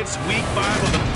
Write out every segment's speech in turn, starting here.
It's week 5 of the...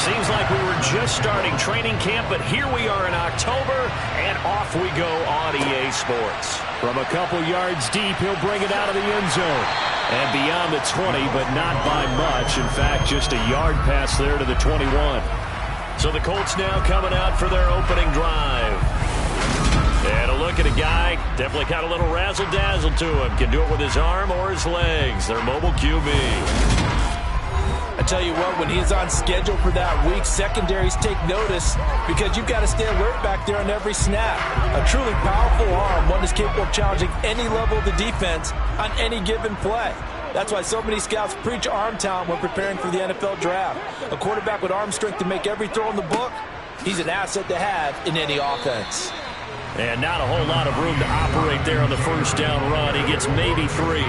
Seems like we were just starting training camp, but here we are in October, and off we go on EA Sports. From a couple yards deep, he'll bring it out of the end zone. And beyond the 20, but not by much. In fact, just a yard pass there to the 21. So the Colts now coming out for their opening drive. And a look at a guy, definitely got a little razzle-dazzle to him. Can do it with his arm or his legs. Their mobile QB. I tell you what, when he's on schedule for that week, secondaries take notice because you've got to stay alert back there on every snap. A truly powerful arm, one is capable of challenging any level of the defense on any given play. That's why so many scouts preach arm talent when preparing for the NFL draft. A quarterback with arm strength to make every throw in the book, he's an asset to have in any offense. And not a whole lot of room to operate there on the first down run. He gets maybe 3.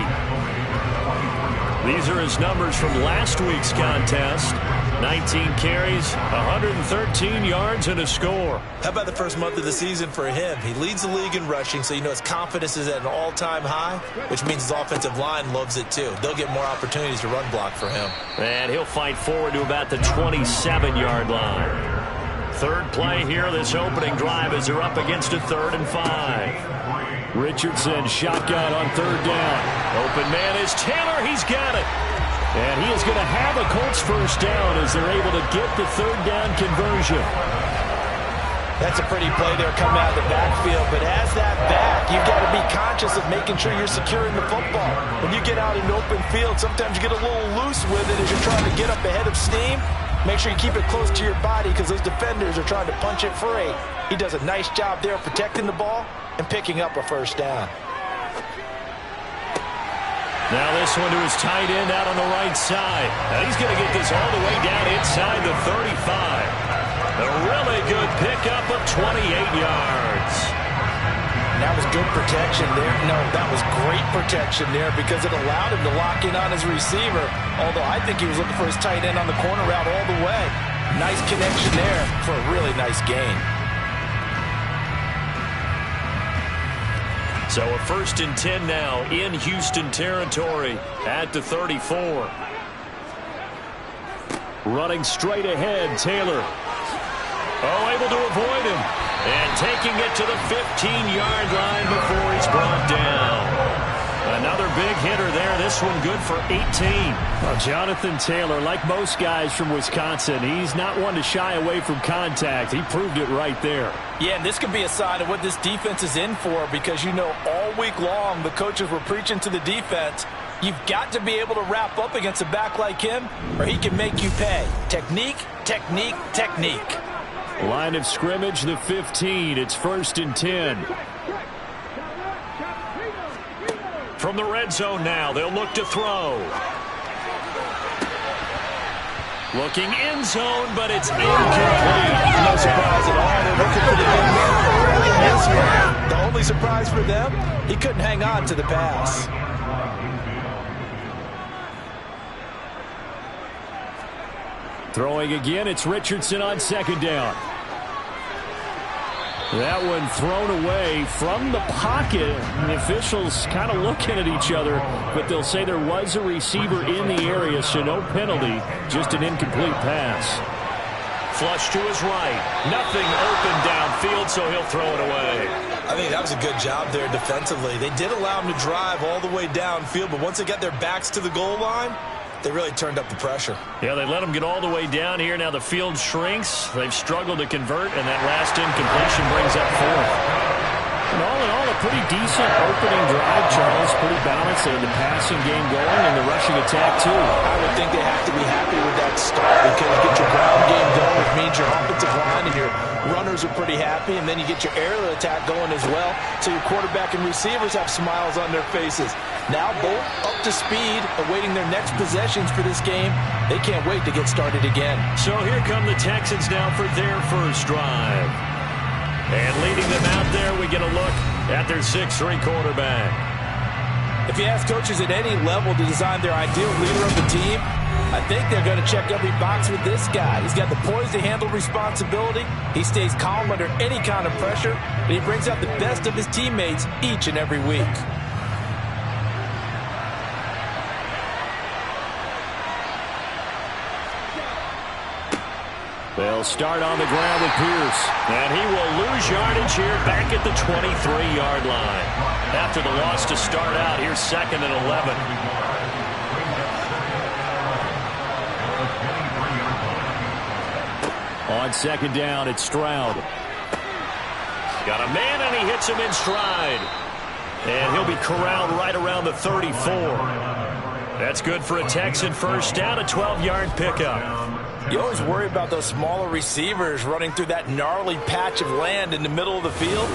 These are his numbers from last week's contest. 19 carries, 113 yards, and a score. How about the first month of the season for him? He leads the league in rushing, so you know his confidence is at an all-time high, which means his offensive line loves it too. They'll get more opportunities to run block for him. And he'll fight forward to about the 27-yard line. Third play here, this opening drive, as they're up against a 3rd and 5. Richardson shotgun on 3rd down. Open man is Taylor. He's got it. And he is going to have a Colts first down as they're able to get the 3rd down conversion. That's a pretty play there coming out of the backfield. But as that back, you've got to be conscious of making sure you're securing the football. When you get out in the open field, sometimes you get a little loose with it as you're trying to get up ahead of steam. Make sure you keep it close to your body because those defenders are trying to punch it free. He does a nice job there protecting the ball and picking up a first down. Now this one to his tight end out on the right side. Now he's going to get this all the way down inside the 35. A really good pickup of 28 yards. That was good protection there. No, that was great protection there because it allowed him to lock in on his receiver. Although I think he was looking for his tight end on the corner route all the way. Nice connection there for a really nice gain. So a 1st and 10 now in Houston territory at the 34. Running straight ahead, Taylor. Oh, able to avoid him. And taking it to the 15-yard line before he's brought down. Another big hitter there. This one good for 18. Well, Jonathan Taylor, like most guys from Wisconsin, he's not one to shy away from contact. He proved it right there. Yeah, and this could be a sign of what this defense is in for because, you know, all week long the coaches were preaching to the defense, you've got to be able to wrap up against a back like him or he can make you pay. Technique, technique, technique. Line of scrimmage, the 15. It's 1st and 10. From the red zone now, they'll look to throw. Looking end zone, but it's incomplete. No surprise at all. They're looking for the big man. Guess what? The only surprise for them, he couldn't hang on to the pass. Throwing again, it's Richardson on 2nd down. That one thrown away from the pocket. And the officials kind of looking at each other, but they'll say there was a receiver in the area, so no penalty, just an incomplete pass. Flush to his right. Nothing open downfield, so he'll throw it away. I think that was a good job there defensively. They did allow him to drive all the way downfield, but once they got their backs to the goal line, they really turned up the pressure. Yeah, they let them get all the way down here. Now the field shrinks. They've struggled to convert, and that last incompletion brings up 4th. And all in all, a pretty decent opening drive, Charles. Pretty balanced. They had the passing game going and the rushing attack, too. I would think they have to be happy with that start because you get your ground game going, which means your offensive line and your runners are pretty happy, and then you get your aerial attack going as well, so your quarterback and receivers have smiles on their faces. Now both up to speed, awaiting their next possessions for this game. They can't wait to get started again. So here come the Texans now for their first drive. And leading them out there, we get a look at their 6'3" quarterback. If you ask coaches at any level to design their ideal leader of the team, I think they're going to check every box with this guy. He's got the poise to handle responsibility. He stays calm under any kind of pressure, and he brings out the best of his teammates each and every week. They'll start on the ground with Pierce. And he will lose yardage here back at the 23-yard line. After the loss to start out, here's 2nd and 11. On 2nd down, it's Stroud. Got a man, and he hits him in stride. And he'll be corralled right around the 34. That's good for a Texan first down, a 12-yard pickup. You always worry about those smaller receivers running through that gnarly patch of land in the middle of the field.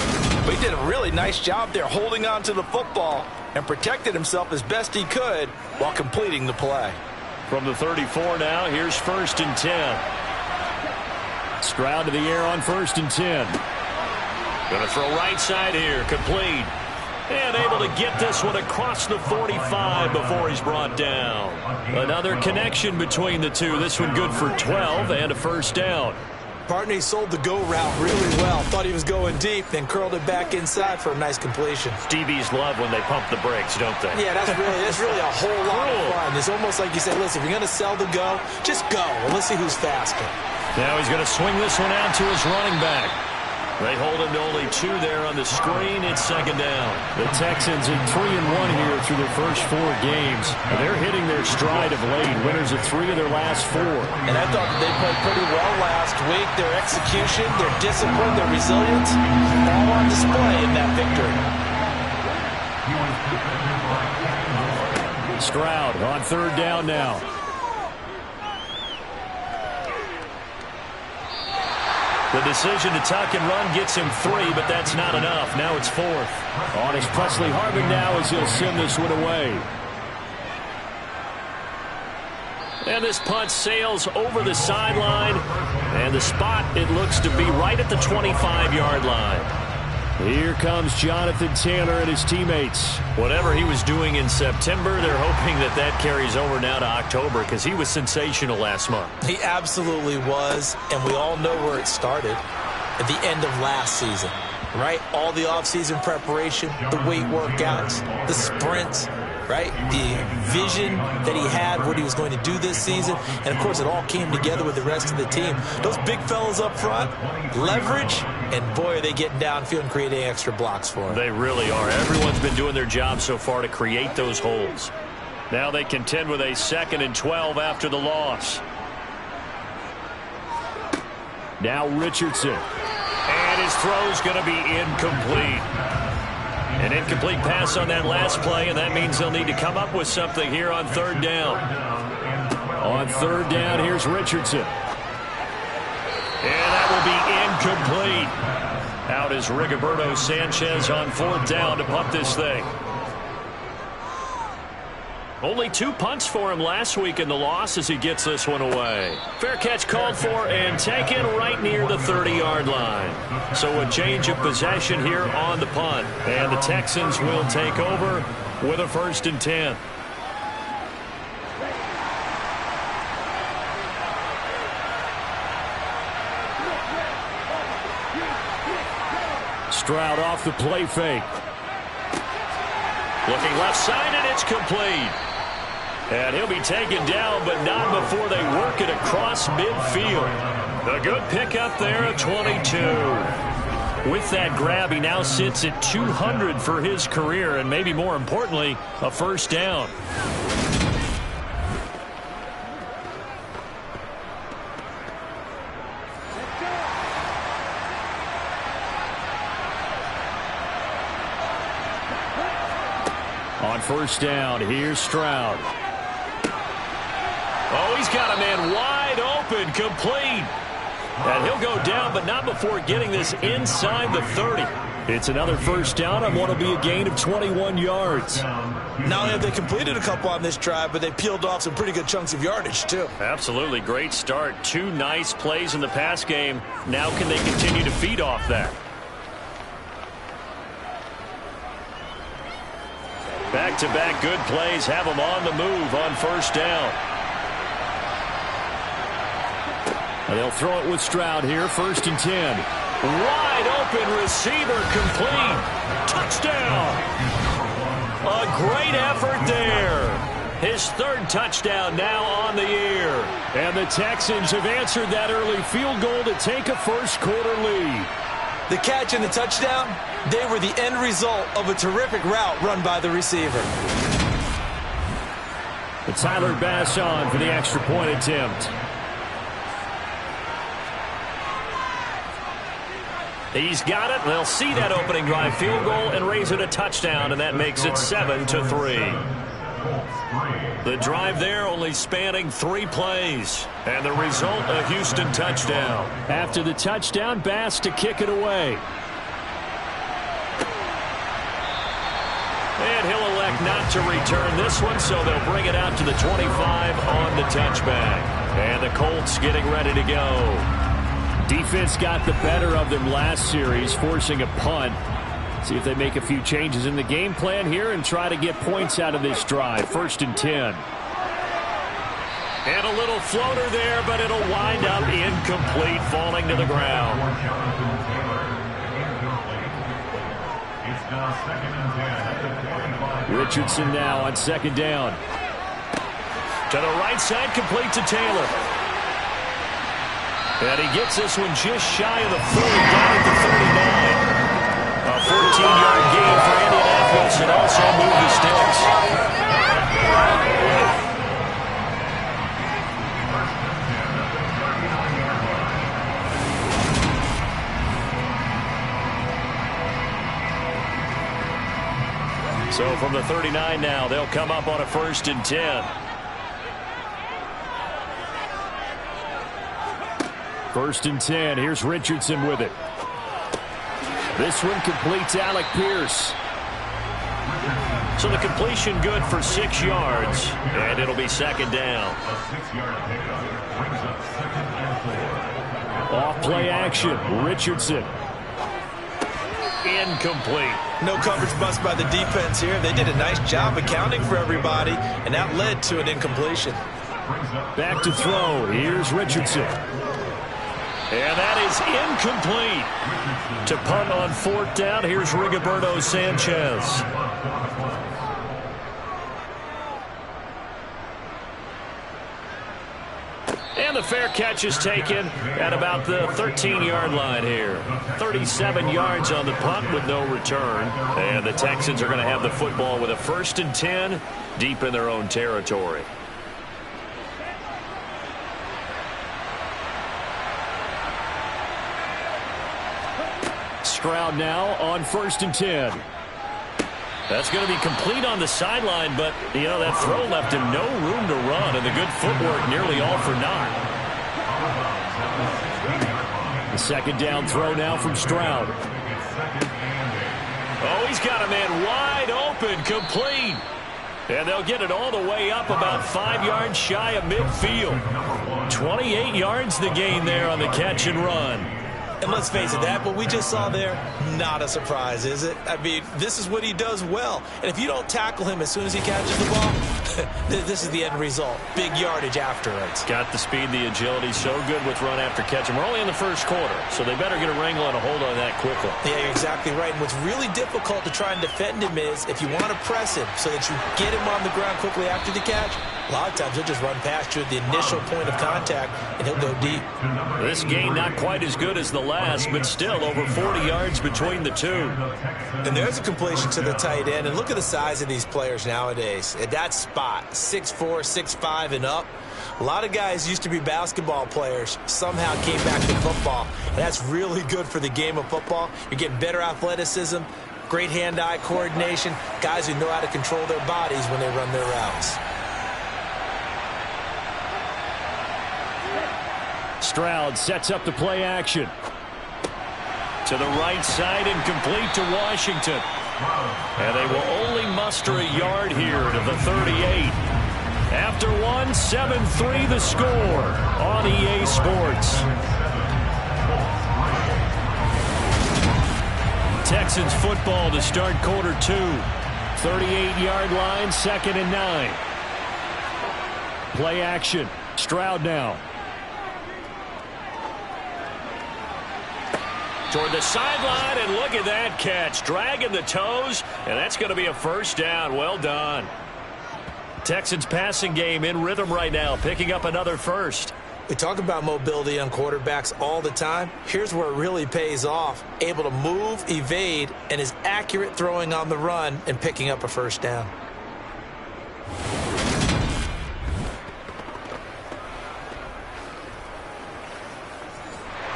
But he did a really nice job there holding on to the football and protected himself as best he could while completing the play. From the 34 now, here's 1st and 10. Stroud to the air on 1st and 10. Going to throw right side here, complete. And able to get this one across the 45 before he's brought down. Another connection between the two. This one good for 12 and a first down. Partner, he sold the go route really well. Thought he was going deep, then curled it back inside for a nice completion. DBs love when they pump the brakes, don't they? Yeah, that's really a whole lot of fun. It's almost like you say, listen, if you're going to sell the go, just go. And let's see who's faster. Now he's going to swing this one out to his running back. They hold him to only 2 there on the screen. It's 2nd down. The Texans in 3-1 here through their first 4 games. They're hitting their stride of late. Winners of 3 of their last 4. And I thought they played pretty well last week. Their execution, their discipline, their resilience, all on display in that victory. Stroud on 3rd down now. The decision to tuck and run gets him 3, but that's not enough. Now it's 4th. On is Presley Harvin now as he'll send this one away. And this punt sails over the sideline. And the spot, it looks to be right at the 25-yard line. Here comes Jonathan Taylor and his teammates. Whatever he was doing in September, they're hoping that that carries over now to October because he was sensational last month. He absolutely was, and we all know where it started at the end of last season, right? All the offseason preparation, the weight workouts, the sprints, right? The vision that he had, what he was going to do this season, and of course it all came together with the rest of the team. Those big fellas up front, leverage, and boy are they getting downfield and creating extra blocks for him. They really are. Everyone's been doing their job so far to create those holes. Now they contend with a 2nd and 12 after the loss. Now Richardson. And his throw's going to be incomplete. An incomplete pass on that last play, and that means they'll need to come up with something here on 3rd down. On 3rd down, here's Richardson. And that will be incomplete. Out is Rigoberto Sanchez on 4th down to punt this thing. Only 2 punts for him last week in the loss as he gets this one away. Fair catch called for and taken right near the 30-yard line. So a change of possession here on the punt. And the Texans will take over with a 1st and 10. Stroud off the play fake. Looking left side, and it's complete. And he'll be taken down, but not before they work it across midfield. A good pickup there at 22. With that grab, he now sits at 200 for his career, and maybe more importantly, a first down. On first down, here's Stroud. Oh, he's got a man wide open, complete. And he'll go down, but not before getting this inside the 30. It's another first down on what will be a gain of 21 yards. Not only have they completed a couple on this drive, but they peeled off some pretty good chunks of yardage, too. Absolutely great start. 2 nice plays in the pass game. Now can they continue to feed off that? Back-to-back good plays have them on the move on first down. And they'll throw it with Stroud here, 1st and 10. Wide open receiver, complete. Touchdown. A great effort there. His 3rd touchdown now on the year. And the Texans have answered that early field goal to take a first-quarter lead. The catch and the touchdown, they were the end result of a terrific route run by the receiver. But Tyler Bass on for the extra point attempt. He's got it. They'll see that opening drive field goal and raise it a touchdown, and that makes it 7-3. The drive there only spanning 3 plays, and the result, a Houston touchdown. After the touchdown, Bass to kick it away. And he'll elect not to return this one, so they'll bring it out to the 25 on the touchback. And the Colts getting ready to go. Defense got the better of them last series, forcing a punt. See if they make a few changes in the game plan here and try to get points out of this drive. 1st and 10. And a little floater there, but it'll wind up incomplete, falling to the ground. Richardson now on 2nd down. To the right side, complete to Taylor. And he gets this one just shy of the 40, down at the 39. A 14-yard gain for Indianapolis, and also moved the sticks. So from the 39 now, they'll come up on a 1st and 10. 1st and 10. Here's Richardson with it. This one completes Alec Pierce. So the completion good for 6 yards, and it'll be 2nd down. Off play action. Richardson. Incomplete. No coverage bust by the defense here. They did a nice job accounting for everybody, and that led to an incompletion. Back to throw. Here's Richardson. And that is incomplete. To punt on 4th down, here's Rigoberto Sanchez. And the fair catch is taken at about the 13-yard line here. 37 yards on the punt with no return. And the Texans are going to have the football with a 1st and 10 deep in their own territory. Stroud now on 1st and 10. That's going to be complete on the sideline, but, you know, that throw left him no room to run, and the good footwork nearly all for naught. The 2nd down throw now from Stroud. Oh, he's got a man wide open, complete. And they'll get it all the way up about 5 yards shy of midfield. 28 yards the gain there on the catch and run. And let's face it, that what we just saw there, not a surprise, is it? I mean, this is what he does well. And if you don't tackle him as soon as he catches the ball, this is the end result. Big yardage afterwards. Got the speed, the agility, so good with run after catch. And we're only in the 1st quarter, so they better get a wrangle and a hold on that quickly. Yeah, you're exactly right. And what's really difficult to try and defend him is if you want to press him so that you get him on the ground quickly after the catch, a lot of times he'll just run past you at the initial point of contact, and he'll go deep. This gain not quite as good as the last, but still over 40 yards between the two. And there's a completion to the tight end. And look at the size of these players nowadays. At that spot, 6'4", 6'5", and up. A lot of guys used to be basketball players, somehow came back to football. And that's really good for the game of football. You're getting better athleticism, great hand-eye coordination, guys who know how to control their bodies when they run their routes. Stroud sets up the play action. To the right side and complete to Washington. And they will only muster a yard here to the 38. After one, 7-3 the score on EA Sports. Texans football to start quarter 2. 38-yard line, 2nd and 9. Play action. Stroud now. Toward the sideline, and look at that catch. Dragging the toes, and that's going to be a first down. Well done. Texans passing game in rhythm right now, picking up another first. We talk about mobility on quarterbacks all the time. Here's where it really pays off. Able to move, evade, and is accurate throwing on the run and picking up a first down.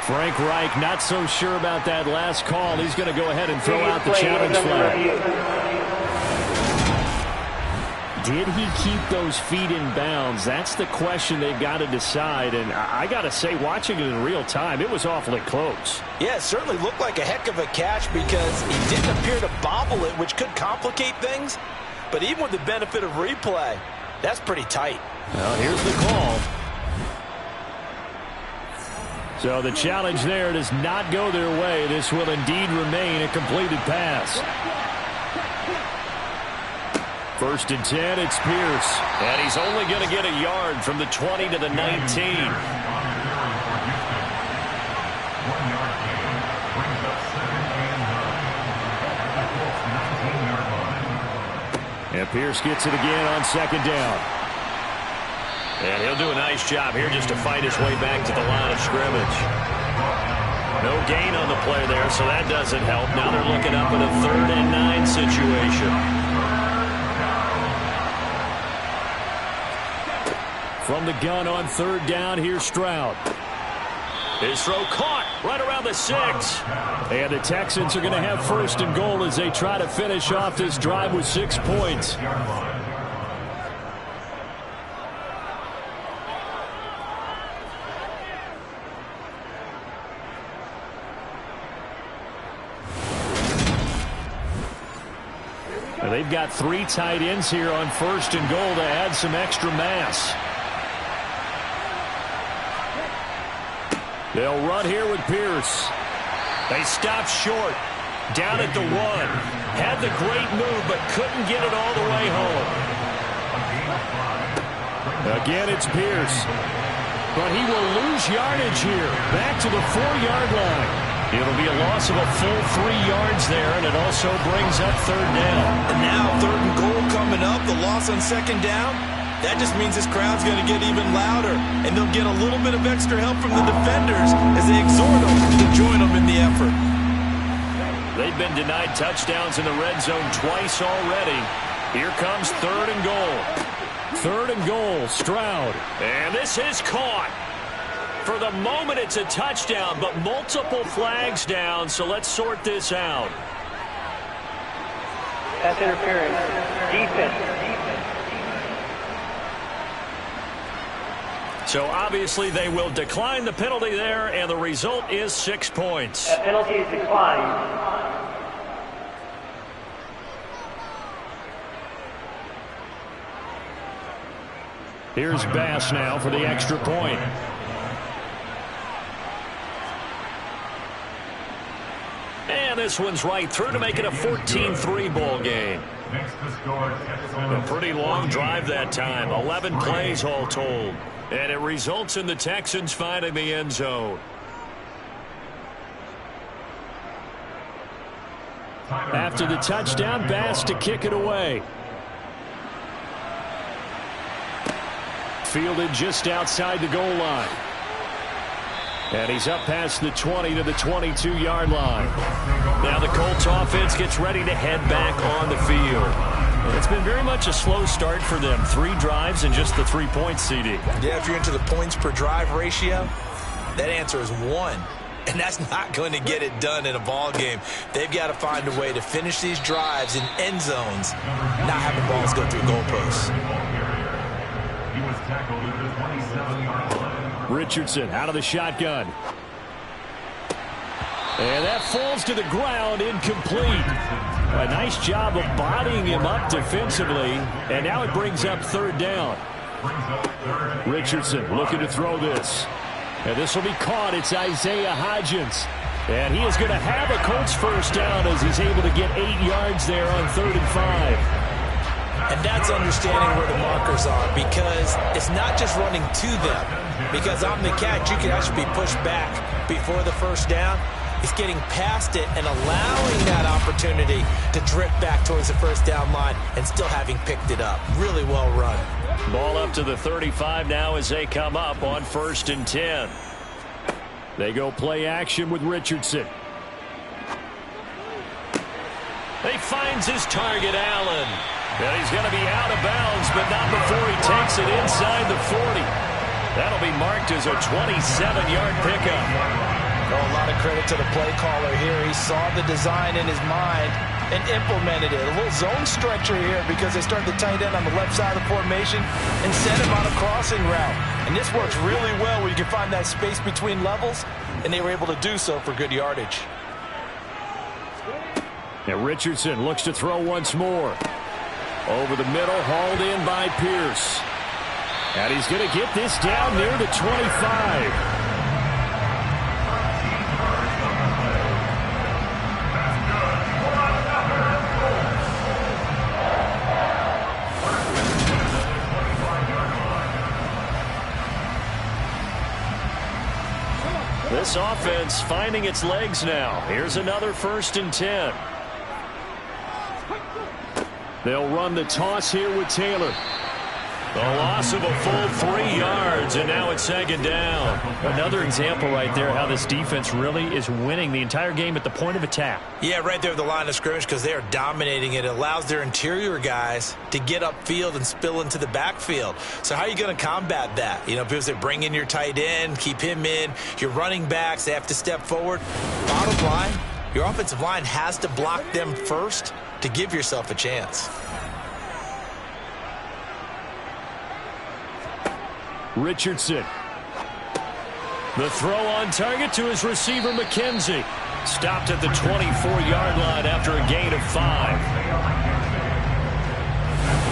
Frank Reich not so sure about that last call. He's going to go ahead and throw out the challenge flag. Did he keep those feet in bounds? That's the question they've got to decide. And I got to say, watching it in real time, it was awfully close. Yeah, it certainly looked like a heck of a catch because he didn't appear to bobble it, which could complicate things. But even with the benefit of replay, that's pretty tight. Well, here's the call. So the challenge there does not go their way. This will indeed remain a completed pass. 1st and 10, it's Pierce. And he's only going to get a yard from the 20 to the 19. And Pierce gets it again on 2nd down. And he'll do a nice job here just to fight his way back to the line of scrimmage. No gain on the play there, so that doesn't help. Now they're looking up at a 3rd and 9 situation. From the gun on 3rd down, here's Stroud. His throw caught right around the 6. And the Texans are going to have 1st and goal as they try to finish off this drive with 6 points. Now they've got 3 tight ends here on 1st and goal to add some extra mass. They'll run here with Pierce. They stop short. Down at the 1. Had the great move, but couldn't get it all the way home. Again, it's Pierce. But he will lose yardage here. Back to the 4-yard line. It'll be a loss of a full 3 yards there, and it also brings up 3rd down. And now 3rd and goal coming up. The loss on 2nd down. That just means this crowd's going to get even louder, and they'll get a little bit of extra help from the defenders as they exhort them to join them in the effort. They've been denied touchdowns in the red zone twice already. Here comes 3rd and goal. 3rd and goal, Stroud. And this is caught. For the moment, it's a touchdown, but multiple flags down, so let's sort this out. Pass interference. Defense. So obviously they will decline the penalty there, and the result is 6 points. That penalty is declined. Here's Bass now for the extra point. And this one's right through to make it a 14-3 ball game. A pretty long drive that time. 11 plays all told. And it results in the Texans finding the end zone. After the touchdown, Bass to kick it away. Fielded just outside the goal line. And he's up past the 20 to the 22-yard line. Now the Colts offense gets ready to head back on the field. It's been very much a slow start for them. 3 drives and just the 3 points, CD. Yeah, if you're into the points per drive ratio, that answer is 1. and that's not going to get it done in a ball game. They've got to find a way to finish these drives in end zones, not having balls go through goalposts. Richardson out of the shotgun. And that falls to the ground, incomplete. A nice job of bodying him up defensively, and now it brings up third down. Richardson looking to throw this. And this will be caught. It's Isaiah Hodgins. And he is going to have a Colts first down as he's able to get 8 yards there on 3rd and 5. And that's understanding where the markers are, because it's not just running to them. Because on the catch, you can actually be pushed back before the first down. It's getting past it and allowing that opportunity to drift back towards the first down line and still having picked it up. Really well run. Ball up to the 35 now as they come up on 1st and 10. They go play action with Richardson. He finds his target, Allen. And he's going to be out of bounds, but not before he takes it inside the 40. That'll be marked as a 27-yard pickup. Oh, a lot of credit to the play caller here. He saw the design in his mind and implemented it. A little zone stretcher here because they started the tight end on the left side of the formation and sent him on a crossing route. And this works really well where you can find that space between levels, and they were able to do so for good yardage. Now Richardson looks to throw once more. Over the middle, hauled in by Pierce. And he's going to get this down near the 25. This offense finding its legs now. Here's another 1st and 10. They'll run the toss here with Taylor. The loss of a full 3 yards, and now it's 2nd down. Another example right there how this defense really is winning the entire game at the point of attack. Yeah, right there at the line of scrimmage because they are dominating it. It allows their interior guys to get upfield and spill into the backfield. So how are you going to combat that? You know, because they bring in your tight end, keep him in. Your running backs, they have to step forward. Bottom line, your offensive line has to block them first to give yourself a chance. Richardson. The throw on target to his receiver, McKenzie. Stopped at the 24-yard line after a gain of 5.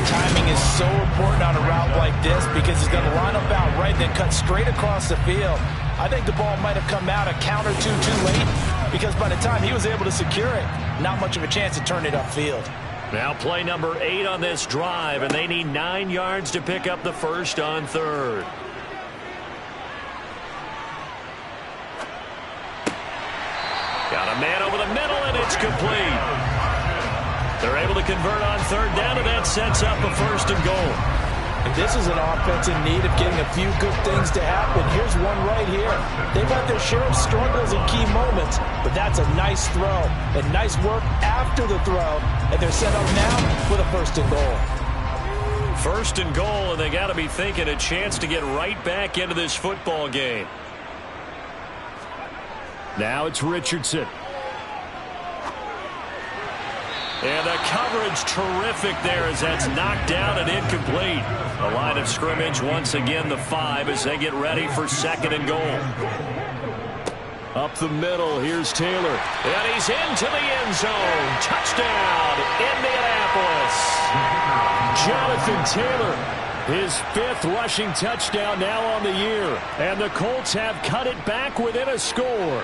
Timing is so important on a route like this because he's going to line up out right, then cut straight across the field. I think the ball might have come out a count or two too late because by the time he was able to secure it, not much of a chance to turn it upfield. Now play number 8 on this drive, and they need 9 yards to pick up the first on 3rd. Got a man over the middle, and it's complete. They're able to convert on 3rd down, and that sets up a 1st and goal. And this is an offense in need of getting a few good things to happen. Here's one right here. They've had their share of struggles in key moments, but that's a nice throw and nice work after the throw. And they're set up now with a 1st and goal. 1st and goal, and they got to be thinking a chance to get right back into this football game. Now it's Richardson. And the coverage terrific there as that's knocked down and incomplete. The line of scrimmage once again the 5 as they get ready for 2nd and goal. Up the middle, here's Taylor. And he's into the end zone. Touchdown, Indianapolis. Jonathan Taylor, his 5th rushing touchdown now on the year. And the Colts have cut it back within a score.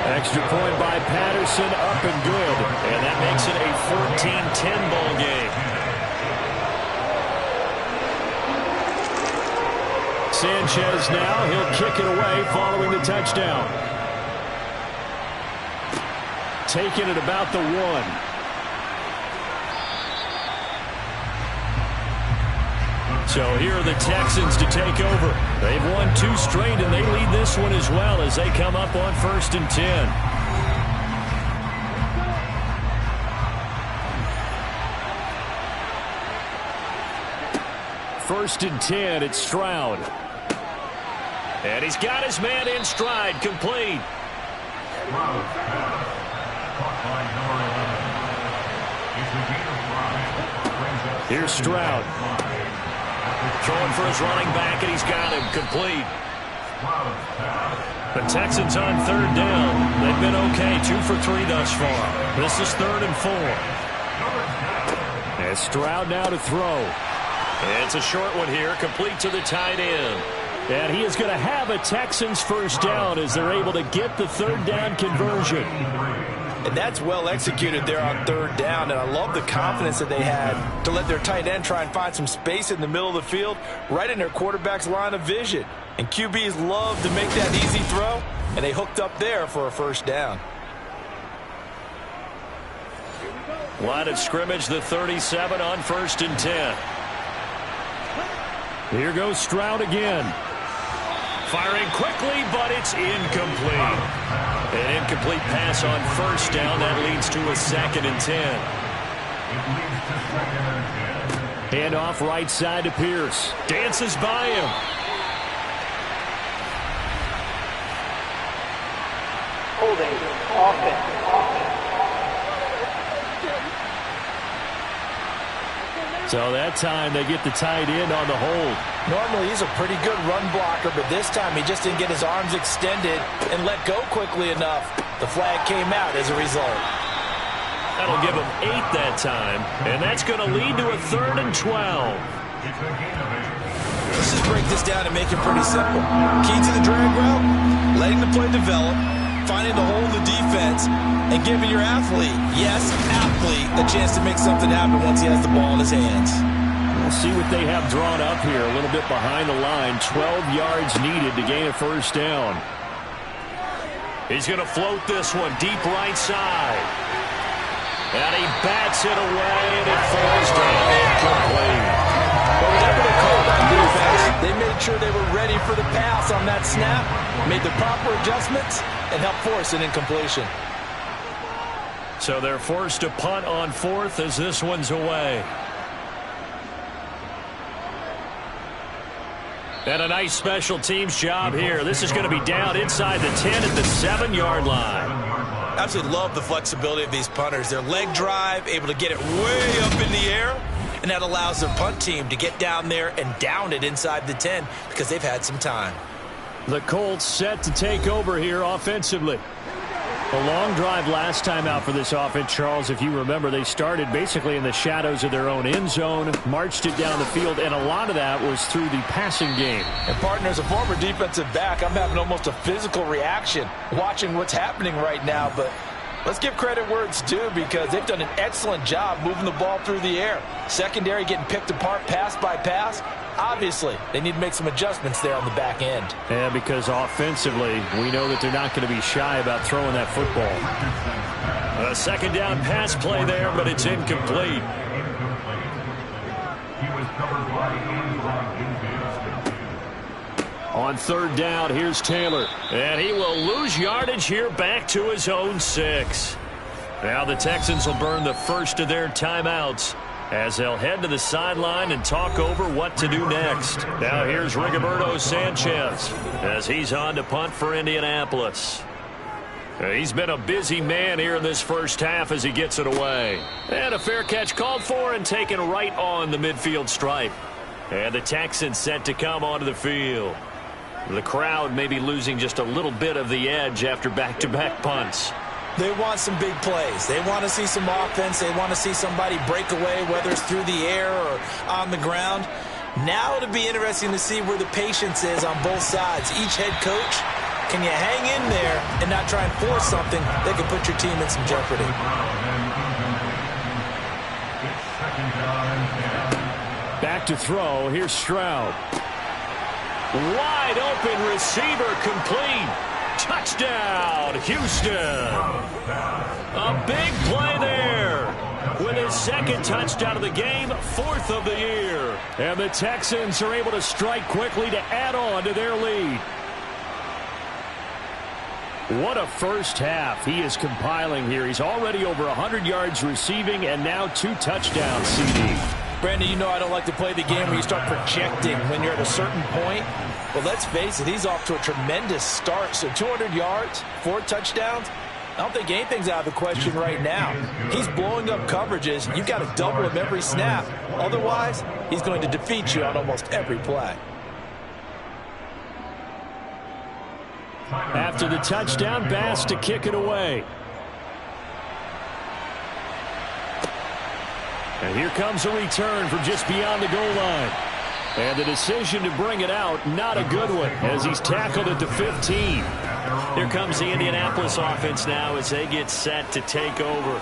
Extra point by Patterson, up and good. And that makes it a 14-10 ball game. Sanchez now, he'll kick it away following the touchdown. Taking it about the 1. So here are the Texans to take over. They've won 2 straight, and they lead this one as well as they come up on 1st and 10. 1st and 10, it's Stroud. And he's got his man in stride, complete. Here's Stroud. Throwing for his running back, and he's got him, complete. The Texans on third down. They've been okay, 2 for 3 thus far. This is 3rd and 4. And Stroud now to throw. It's a short one here, complete to the tight end. And he is going to have a Texans first down as they're able to get the third down conversion. And that's well executed there on third down, and I love the confidence that they had to let their tight end try and find some space in the middle of the field, right in their quarterback's line of vision. And QBs love to make that easy throw, and they hooked up there for a first down. Line of scrimmage, the 37 on 1st and 10. Here goes Stroud again. Firing quickly, but it's incomplete. An incomplete pass on first down. That leads to a 2nd and 10. Hand off right side to Pierce. Dances by him. Holding. Offense. So that time they get the tight end on the hold. Normally he's a pretty good run blocker, but this time he just didn't get his arms extended and let go quickly enough. The flag came out as a result. That'll give him 8 that time, and that's going to lead to a 3rd and 12. Let's just break this down and make it pretty simple. Key to the drag route, letting the play develop, finding the hole in the defense, and giving your athlete, yes, athlete, a chance to make something happen once he has the ball in his hands. We'll see what they have drawn up here. A little bit behind the line. 12 yards needed to gain a first down. He's going to float this one deep right side. And he bats it away, and it falls down incomplete. But whatever they called on defense, they made sure they were ready for the pass on that snap, made the proper adjustments, and helped force an incompletion. So they're forced to punt on 4th as this one's away. And a nice special teams job here. This is going to be down inside the 10 at the 7-yard line. Absolutely love the flexibility of these punters. Their leg drive, able to get it way up in the air, and that allows their punt team to get down there and down it inside the 10 because they've had some time. The Colts set to take over here offensively. A long drive last time out for this offense, Charles. If you remember, they started basically in the shadows of their own end zone, marched it down the field, and a lot of that was through the passing game. And, partner, as a former defensive back, I'm having almost a physical reaction watching what's happening right now. But let's give credit where it's due because they've done an excellent job moving the ball through the air. Secondary getting picked apart pass by pass. Obviously, they need to make some adjustments there on the back end. And because offensively, we know that they're not going to be shy about throwing that football. A 2nd down pass play there, but it's incomplete. On 3rd down, here's Taylor. And he will lose yardage here back to his own 6. Now the Texans will burn the first of their timeouts as they'll head to the sideline and talk over what to do next. Now here's Rigoberto Sanchez as he's on to punt for Indianapolis. He's been a busy man here in this first half as he gets it away. And a fair catch called for and taken right on the midfield stripe. And the Texans set to come onto the field. The crowd may be losing just a little bit of the edge after back-to-back punts. They want some big plays. They want to see some offense. They want to see somebody break away, whether it's through the air or on the ground. Now it'll be interesting to see where the patience is on both sides. Each head coach, can you hang in there and not try and force something that could put your team in some jeopardy? Back to throw. Here's Stroud. Wide open receiver, complete. Touchdown, Houston. A big play there. With his 2nd touchdown of the game, 4th of the year. And the Texans are able to strike quickly to add on to their lead. What a first half he is compiling here. He's already over 100 yards receiving and now 2 touchdowns, CD. Brandon, you know I don't like to play the game where you start projecting when you're at a certain point. Well, let's face it, he's off to a tremendous start. So 200 yards, 4 touchdowns. I don't think anything's out of the question right now. He's blowing up coverages. You've got to double him every snap. Otherwise, he's going to defeat you on almost every play. After the touchdown, Bass to kick it away. And here comes a return from just beyond the goal line. And the decision to bring it out, not a good one, as he's tackled at the 15. Here comes the Indianapolis offense now as they get set to take over.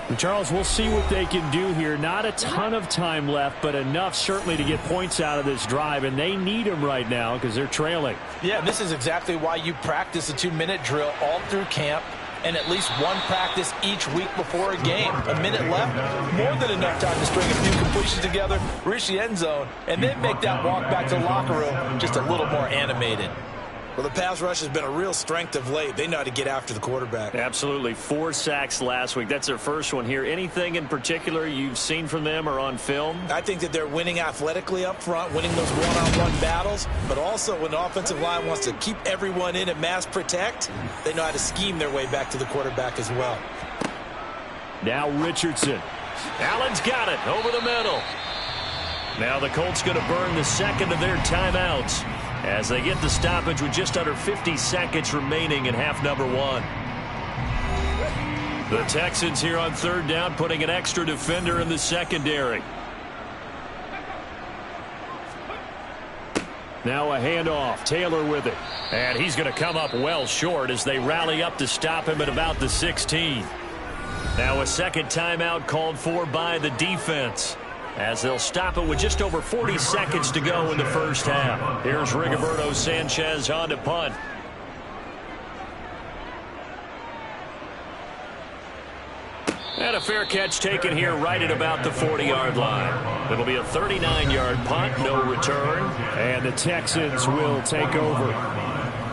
And Charles, we'll see what they can do here. Not a ton of time left, but enough certainly to get points out of this drive, and they need them right now because they're trailing. Yeah, this is exactly why you practice a 2-minute drill all through camp and at least one practice each week before a game. A minute left, more than enough time to string a few completions together, reach the end zone, and then make that walk back to the locker room just a little more animated. Well, the pass rush has been a real strength of late. They know how to get after the quarterback. Absolutely. 4 sacks last week. That's their first one here. Anything in particular you've seen from them or on film? I think that they're winning athletically up front, winning those one-on-one battles, but also when the offensive line wants to keep everyone in and mass protect, they know how to scheme their way back to the quarterback as well. Now Richardson. Allen's got it over the middle. Now the Colts going to burn the second of their timeouts as they get the stoppage with just under 50 seconds remaining in half number 1. The Texans here on 3rd down, putting an extra defender in the secondary. Now a handoff. Taylor with it. And he's going to come up well short as they rally up to stop him at about the 16. Now a second timeout called for by the defense, as they'll stop it with just over 40 seconds to go in the first half. Here's Rigoberto Sanchez on to punt. And a fair catch taken here right at about the 40-yard line. It'll be a 39-yard punt, no return. And the Texans will take over.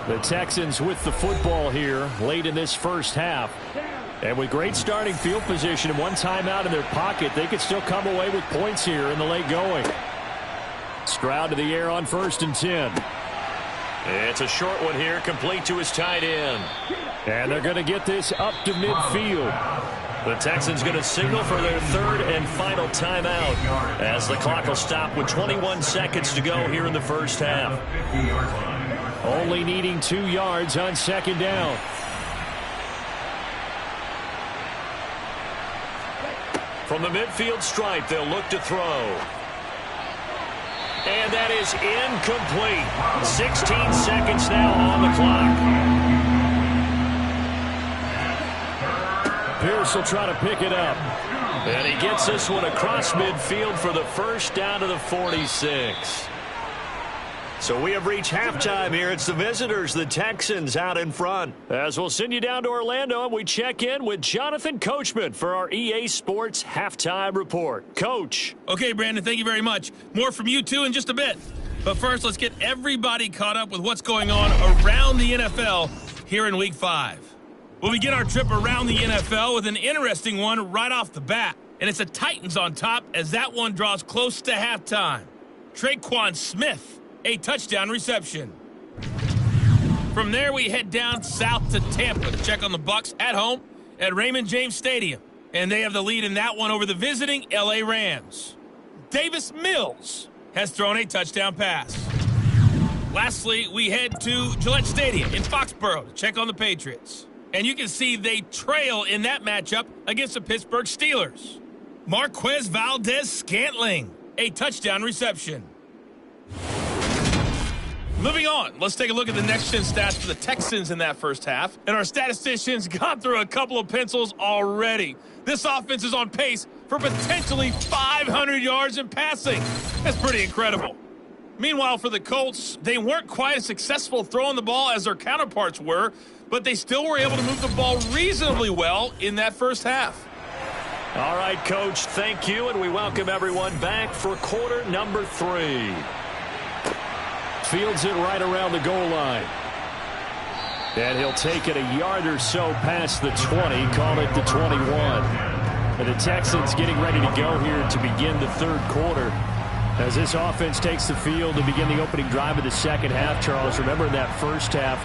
The Texans with the football here late in this first half. And with great starting field position and one timeout in their pocket, they could still come away with points here in the late going. Stroud to the air on 1st and 10. It's a short one here, complete to his tight end. And they're going to get this up to midfield. The Texans going to signal for their 3rd and final timeout as the clock will stop with 21 seconds to go here in the first half. Only needing 2 yards on 2nd down. From the midfield stripe, they'll look to throw. And that is incomplete. 16 seconds now on the clock. Pierce will try to pick it up. And he gets this one across midfield for the first down to the 46. So we have reached halftime here. It's the visitors, the Texans, out in front. As we'll send you down to Orlando, and we check in with Jonathan Coachman for our EA Sports Halftime Report. Coach. Okay, Brandon, thank you very much. More from you, too, in just a bit. But first, let's get everybody caught up with what's going on around the NFL here in Week 5. We'll begin our trip around the NFL with an interesting one right off the bat. And it's the Titans on top as that one draws close to halftime. Traquan Smith, a touchdown reception. From there, we head down south to Tampa to check on the Bucs at home at Raymond James Stadium. And they have the lead in that one over the visiting L.A. Rams. Davis Mills has thrown a touchdown pass. Lastly, we head to Gillette Stadium in Foxborough to check on the Patriots. And you can see they trail in that matchup against the Pittsburgh Steelers. Marquez Valdez-Scantling, a touchdown reception. Moving on, let's take a look at the next-gen stats for the Texans in that first half. And our statisticians got through a couple of pencils already. This offense is on pace for potentially 500 yards in passing. That's pretty incredible. Meanwhile, for the Colts, they weren't quite as successful throwing the ball as their counterparts were, but they still were able to move the ball reasonably well in that first half. All right, Coach, thank you, and we welcome everyone back for quarter number 3. Fields it right around the goal line. And he'll take it a yard or so past the 20, call it the 21. And the Texans getting ready to go here to begin the third quarter. As this offense takes the field to begin the opening drive of the second half, Charles, remember in that first half,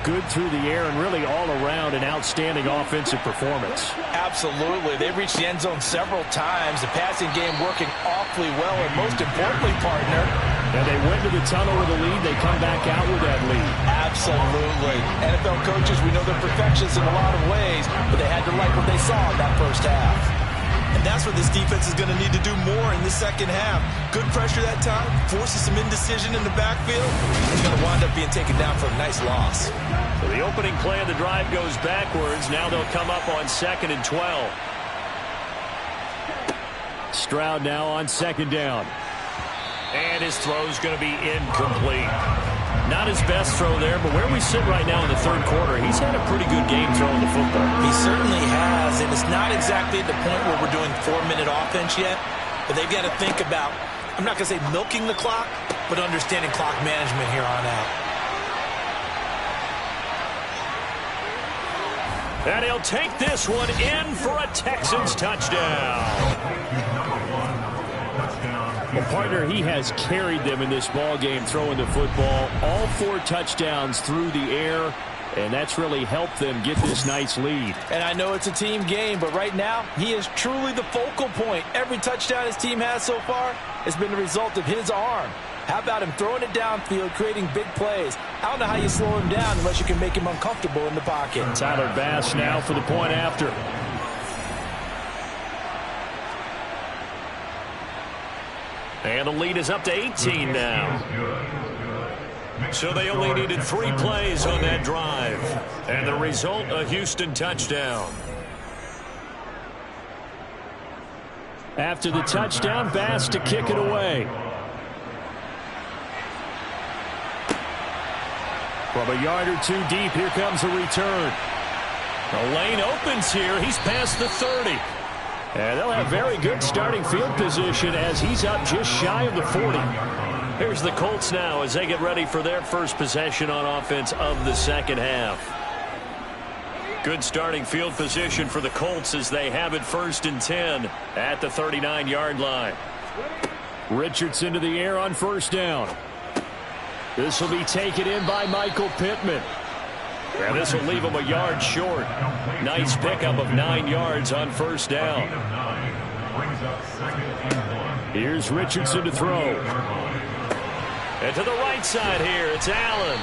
good through the air and really all around an outstanding offensive performance. Absolutely. They reached the end zone several times. The passing game working awfully well, and most importantly, partner, and they went to the tunnel with a lead. They come back out with that lead. Absolutely. NFL coaches, we know they're perfectionists in a lot of ways, but they had to like what they saw in that first half. And that's what this defense is going to need to do more in the second half. Good pressure that time, forces some indecision in the backfield. He's going to wind up being taken down for a nice loss. So the opening play of the drive goes backwards. Now they'll come up on 2nd and 12. Stroud now on 2nd down. And his throw's going to be incomplete. Not his best throw there, but where we sit right now in the third quarter, he's had a pretty good game throwing the football. He certainly has, and it's not exactly at the point where we're doing 4-minute offense yet, but they've got to think about, I'm not going to say milking the clock, but understanding clock management here on out. And he'll take this one in for a Texans touchdown. Well, partner, he has carried them in this ball game throwing the football. All 4 touchdowns through the air, and that's really helped them get this nice lead. And I know it's a team game, but right now, he is truly the focal point. Every touchdown his team has so far has been the result of his arm. How about him throwing it downfield, creating big plays? I don't know how you slow him down unless you can make him uncomfortable in the pocket. Tyler Bass now for the point after. And the lead is up to 18 now. So they only needed 3 plays on that drive. And the result, a Houston touchdown. After the touchdown, Bass to kick it away. From a yard or 2 deep, here comes a return. The lane opens here. He's past the 30. And they'll have very good starting field position as he's up just shy of the 40. Here's the Colts now as they get ready for their first possession on offense of the second half. Good starting field position for the Colts as they have it 1st and 10 at the 39-yard line. Richardson to the air on 1st down. This will be taken in by Michael Pittman. And this will leave him a yard short. Nice pickup of 9 yards on 1st down. Here's Richardson to throw. And to the right side here, it's Allen.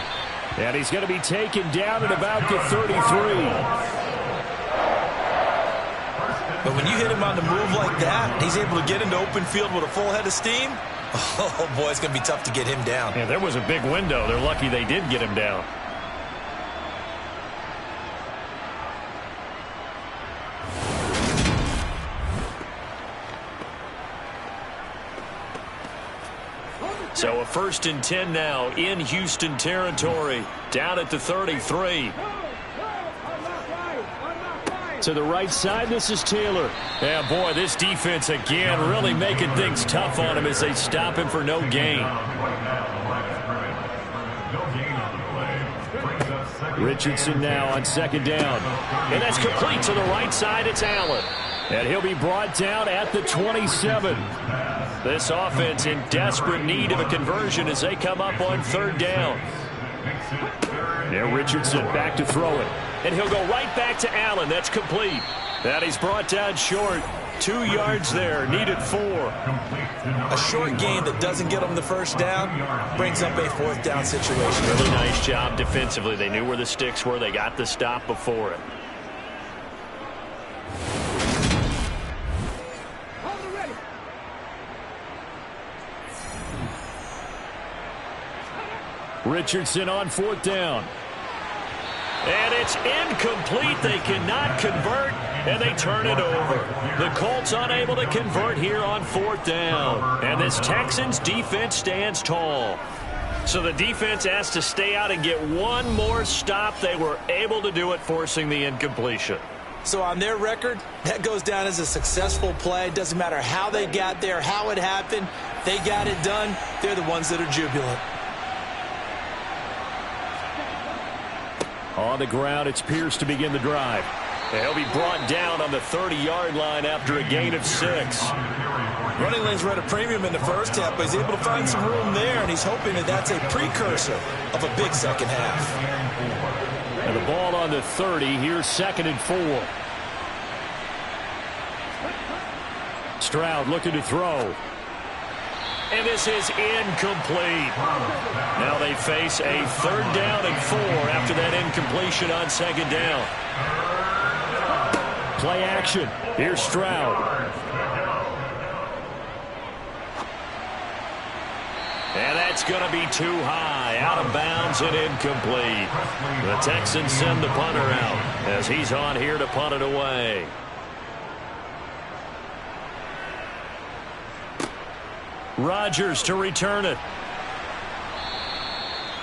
And he's going to be taken down at about the 33. But when you hit him on the move like that, he's able to get into open field with a full head of steam. Oh, boy, it's going to be tough to get him down. Yeah, there was a big window. They're lucky they did get him down. So a 1st and 10 now in Houston territory, down at the 33. To the right side, this is Taylor. Yeah, boy, this defense again really making things tough on him as they stop him for no gain. Richardson now on 2nd down. And that's complete to the right side. It's Allen. And he'll be brought down at the 27. This offense in desperate need of a conversion as they come up on 3rd down. Now Richardson back to throw it. And he'll go right back to Allen. That's complete. And he's brought down short. 2 yards there. Needed 4. A short gain that doesn't get them the 1st down brings up a 4th down situation. Really nice job defensively. They knew where the sticks were. They got the stop before it. Richardson on 4th down. And it's incomplete. They cannot convert, and they turn it over. The Colts unable to convert here on 4th down. And this Texans defense stands tall. So the defense has to stay out and get one more stop. They were able to do it, forcing the incompletion. So on their record, that goes down as a successful play. It doesn't matter how they got there, how it happened. They got it done. They're the ones that are jubilant. On the ground, it's Pierce to begin the drive. He'll be brought down on the 30-yard line after a gain of 6. Running lanes were at a premium in the first half, but he's able to find some room there, and he's hoping that that's a precursor of a big second half. And the ball on the 30. Here's 2nd and 4. Stroud looking to throw. And this is incomplete. Now they face a 3rd down and 4 after that incompletion on 2nd down. Play action. Here's Stroud. And that's going to be too high. Out of bounds and incomplete. The Texans send the punter out as he's on here to punt it away. Rodgers to return it.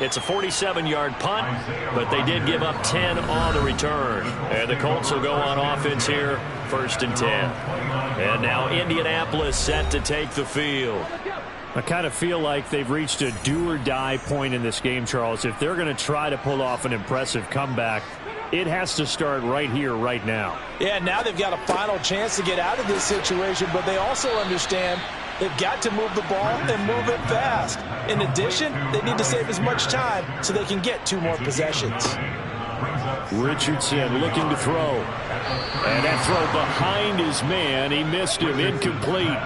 It's a 47-yard punt, but they did give up 10 on the return. And the Colts will go on offense here, 1st and 10. And now Indianapolis set to take the field. I kind of feel like they've reached a do-or-die point in this game, Charles. If they're going to try to pull off an impressive comeback, it has to start right here, right now. Yeah, now they've got a final chance to get out of this situation, but they also understand they've got to move the ball and move it fast. In addition, they need to save as much time so they can get 2 more possessions. Richardson looking to throw. And that throw behind his man. He missed him. Incomplete.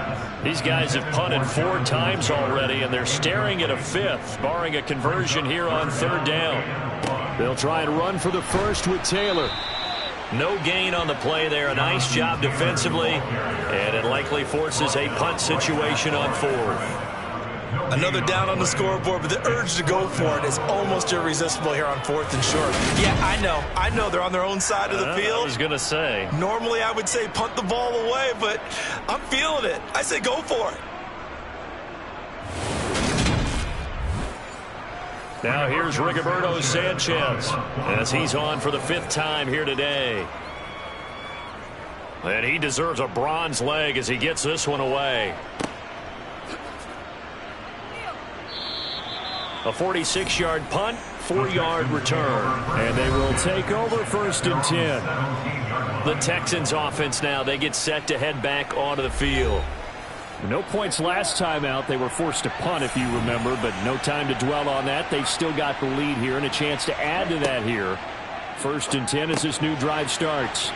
These guys have punted 4 times already, and they're staring at a 5th, barring a conversion here on 3rd down. They'll try and run for the first with Taylor. No gain on the play there. A nice job defensively, and it likely forces a punt situation on 4th. Another down on the scoreboard, but the urge to go for it is almost irresistible here on 4th and short. Yeah, I know they're on their own side of the field. I was going to say. Normally I would say punt the ball away, but I'm feeling it. I say go for it. Now here's Rigoberto Sanchez as he's on for the 5th time here today. And he deserves a bronze leg as he gets this one away. A 46-yard punt, 4-yard return. And they will take over 1st and 10. The Texans offense now, they get set to head back onto the field. No points last time out. They were forced to punt, if you remember, but no time to dwell on that. They've still got the lead here and a chance to add to that here. 1st and 10 as this new drive starts.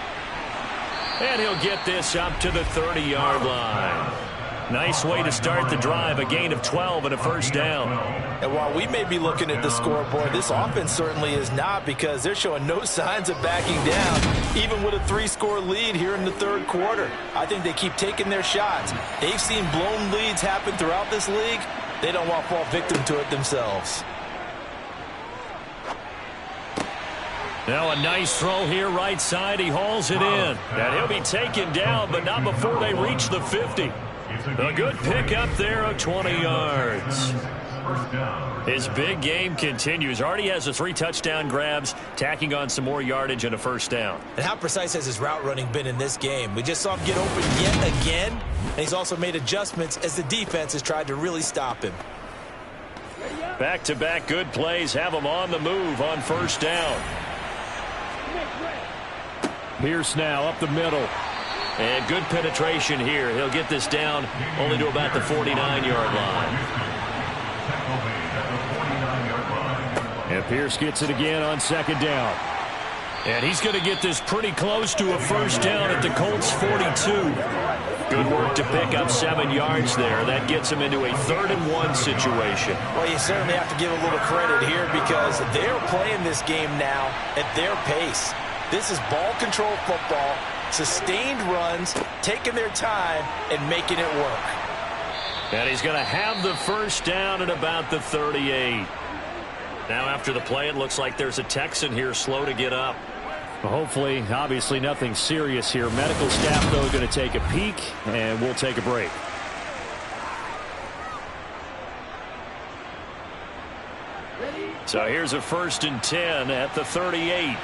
And he'll get this up to the 30-yard line. Nice way to start the drive, a gain of 12 and a 1st down. And while we may be looking at the scoreboard, this offense certainly is not, because they're showing no signs of backing down, even with a 3-score lead here in the 3rd quarter. I think they keep taking their shots. They've seen blown leads happen throughout this league. They don't want to fall victim to it themselves. Now a nice throw here right side. He hauls it in. And he'll be taken down, but not before they reach the 50. A good pickup there of 20 yards. His big game continues. Already has the 3 touchdown grabs, tacking on some more yardage and a 1st down. And how precise has his route running been in this game? We just saw him get open yet again, and he's also made adjustments as the defense has tried to really stop him. Back-to-back good plays have him on the move on 1st down. Pierce now up the middle. And good penetration here. He'll get this down only to about the 49-yard line. And Pierce gets it again on 2nd down. And he's going to get this pretty close to a 1st down at the Colts 42. Good work to pick up 7 yards there. That gets him into a 3rd and 1 situation. Well, you certainly have to give a little credit here, because they're playing this game now at their pace. This is ball control football, sustained runs, taking their time, and making it work. And he's going to have the 1st down at about the 38. Now after the play, it looks like there's a Texan here slow to get up. Well, hopefully, obviously nothing serious here. Medical staff, though, going to take a peek, and we'll take a break. So here's a 1st and 10 at the 38.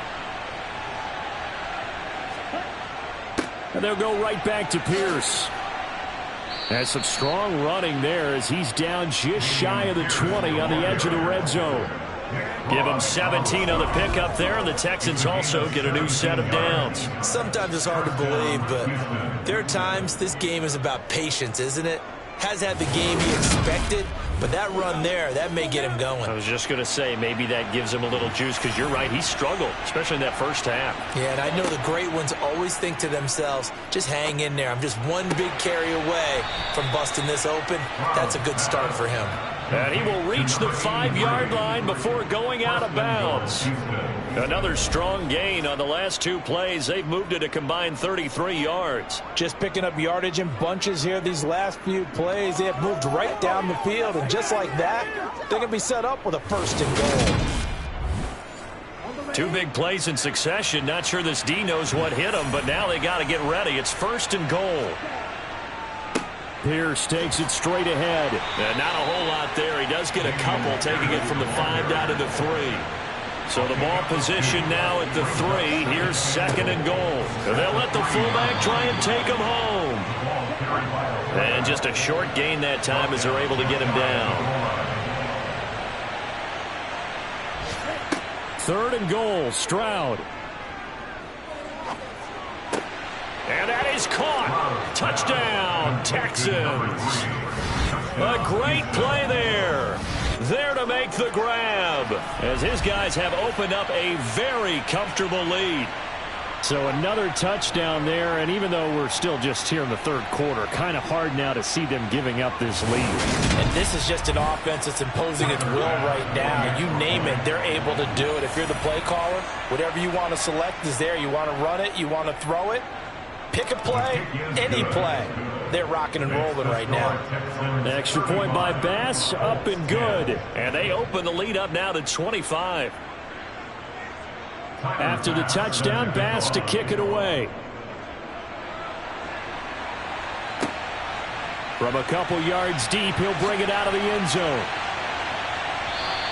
And they'll go right back to Pierce. That's some strong running there as he's down just shy of the 20 on the edge of the red zone. Give them 17 on the pickup there, and the Texans also get a new set of downs. Sometimes it's hard to believe, but there are times this game is about patience, isn't it? Has had the game he expected, but that run there, that may get him going. I was just going to say, maybe that gives him a little juice, because you're right, he struggled, especially in that first half. Yeah, and I know the great ones always think to themselves, just hang in there. I'm just one big carry away from busting this open. That's a good start for him. And he will reach the 5-yard line before going out of bounds. Another strong gain on the last 2 plays. They've moved it a combined 33 yards. Just picking up yardage in bunches here these last few plays. They have moved right down the field, and just like that, they're going to be set up with a 1st and goal. 2 big plays in succession. Not sure this D knows what hit him, but now they got to get ready. It's 1st and goal. Pierce takes it straight ahead. And not a whole lot there. He does get a couple, taking it from the 5 down to the 3. So the ball position now at the 3. Here's 2nd and goal. And they'll let the fullback try and take him home. And just a short gain that time as they're able to get him down. 3rd and goal, Stroud. And that is caught. Touchdown, Texans. A great play there. There to make the grab, as his guys have opened up a very comfortable lead. So another touchdown there, and even though we're still just here in the 3rd quarter, kind of hard now to see them giving up this lead. And this is just an offense that's imposing its will right now. You name it, they're able to do it. If you're the play caller, whatever you want to select is there. You want to run it, you want to throw it. Pick a play, any play. They're rocking and rolling right now. Extra point by Bass, up and good. And they open the lead up now to 25. After the touchdown, Bass to kick it away. From a couple yards deep, he'll bring it out of the end zone.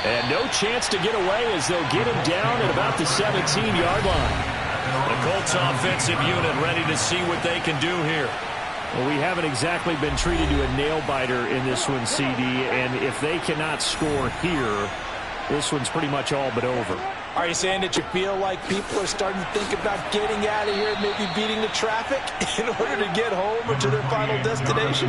And no chance to get away as they'll get him down at about the 17-yard line. The Colts offensive unit ready to see what they can do here. Well, we haven't exactly been treated to a nail-biter in this one, CD, and if they cannot score here, this one's pretty much all but over. Are you saying that you feel like people are starting to think about getting out of here and maybe beating the traffic in order to get home or to their final destination?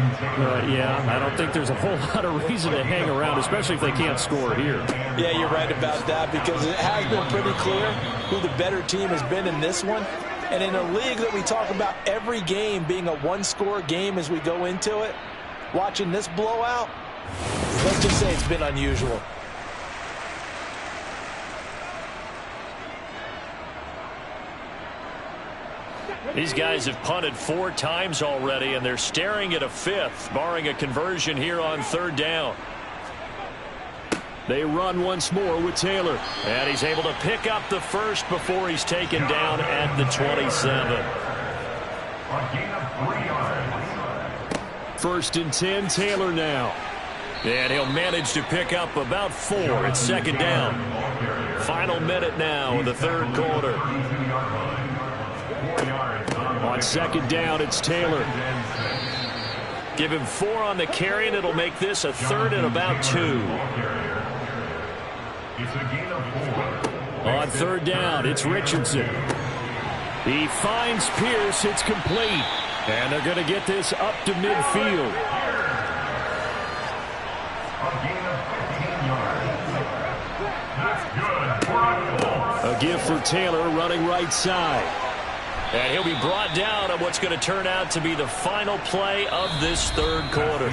Yeah, I don't think there's a whole lot of reason to hang around, especially if they can't score here. Yeah, you're right about that, because it has been pretty clear who the better team has been in this one. And in a league that we talk about every game being a one-score game as we go into it, watching this blowout, let's just say it's been unusual. These guys have punted 4 times already, and they're staring at a 5th, barring a conversion here on 3rd down. They run once more with Taylor, and he's able to pick up the 1st before he's taken down at the 27. 1st and 10, Taylor now. And he'll manage to pick up about 4. It's 2nd down. Final minute now in the 3rd quarter. On 2nd down, it's Taylor. Give him 4 on the carry, and it'll make this a 3rd and about 2. On 3rd down, it's Richardson. He finds Pierce. It's complete. And they're going to get this up to midfield. A give for Taylor running right side. And he'll be brought down on what's going to turn out to be the final play of this 3rd quarter.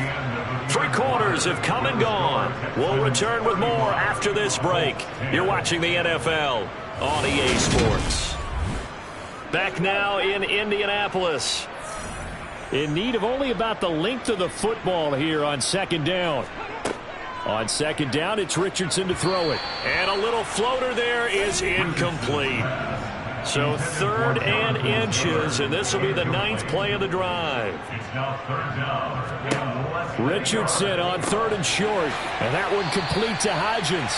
3 quarters have come and gone. We'll return with more after this break. You're watching the NFL on EA Sports. Back now in Indianapolis. In need of only about the length of the football here on 2nd down. On 2nd down, it's Richardson to throw it. And a little floater there is incomplete. So 3rd and inches, and this will be the 9th play of the drive. Richardson on 3rd and short, and that one complete to Hodgins.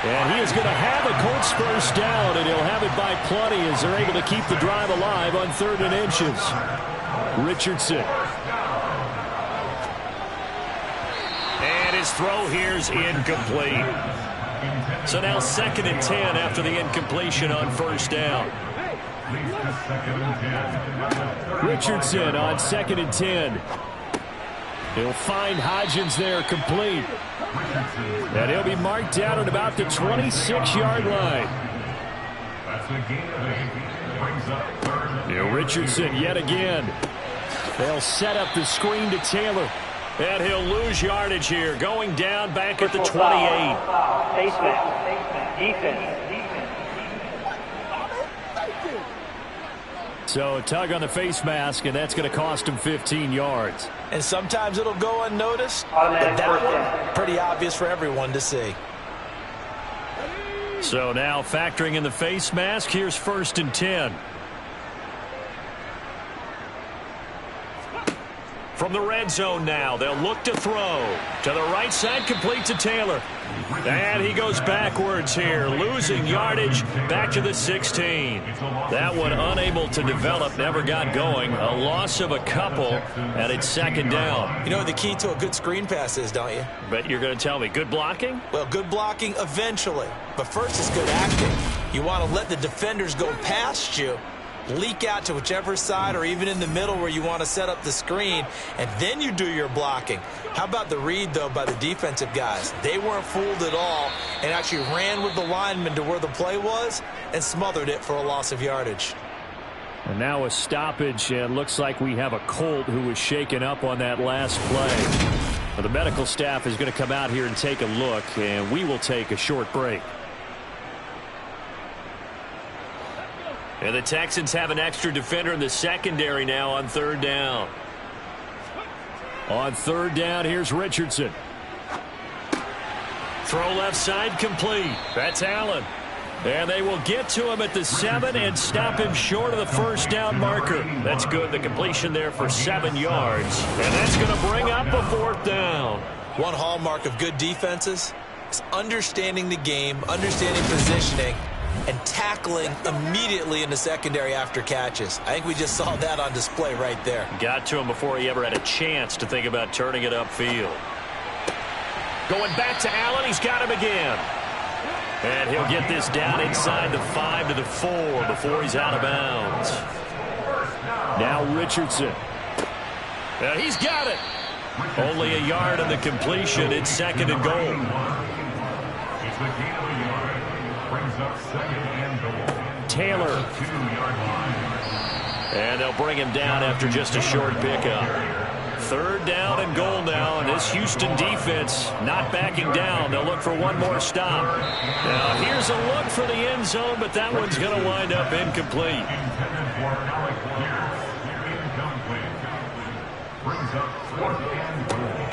And he is going to have a Colts first down, and he'll have it by plenty as they're able to keep the drive alive on 3rd and inches. Richardson. And his throw here's incomplete. So now 2nd and 10 after the incompletion on 1st down. Richardson on 2nd and 10. He'll find Hodgins there, complete. And he'll be marked down at about the 26-yard line. Richardson yet again. They'll set up the screen to Taylor. And he'll lose yardage here, going down back at the 28. Face mask. Defense. So a tug on the face mask, and that's going to cost him 15 yards. And sometimes it'll go unnoticed, but that one pretty obvious for everyone to see. So now factoring in the face mask, here's 1st and 10. From the red zone now, they'll look to throw. To the right side, complete to Taylor. And he goes backwards here, losing yardage back to the 16. That one unable to develop, never got going. A loss of a couple, and it's 2nd down. You know what the key to a good screen pass is, don't you? But you're going to tell me, good blocking? Well, good blocking eventually. But first is good acting. You want to let the defenders go past you, leak out to whichever side or even in the middle where you want to set up the screen, and then you do your blocking. How about the read, though, by the defensive guys? They weren't fooled at all and actually ran with the lineman to where the play was and smothered it for a loss of yardage. And now a stoppage, and looks like we have a Colt who was shaken up on that last play. Well, the medical staff is going to come out here and take a look, and we will take a short break. And the Texans have an extra defender in the secondary now on 3rd down. On 3rd down, here's Richardson. Throw left side, complete. That's Allen. And they will get to him at the 7 and stop him short of the 1st down marker. That's good. The completion there for 7 yards. And that's going to bring up a 4th down. One hallmark of good defenses is understanding the game, understanding positioning, and tackling immediately in the secondary after catches. I think we just saw that on display right there. Got to him before he ever had a chance to think about turning it upfield. Going back to Allen. He's got him again. And he'll get this down inside the 5 to the 4 before he's out of bounds. Now Richardson. He's got it. Only a yard on the completion. It's 2nd and goal. Taylor. And they'll bring him down after just a short pickup. 3rd down and goal now, and this Houston defense not backing down. They'll look for one more stop. Now here's a look for the end zone, but that one's going to wind up incomplete.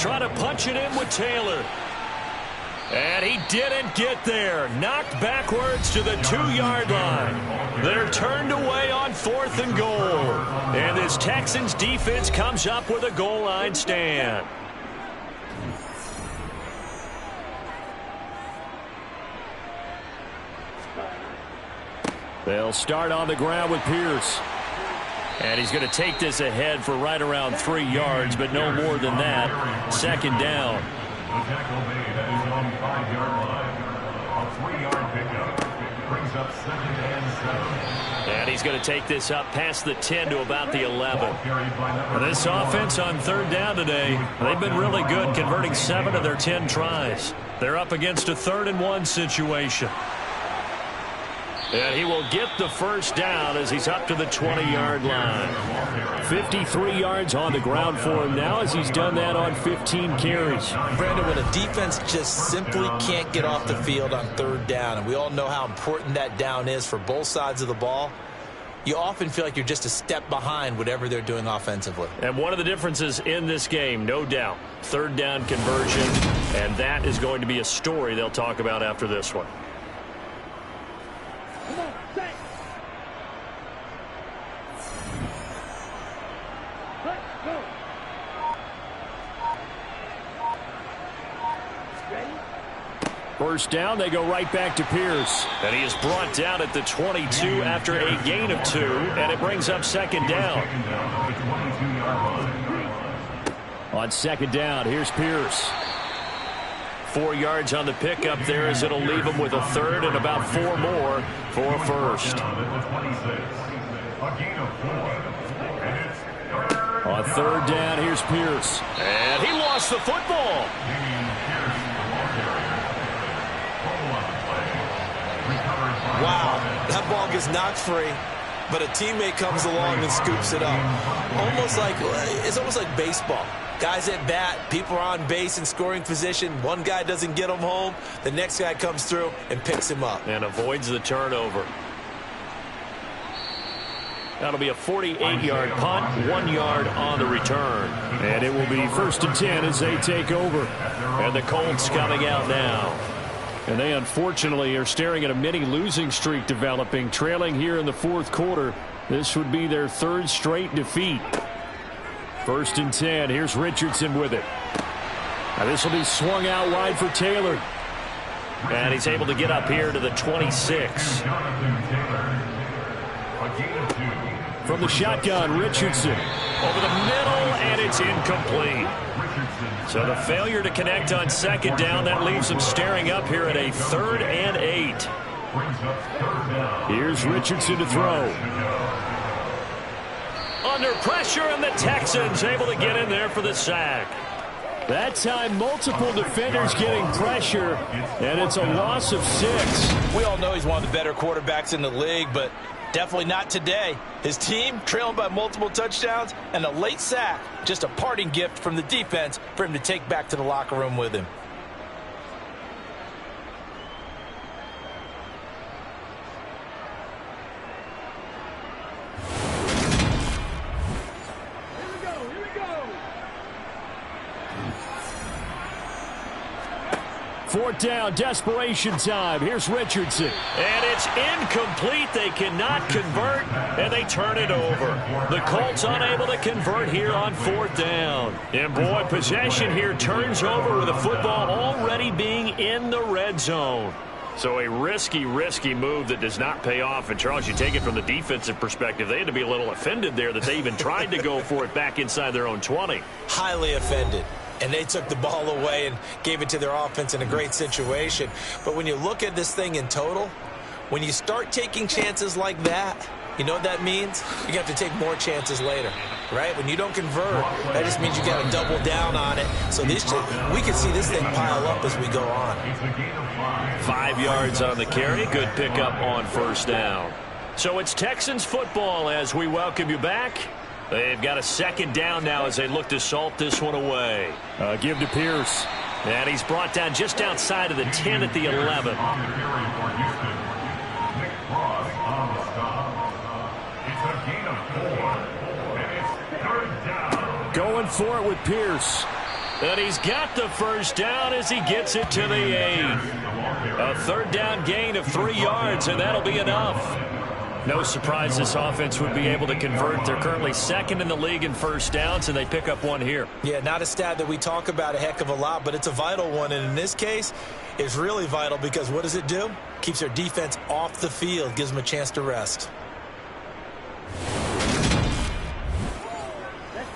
Trying to punch it in with Taylor. And he didn't get there. Knocked backwards to the 2-yard line. They're turned away on 4th and goal. And this Texans defense comes up with a goal line stand. They'll start on the ground with Pierce. And he's going to take this ahead for right around 3 yards, but no more than that. 2nd down. The tackle made is on the 5-yard line. A 3-yard pickup brings up 2nd and 7. And he's going to take this up past the 10 to about the 11. This offense on 3rd down today, they've been really good, converting 7 of their 10 tries. They're up against a 3rd and 1 situation. And he will get the 1st down as he's up to the 20-yard line. 53 yards on the ground for him now as he's done that on 15 carries. Brandon, when a defense just simply can't get off the field on 3rd down, and we all know how important that down is for both sides of the ball, you often feel like you're just a step behind whatever they're doing offensively. And one of the differences in this game, no doubt, 3rd down conversion, and that is going to be a story they'll talk about after this one. First down, they go right back to Pierce. And he is brought down at the 22 after a gain of 2, and it brings up 2nd down. On 2nd down, here's Pierce. 4 yards on the pickup there, as it'll leave them with a third and about 4 more for a first. On third down, here's Pierce. And he lost the football. Wow, that ball gets knocked free, but a teammate comes along and scoops it up. It's almost like baseball. Guys at bat, people are on base in scoring position. One guy doesn't get him home. The next guy comes through and picks him up. And avoids the turnover. That'll be a 48-yard punt, 1 yard on the return. And it will be 1st and 10 as they take over. And the Colts coming out now. And they unfortunately are staring at a mini losing streak developing, trailing here in the 4th quarter. This would be their 3rd straight defeat. 1st and 10. Here's Richardson with it. Now this will be swung out wide for Taylor. And he's able to get up here to the 26. From the shotgun, Richardson. Over the middle, and it's incomplete. So the failure to connect on 2nd down, that leaves them staring up here at a 3rd and 8. Here's Richardson to throw. Under pressure, and the Texans able to get in there for the sack. That time, multiple defenders getting pressure, and it's a loss of 6. We all know he's one of the better quarterbacks in the league, but definitely not today. His team trailing by multiple touchdowns and a late sack. Just a parting gift from the defense for him to take back to the locker room with him. Fourth down, desperation time. Here's Richardson. And it's incomplete. They cannot convert, and they turn it over. The Colts unable to convert here on 4th down. And boy, possession here turns over with the football already being in the red zone. So a risky move that does not pay off. And, Charles, you take it from the defensive perspective, they had to be a little offended there that they even tried to go for it back inside their own 20. Highly offended. And they took the ball away and gave it to their offense in a great situation. But when you look at this thing in total, when you start taking chances like that, you know what that means? You have to take more chances later, right? When you don't convert, that just means you got to double down on it. So we can see this thing pile up as we go on. 5 yards on the carry. Good pickup on 1st down. So it's Texans football as we welcome you back. They've got a 2nd down now as they look to salt this one away. Give to Pierce. And he's brought down just outside of the 10 at the 11. Going for it with Pierce. And he's got the 1st down as he gets it to the 8. A 3rd down gain of 3 yards, and that'll be enough. No surprise this offense would be able to convert. They're currently 2nd in the league in 1st downs, and they pick up 1 here. Yeah, not a stat that we talk about a heck of a lot, but it's a vital one. And in this case, it's really vital because what does it do? Keeps their defense off the field, gives them a chance to rest.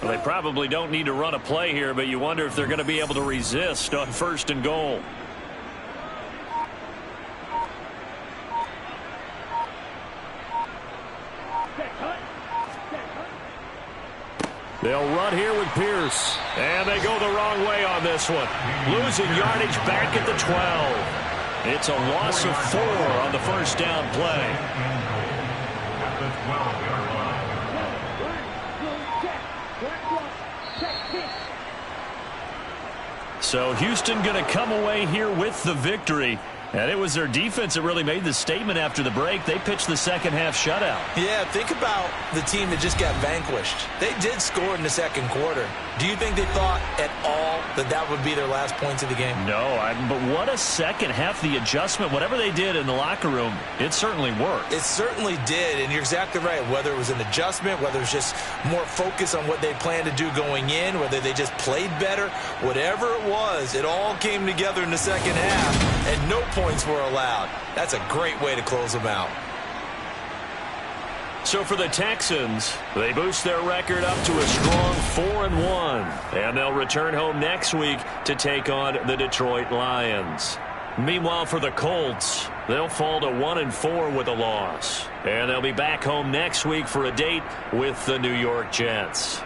Well, they probably don't need to run a play here, but you wonder if they're going to be able to resist on 1st and goal. They'll run here with Pierce. And they go the wrong way on this one. Losing yardage back at the 12. It's a loss of 4 on the 1st down play. So Houston going to come away here with the victory. And it was their defense that really made the statement after the break. They pitched the 2nd half shutout. Yeah, think about the team that just got vanquished. They did score in the 2nd quarter. Do you think they thought at all that that would be their last points of the game? No, but what a 2nd half. The adjustment, whatever they did in the locker room, it certainly worked. It certainly did, and you're exactly right. Whether it was an adjustment, whether it was just more focus on what they planned to do going in, whether they just played better, whatever it was, it all came together in the 2nd half, and no points were allowed. That's a great way to close them out. So for the Texans, they boost their record up to a strong 4-1. And they'll return home next week to take on the Detroit Lions. Meanwhile, for the Colts, they'll fall to 1-4 with a loss. And they'll be back home next week for a date with the New York Jets.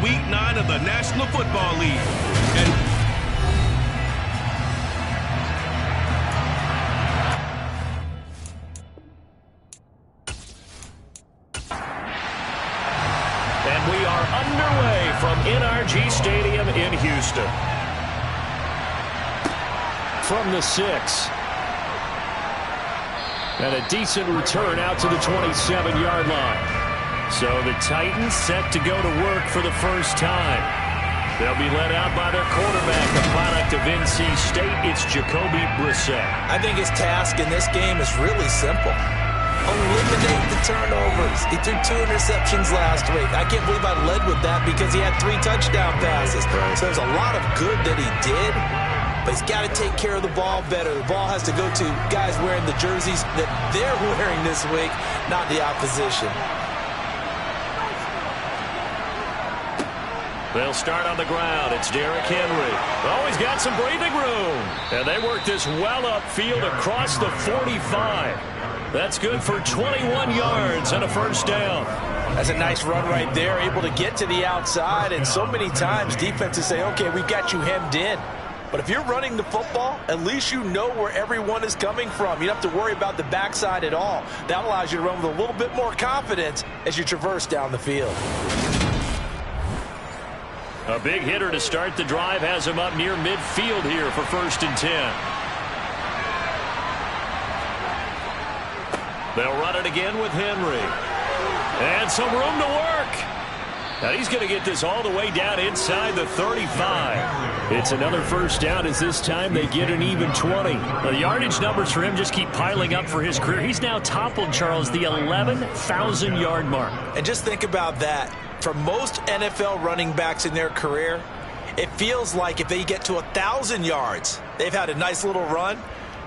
Week 9 of the National Football League. And we are underway from NRG Stadium in Houston. From the 6. And a decent return out to the 27-yard line. So the Titans set to go to work for the first time. They'll be led out by their quarterback, a product of NC State. It's Jacoby Brissett. I think his task in this game is really simple. Eliminate the turnovers. He threw 2 interceptions last week. I can't believe I led with that because he had 3 touchdown passes. So there's a lot of good that he did. But he's got to take care of the ball better. The ball has to go to guys wearing the jerseys that they're wearing this week, not the opposition. They'll start on the ground. It's Derrick Henry. Oh, he's got some breathing room. And they work this well upfield across the 45. That's good for 21 yards and a first down. That's a nice run right there, able to get to the outside. And so many times defenses say, okay, we've got you hemmed in. But if you're running the football, at least you know where everyone is coming from. You don't have to worry about the backside at all. That allows you to run with a little bit more confidence as you traverse down the field. A big hitter to start the drive has him up near midfield here for 1st and 10. They'll run it again with Henry. And some room to work. Now he's going to get this all the way down inside the 35. It's another first down as this time they get an even 20. The yardage numbers for him just keep piling up for his career. He's now toppled, Charles, the 11,000-yard mark. And just think about that. For most NFL running backs in their career, it feels like if they get to 1,000 yards, they've had a nice little run.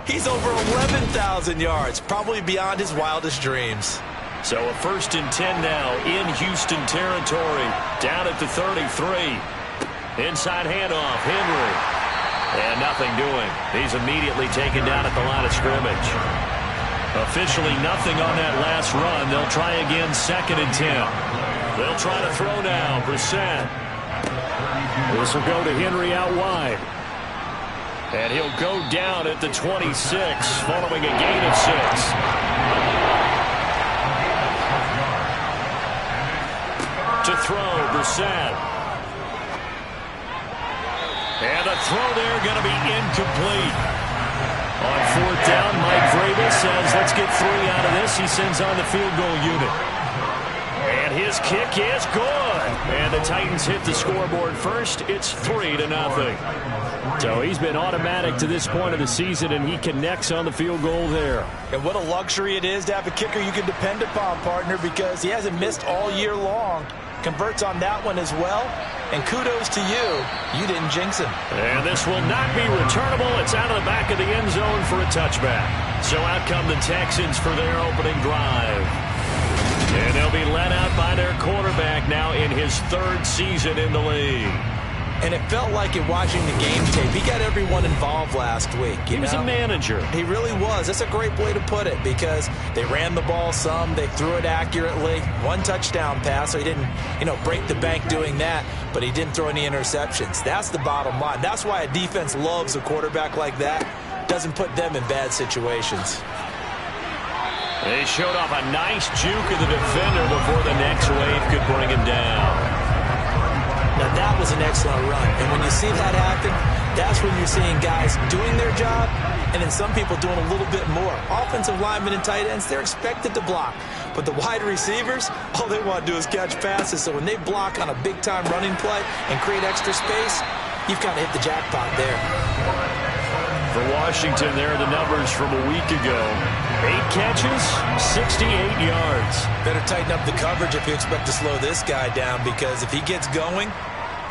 He's over 11,000 yards, probably beyond his wildest dreams. So a 1st and 10 now in Houston territory, down at the 33. Inside handoff, Henry. And nothing doing. He's immediately taken down at the line of scrimmage. Officially nothing on that last run. They'll try again 2nd and 10. They'll try to throw now. Brissett. This will go to Henry out wide. And he'll go down at the 26 following a gain of 6. To throw, Brissett. And the throw there going to be incomplete. On 4th down, Mike Vrabel says, let's get 3 out of this. He sends on the field goal unit. And his kick is good. And the Titans hit the scoreboard first. It's 3-0. So he's been automatic to this point of the season, and he connects on the field goal there. And what a luxury it is to have a kicker you can depend upon, partner, because he hasn't missed all year long. Converts on that one as well. And kudos to you. You didn't jinx him. And this will not be returnable. It's out of the back of the end zone for a touchback. So out come the Texans for their opening drive. And they'll be led out by their quarterback now in his 3rd season in the league. And it felt like it watching the game tape. He got everyone involved last week. He was a manager. He really was. That's a great way to put it because they ran the ball some. They threw it accurately. 1 touchdown pass, so he didn't, break the bank doing that, but he didn't throw any interceptions. That's the bottom line. That's why a defense loves a quarterback like that. Doesn't put them in bad situations. They showed off a nice juke of the defender before the next wave could bring him down. Now, that was an excellent run. And when you see that happen, that's when you're seeing guys doing their job and then some people doing a little bit more. Offensive linemen and tight ends, they're expected to block. But the wide receivers, all they want to do is catch passes. So when they block on a big-time running play and create extra space, you've kind of hit the jackpot there. For Washington, there are the numbers from a week ago. 8 catches, 68 yards. Better tighten up the coverage if you expect to slow this guy down, because if he gets going,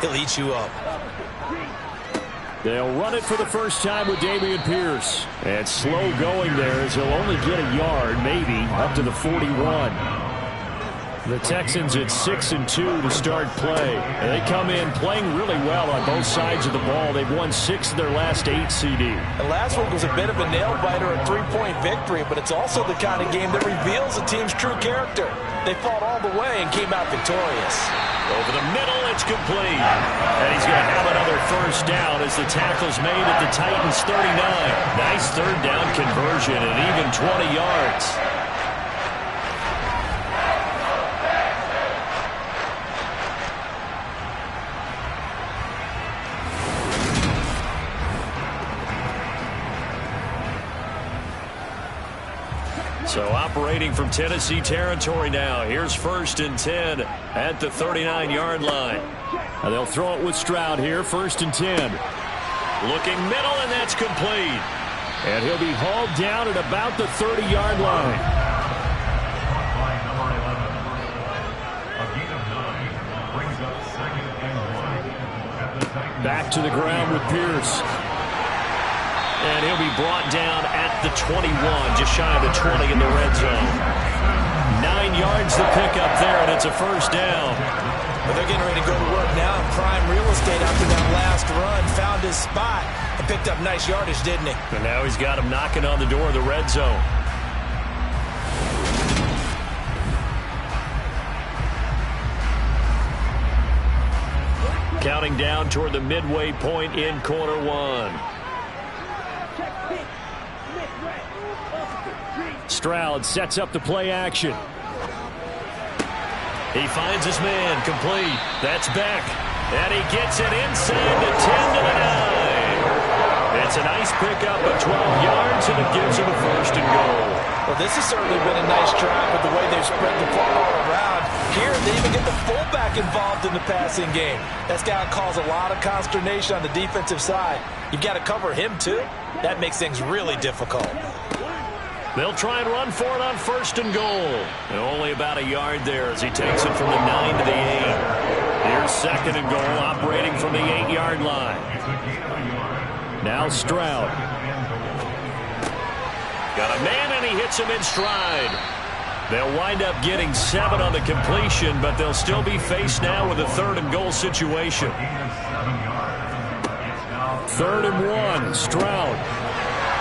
he'll eat you up. They'll run it for the first time with Dameon Pierce. And slow going there as he'll only get a yard, maybe, up to the 41. The Texans at 6-2 to start play. And they come in playing really well on both sides of the ball. They've won 6 of their last 8 CD. And last week was a bit of a nail-biter, a 3-point victory, but it's also the kind of game that reveals a team's true character. They fought all the way and came out victorious. Over the middle, it's complete. And he's going to have another first down as the tackle's made at the Titans' 39. Nice third down conversion and even 20 yards. So operating from Tennessee territory now. Here's 1st and 10 at the 39-yard line. And they'll throw it with Stroud here, 1st and 10. Looking middle, and that's complete. And he'll be hauled down at about the 30-yard line. Back to the ground with Pierce. And he'll be brought down at the 21, just shy of the 20 in the red zone. 9 yards to pick up there, and it's a first down. Well, they're getting ready to go to work now in prime real estate after that last run. Found his spot and picked up nice yardage, didn't he? And now he's got him knocking on the door of the red zone. Counting down toward the midway point in quarter 1. Stroud sets up the play action. He finds his man, complete. That's Beck. And he gets it inside the 10 to the 9. It's a nice pickup of 12 yards, and it gives him a 1st and goal. Well, this has certainly been a nice drive with the way they've spread the football around. Here, they even get the fullback involved in the passing game. That's got to cause a lot of consternation on the defensive side. You've got to cover him, too. That makes things really difficult. They'll try and run for it on 1st and goal. And only about a yard there as he takes it from the 9 to the 8. Here's 2nd and goal, operating from the 8-yard line. Now Stroud. Got a man, and he hits him in stride. They'll wind up getting 7 on the completion, but they'll still be faced now with a 3rd and goal situation. 3rd and 1, Stroud.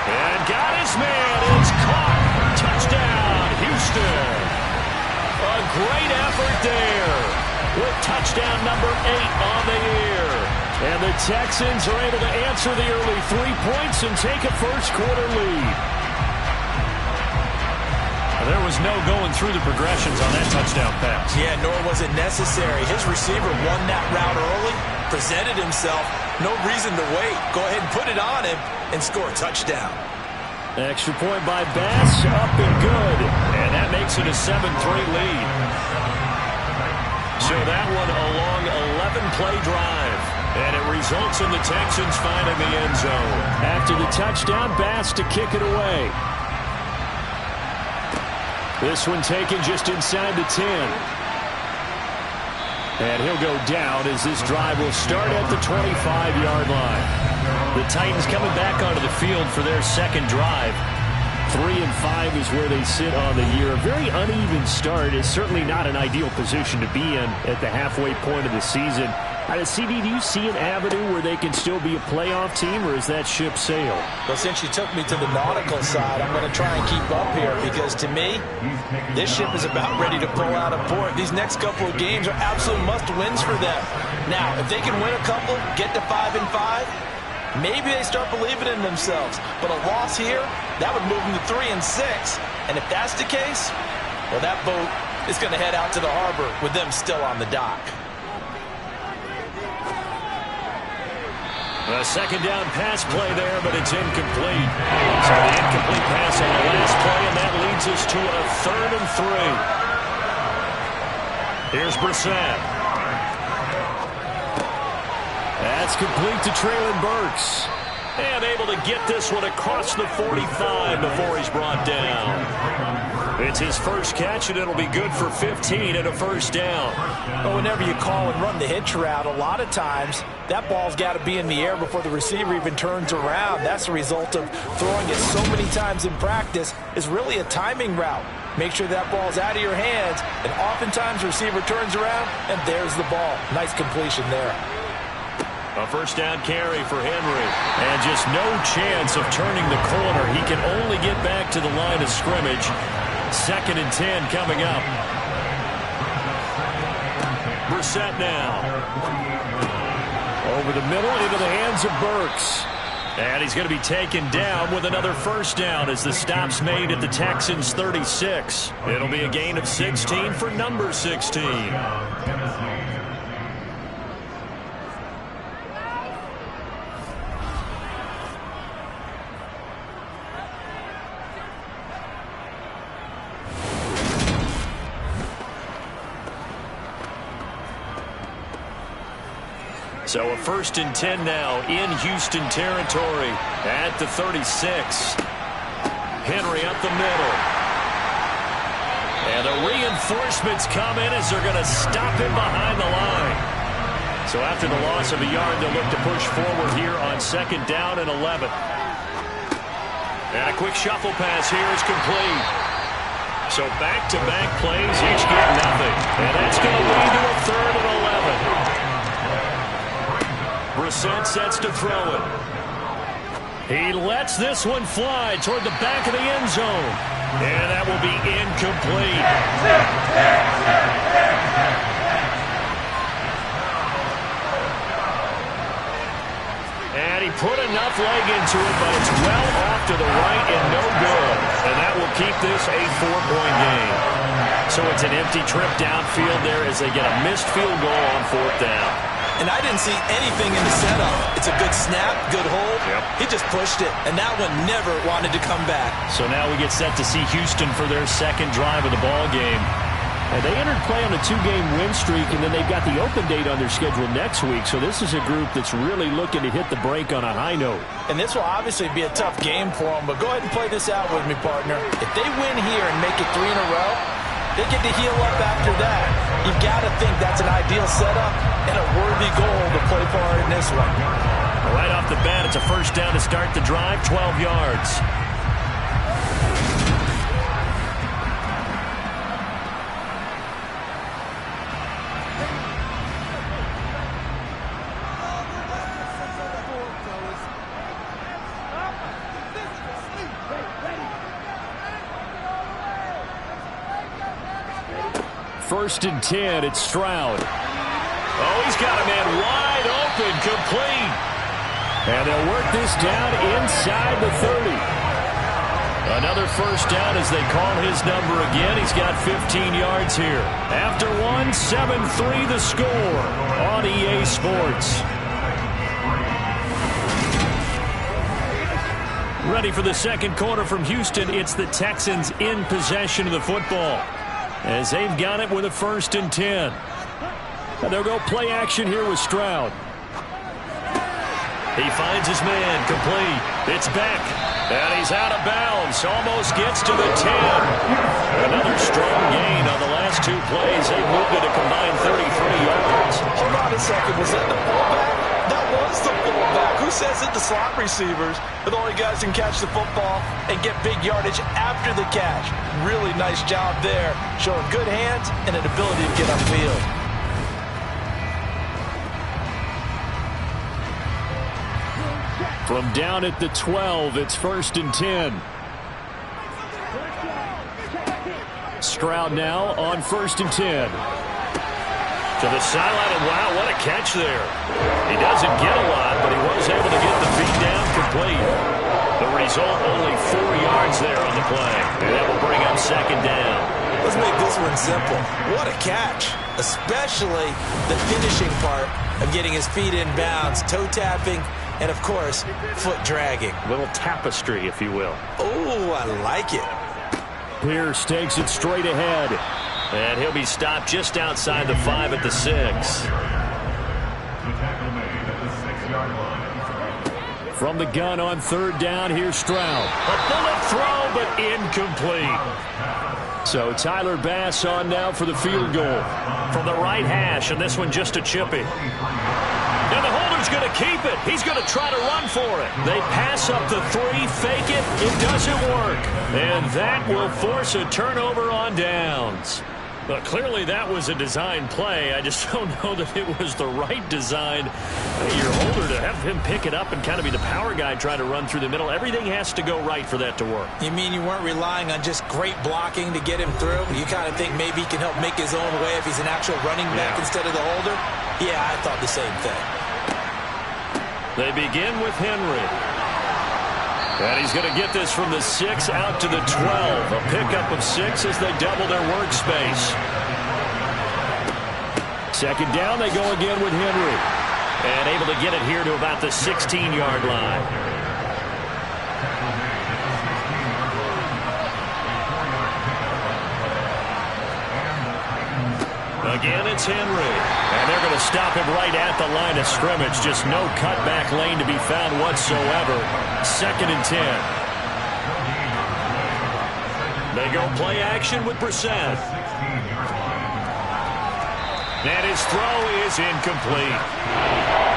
And got his man. It's caught. Touchdown, Houston. A great effort there with touchdown number 8 on the year. And the Texans are able to answer the early 3 points and take a first-quarter lead. There was no going through the progressions on that touchdown pass. Yeah, nor was it necessary. His receiver won that route early, presented himself. No reason to wait. Go ahead and put it on him and score a touchdown. Extra point by Bass, up and good. And that makes it a 7-3 lead. So that one a long 11-play drive. And it results in the Texans finding the end zone. After the touchdown, Bass to kick it away. This one taken just inside the 10. And he'll go down as this drive will start at the 25-yard line. The Titans coming back onto the field for their second drive. 3-5 is where they sit on the year. A very uneven start is certainly not an ideal position to be in at the halfway point of the season. CD, do you see an avenue where they can still be a playoff team, or is that ship sailed? Well, since you took me to the nautical side, I'm going to try and keep up here because, to me, this ship is about ready to pull out of port. These next couple of games are absolute must-wins for them. Now, if they can win a couple, get to 5-5, maybe they start believing in themselves. But a loss here, that would move them to 3-6. And if that's the case, well, that boat is going to head out to the harbor with them still on the dock. A second down pass play there, but it's incomplete. So the incomplete pass on the last play, and that leads us to a 3rd and 3. Here's Brissett. That's complete to Traylon Burks. And able to get this one across the 45 before he's brought down. It's his first catch, and it'll be good for 15 and a first down. Well, whenever you call and run the hitch route, a lot of times that ball's got to be in the air before the receiver even turns around. That's the result of throwing it so many times in practice is really a timing route. Make sure that ball's out of your hands, and oftentimes the receiver turns around, and there's the ball. Nice completion there. A first down carry for Henry. And just no chance of turning the corner. He can only get back to the line of scrimmage. 2nd and 10 coming up. Brissett now. Over the middle into the hands of Burks. And he's going to be taken down with another first down as the stop's made at the Texans' 36. It'll be a gain of 16 for number 16. So a 1st and 10 now in Houston territory at the 36. Henry up the middle. And the reinforcements come in as they're going to stop him behind the line. So after the loss of a yard, they'll look to push forward here on 2nd down and 11. And a quick shuffle pass here is complete. So back-to-back plays, each get nothing. And that's going to lead to a 3rd and 11. Brissett sets to throw it. He lets this one fly toward the back of the end zone. And that will be incomplete. And he put enough leg into it, but it's well off to the right and no good. And that will keep this a 4-point game. So it's an empty trip downfield there as they get a missed field goal on 4th down. And I didn't see anything in the setup. It's a good snap, good hold. Yep. He just pushed it, and that one never wanted to come back. So now we get set to see Houston for their 2nd drive of the ball game. And they entered play on a 2-game win streak, and then they've got the open date on their schedule next week. So this is a group that's really looking to hit the break on a high note. And this will obviously be a tough game for them, but go ahead and play this out with me, partner. If they win here and make it 3 in a row, they get to heal up after that. You've got to think that's an ideal setup and a worthy goal to play for in this one. Right off the bat, it's a first down to start the drive, 12 yards. First and 10, it's Stroud. Oh, he's got a man wide open, complete. And they'll work this down inside the 30. Another first down as they call his number again. He's got 15 yards here. After one, 7-3 the score on EA Sports. Ready for the 2nd quarter from Houston. It's the Texans in possession of the football, as they've got it with a 1st and 10. And they'll go play action here with Stroud. He finds his man, complete. It's Beck, and he's out of bounds. Almost gets to the 10. Another strong gain on the last 2 plays. They moved it a combined 33 yards. Hold on a second. Was that the fullback? That was the fullback. Who says that the slot receivers are the only guys who can catch the football and get big yardage after the catch? Really nice job there, showing good hands and an ability to get upfield. From down at the 12, it's 1st and 10. Stroud now on 1st and 10. To the sideline, and wow, what a catch there. He doesn't get a lot, but he was able to get the feet down complete. The result, only 4 yards there on the play. And that will bring up 2nd down. Let's make this one simple. What a catch, especially the finishing part of getting his feet in bounds, toe tapping, and, of course, foot dragging. A little tapestry, if you will. Oh, I like it. Pierce takes it straight ahead. And he'll be stopped just outside the 5 at the 6. The tackle made at the 6-yard line. From the gun on 3rd down, here's Stroud. A bullet throw, but incomplete. So Tyler Bass on now for the field goal. From the right hash, and this one just a chippy. And the holder's He's going to keep it. He's going to try to run for it. They pass up the 3, fake it. It doesn't work. And that will force a turnover on downs. But clearly that was a design play. I just don't know that it was the right design. You're older to have him pick it up and kind of be the power guy trying to run through the middle. Everything has to go right for that to work. You mean you weren't relying on just great blocking to get him through? You kind of think maybe he can help make his own way if he's an actual running back instead of the holder? Yeah, I thought the same thing. They begin with Henry. And he's going to get this from the 6 out to the 12. A pickup of 6 as they double their workspace. Second down, they go again with Henry. And able to get it here to about the 16-yard line. Again, it's Henry. And they're going to stop him right at the line of scrimmage. Just no cutback lane to be found whatsoever. Second and 10. They go play action with Brissett. And his throw is incomplete.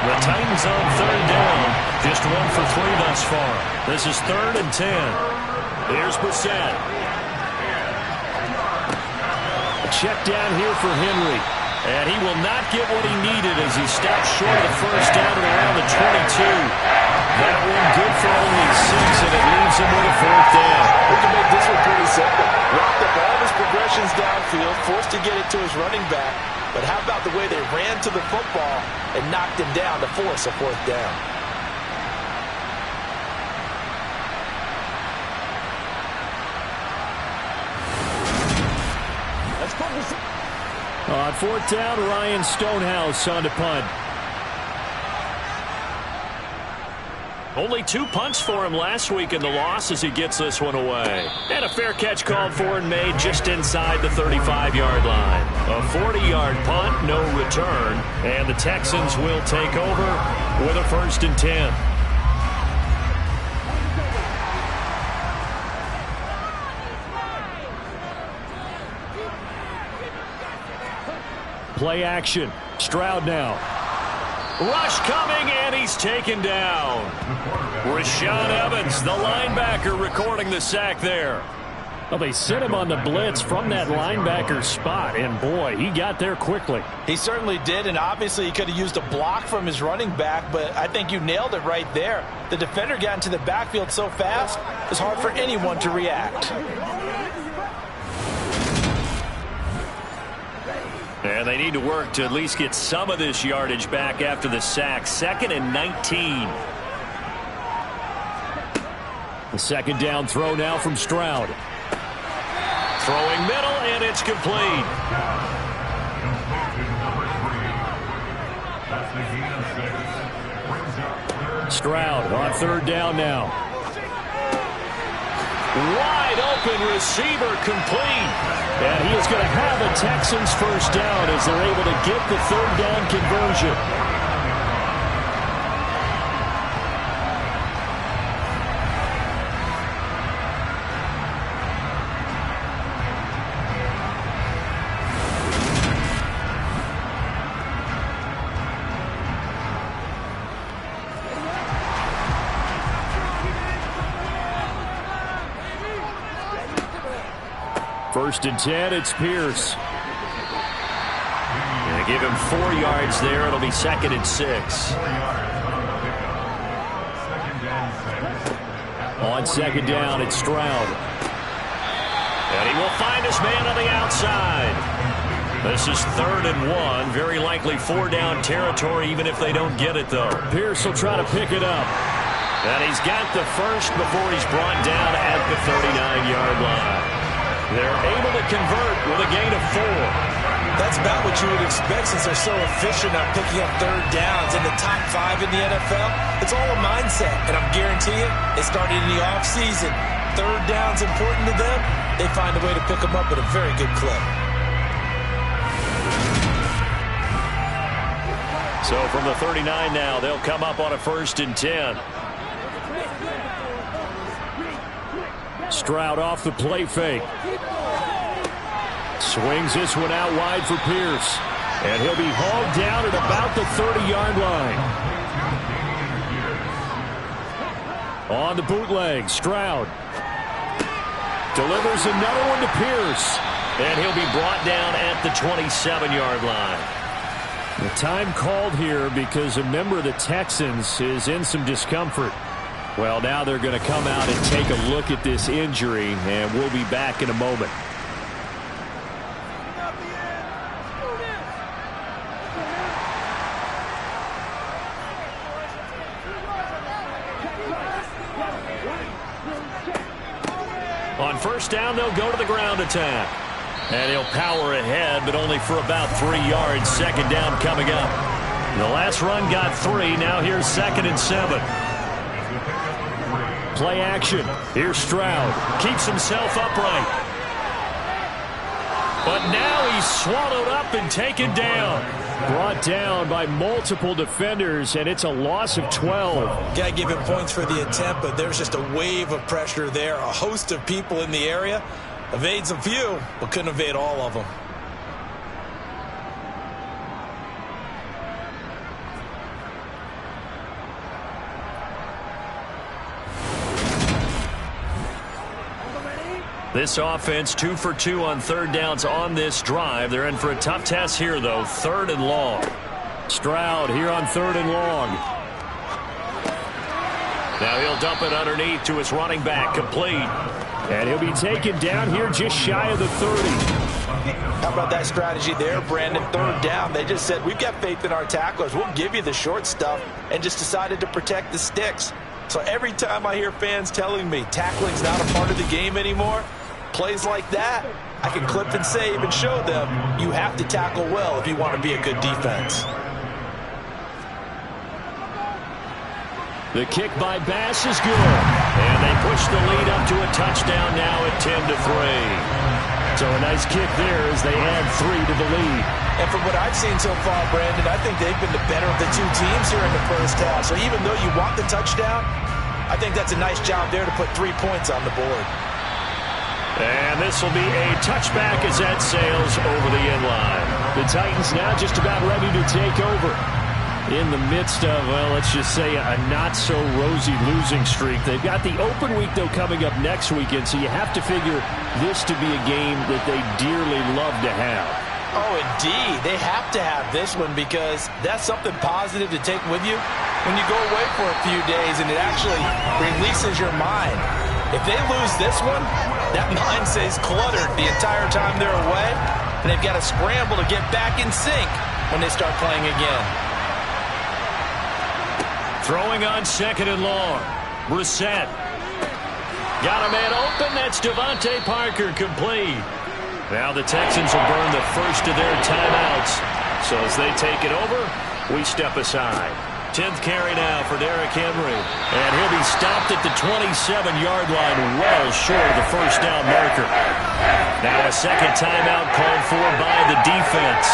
The Titans on third down. Just 1 for 3 thus far. This is 3rd and 10. Here's Brissett. Check down here for Henry. And he will not get what he needed as he stops short of the first down at around the 22. That one good for only 6, and it leaves him with a 4th down. We can make this one pretty simple. Locked up all his progressions downfield, forced to get it to his running back. But how about the way they ran to the football and knocked him down to force a 4th down? On 4th down, Ryan Stonehouse on to punt. Only 2 punts for him last week in the loss as he gets this one away. And a fair catch called for and made just inside the 35-yard line. A 40-yard punt, no return. And the Texans will take over with a 1st and 10. Play action. Stroud now. Rush coming, and he's taken down. Rashaan Evans, the linebacker, recording the sack there. Well, they sent him on the blitz from that linebacker spot, and boy, he got there quickly. He certainly did, and obviously he could have used a block from his running back, but I think you nailed it right there. The defender got into the backfield so fast, it's hard for anyone to react. And they need to work to at least get some of this yardage back after the sack. 2nd and 19. The second down throw now from Stroud. Throwing middle, and it's complete. Stroud on 3rd down now. Wide open receiver complete. And he is going to have a Texans 1st down as they're able to get the 3rd down conversion. First and 10, it's Pierce. Going to give him 4 yards there. It'll be 2nd and 6. On 2nd down, it's Stroud. And he will find his man on the outside. This is 3rd and 1. Very likely 4-down territory, even if they don't get it, though. Pierce will try to pick it up. And he's got the first before he's brought down at the 39-yard line. They're able to convert with a gain of 4. That's about what you would expect since they're so efficient on picking up 3rd downs in the top 5 in the NFL. It's all a mindset, and I'm guaranteeing it started in the offseason. 3rd down's important to them. They find a way to pick them up at a very good clip. So from the 39 now, they'll come up on a 1st and 10. Stroud off the play fake. Swings this one out wide for Pierce. And he'll be hauled down at about the 30-yard line. On the bootleg, Stroud. Delivers another one to Pierce. And he'll be brought down at the 27-yard line. The time called here because a member of the Texans is in some discomfort. Well, now they're going to come out and take a look at this injury, and we'll be back in a moment. On first down, they'll go to the ground attack. And he'll power ahead, but only for about 3 yards. Second down coming up. The last run got 3. Now here's 2nd and 7. Play action. Here's Stroud. Keeps himself upright. But now he's swallowed up and taken down. Brought down by multiple defenders, and it's a loss of 12. Got to give him points for the attempt, but there's just a wave of pressure there. A host of people in the area. Evades a few, but couldn't evade all of them. This offense 2 for 2 on third downs on this drive. They're in for a tough test here, though. 3rd and long. Stroud here on 3rd and long. Now he'll dump it underneath to his running back, complete. And he'll be taken down here just shy of the 30. How about that strategy there, Brandon? 3rd down. They just said, we've got faith in our tacklers. We'll give you the short stuff, and just decided to protect the sticks. So every time I hear fans telling me tackling's not a part of the game anymore, plays like that, I can clip and save and show them you have to tackle well if you want to be a good defense. The kick by Bass is good. And they push the lead up to a touchdown now at 10-3. So a nice kick there as they add 3 to the lead. And from what I've seen so far, Brandon, I think they've been the better of the two teams here in the first half. So even though you want the touchdown, I think that's a nice job there to put 3 points on the board. And this will be a touchback as that sails over the end line. The Titans now just about ready to take over. In the midst of, well, let's just say a not-so-rosy losing streak. They've got the open week, though, coming up next weekend, so you have to figure this to be a game that they dearly love to have. Oh, indeed. They have to have this one because that's something positive to take with you when you go away for a few days, and it actually releases your mind. If they lose this one, that mind stays cluttered the entire time they're away, and they've got to scramble to get back in sync when they start playing again. Throwing on 2nd and long. Brissett. Got a man open. That's Devontae Parker, complete. Now the Texans will burn the first of their timeouts. So as they take it over, we step aside. 10th carry now for Derrick Henry. And he'll be stopped at the 27-yard line, well short of the first down marker. Now a second timeout called for by the defense,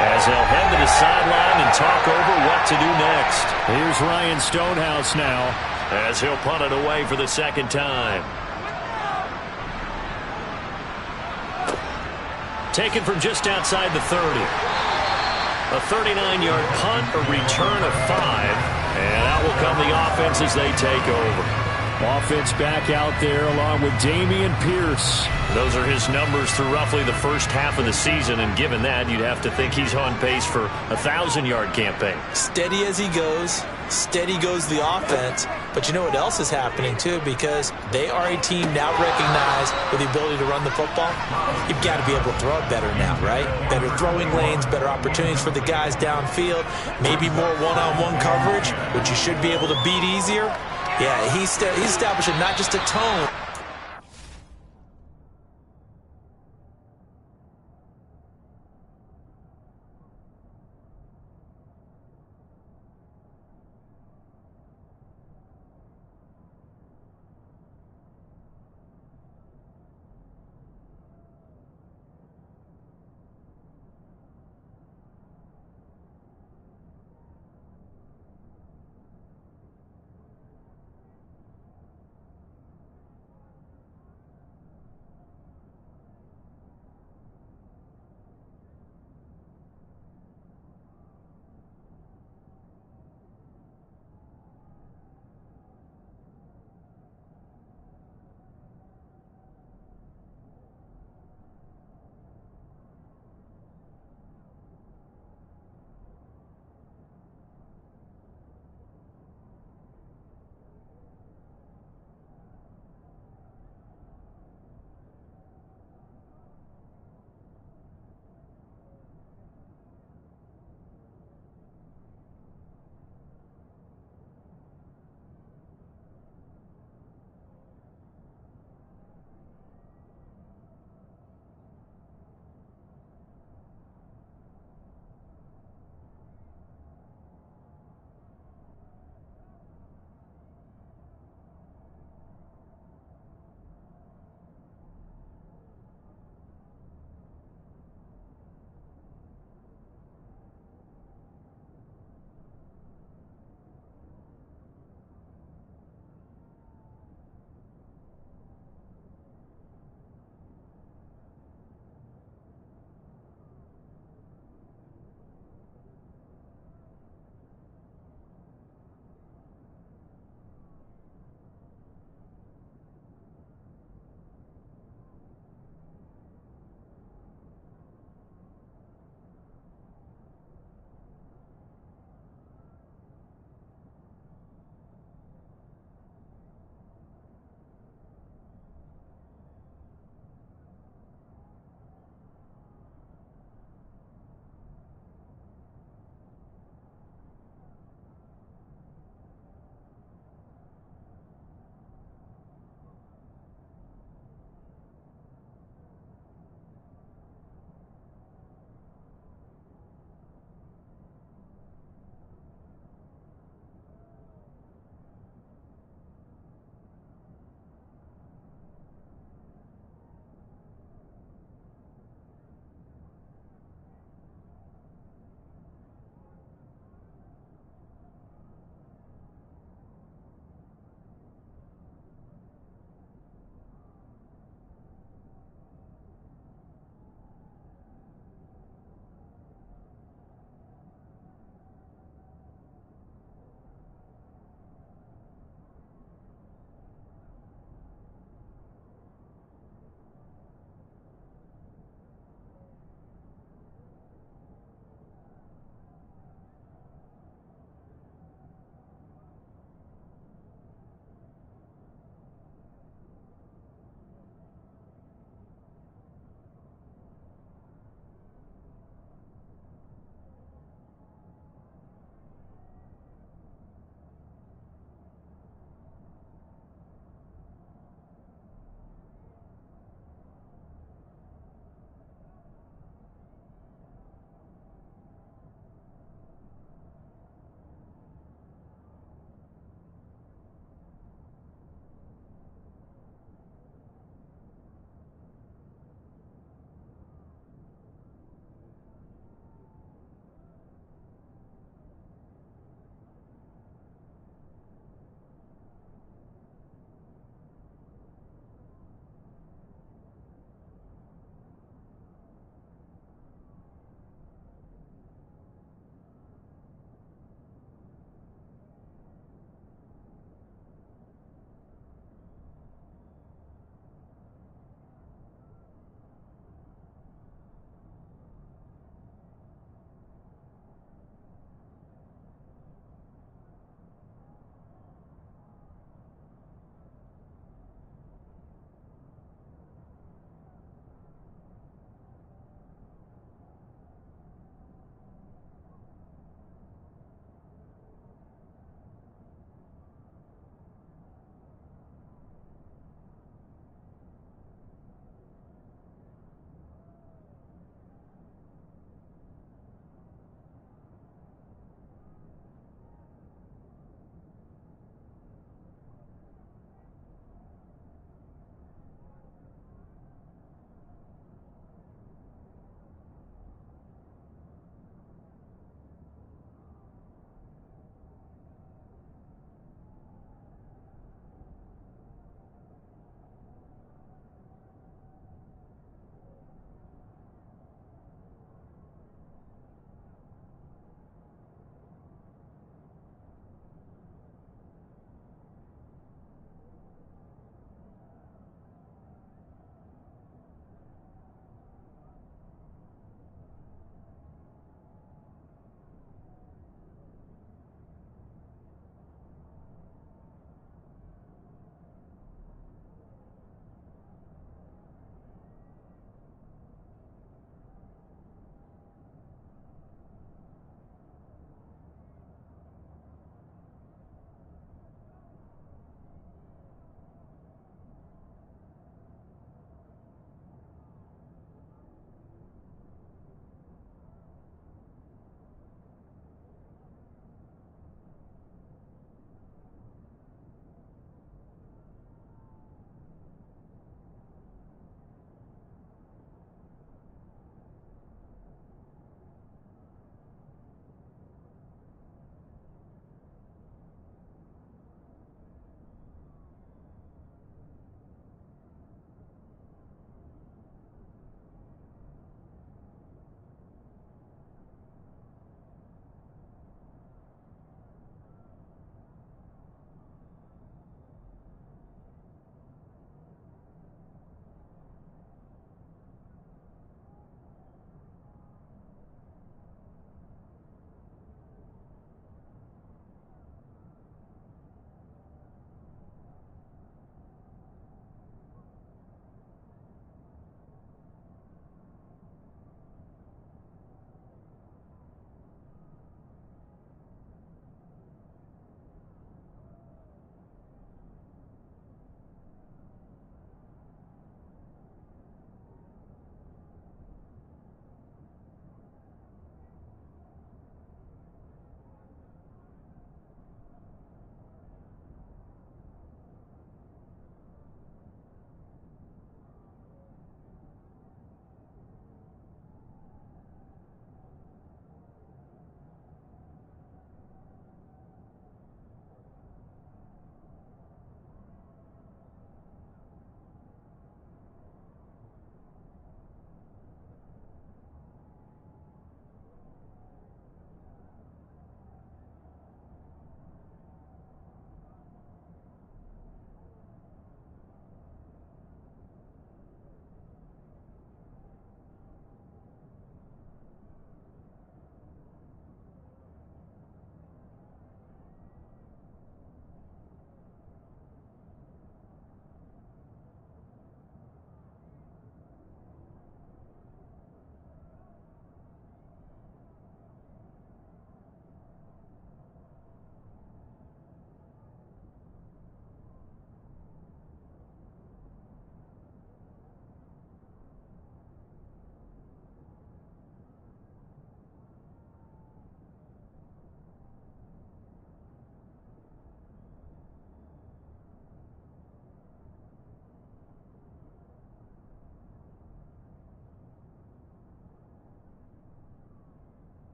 as they'll head to the sideline and talk over what to do next. Here's Ryan Stonehouse now, as he'll punt it away for the second time. Taken from just outside the 30. A 39-yard punt, a return of 5, and out will come the offense as they take over. Offense back out there along with Dameon Pierce. Those are his numbers through roughly the first half of the season, and given that, you'd have to think he's on pace for a 1,000-yard campaign. Steady as he goes, steady goes the offense. But you know what else is happening, too, because they are a team now recognized with the ability to run the football. You've got to be able to throw it better now, right? Better throwing lanes, better opportunities for the guys downfield, maybe more one-on-one coverage, which you should be able to beat easier. Yeah, he's establishing not just a tone.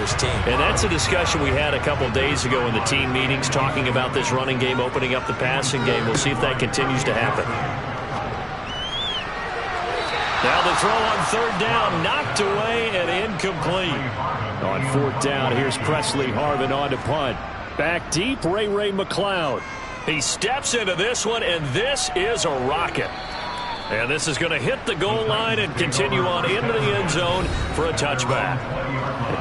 bettors team. And that's a discussion we had a couple days ago in the team meetings, talking about this running game opening up the passing game. We'll see if that continues to happen. Now the throw on third down, knocked away and incomplete. On fourth down, here's Presley Harvin on to punt. Back deep, Ray McLeod. He steps into this one, and this is a rocket. And this is going to hit the goal line and continue on into the end zone for a touchback.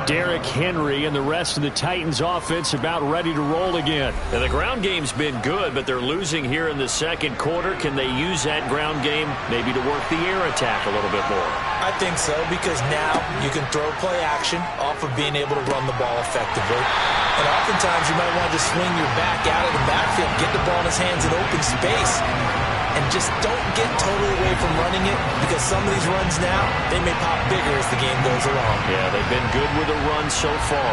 Derrick Henry and the rest of the Titans offense about ready to roll again. And the ground game's been good, but they're losing here in the second quarter. Can they use that ground game maybe to work the air attack a little bit more? I think so, because now you can throw play action off of being able to run the ball effectively. And oftentimes you might want to just swing your back out of the backfield, get the ball in his hands in open space, and just don't get totally away from running it, because some of these runs now, they may pop bigger as the game goes along. Yeah, they've been good with a run so far.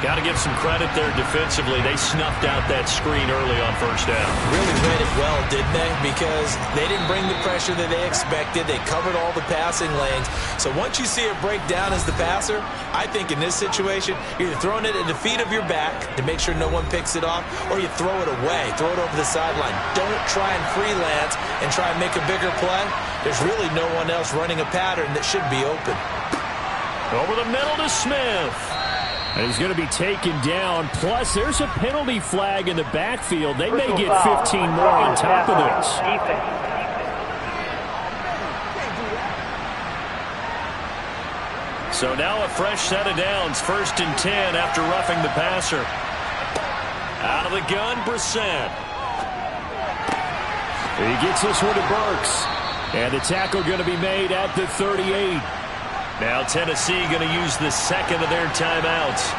Got to give some credit there defensively. They snuffed out that screen early on first down. Really read it well, didn't they? Because they didn't bring the pressure that they expected. They covered all the passing lanes. So once you see it break down as the passer, I think in this situation, you're either throwing it at the feet of your back to make sure no one picks it off, or you throw it away, throw it over the sideline. Don't try and freelance and try and make a bigger play. There's really no one else running a pattern that should be open. Over the middle to Smith. And he's going to be taken down. Plus, there's a penalty flag in the backfield. They may get 15 more on top of this. So now a fresh set of downs. 1st and 10 after roughing the passer. Out of the gun, Brissett. He gets this one to Burks. And the tackle going to be made at the 38. Now Tennessee going to use the second of their timeouts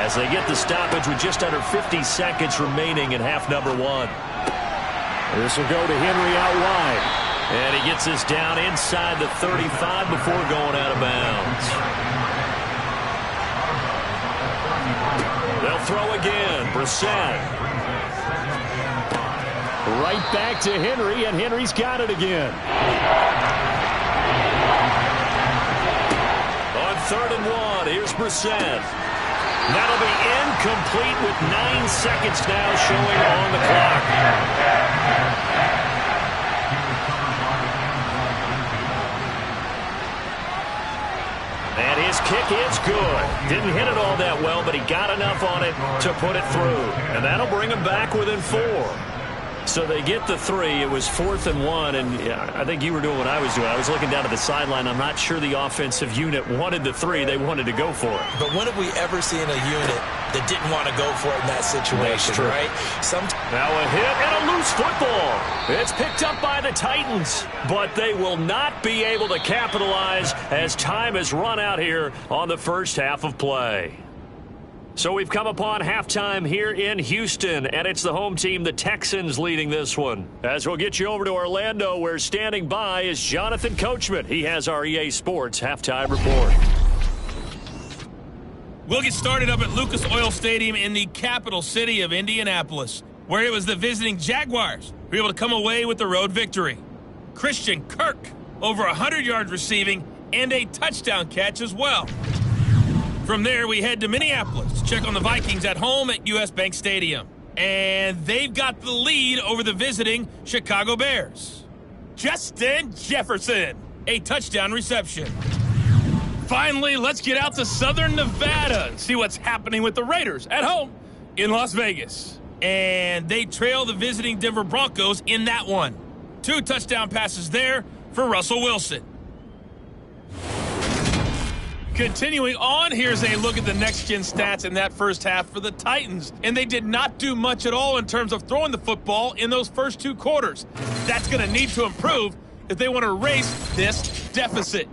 as they get the stoppage with just under 50 seconds remaining in half number 1. This will go to Henry out wide. And he gets this down inside the 35 before going out of bounds. They'll throw again. Brissett. Right back to Henry, and Henry's got it again. 3rd and 1. Here's Brissett. That'll be incomplete with 9 seconds now showing on the clock. And his kick is good. Didn't hit it all that well, but he got enough on it to put it through. And that'll bring him back within 4. So they get the 3. It was 4th and 1, and I think you were doing what I was doing. I was looking down at the sideline. I'm not sure the offensive unit wanted the 3. They wanted to go for it. But when have we ever seen a unit that didn't want to go for it in that situation, right? Now a hit and a loose football. It's picked up by the Titans, but they will not be able to capitalize as time has run out here on the first half of play. So we've come upon halftime here in Houston, and it's the home team, the Texans, leading this one. As we'll get you over to Orlando, where standing by is Jonathan Coachman. He has our EA Sports halftime report. We'll get started up at Lucas Oil Stadium in the capital city of Indianapolis, where it was the visiting Jaguars who were able to come away with the road victory. Christian Kirk, over 100 yards receiving, and a touchdown catch as well. From there, we head to Minneapolis to check on the Vikings at home at US Bank Stadium. And they've got the lead over the visiting Chicago Bears. Justin Jefferson, a touchdown reception. Finally, let's get out to Southern Nevada and see what's happening with the Raiders at home in Las Vegas. And they trail the visiting Denver Broncos in that one. 2 touchdown passes there for Russell Wilson. Continuing on, here's a look at the next-gen stats in that first half for the Titans. And they did not do much at all in terms of throwing the football in those first 2 quarters. That's going to need to improve if they want to erase this deficit.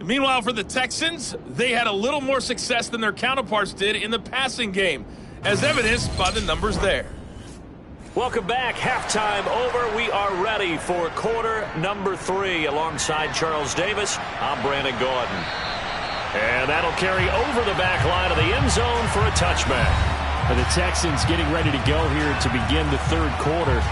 Meanwhile, for the Texans, they had a little more success than their counterparts did in the passing game, as evidenced by the numbers there. Welcome back. Halftime over. We are ready for quarter number 3. Alongside Charles Davis, I'm Brandon Gordon. And that'll carry over the back line of the end zone for a touchback. And the Texans getting ready to go here to begin the third quarter.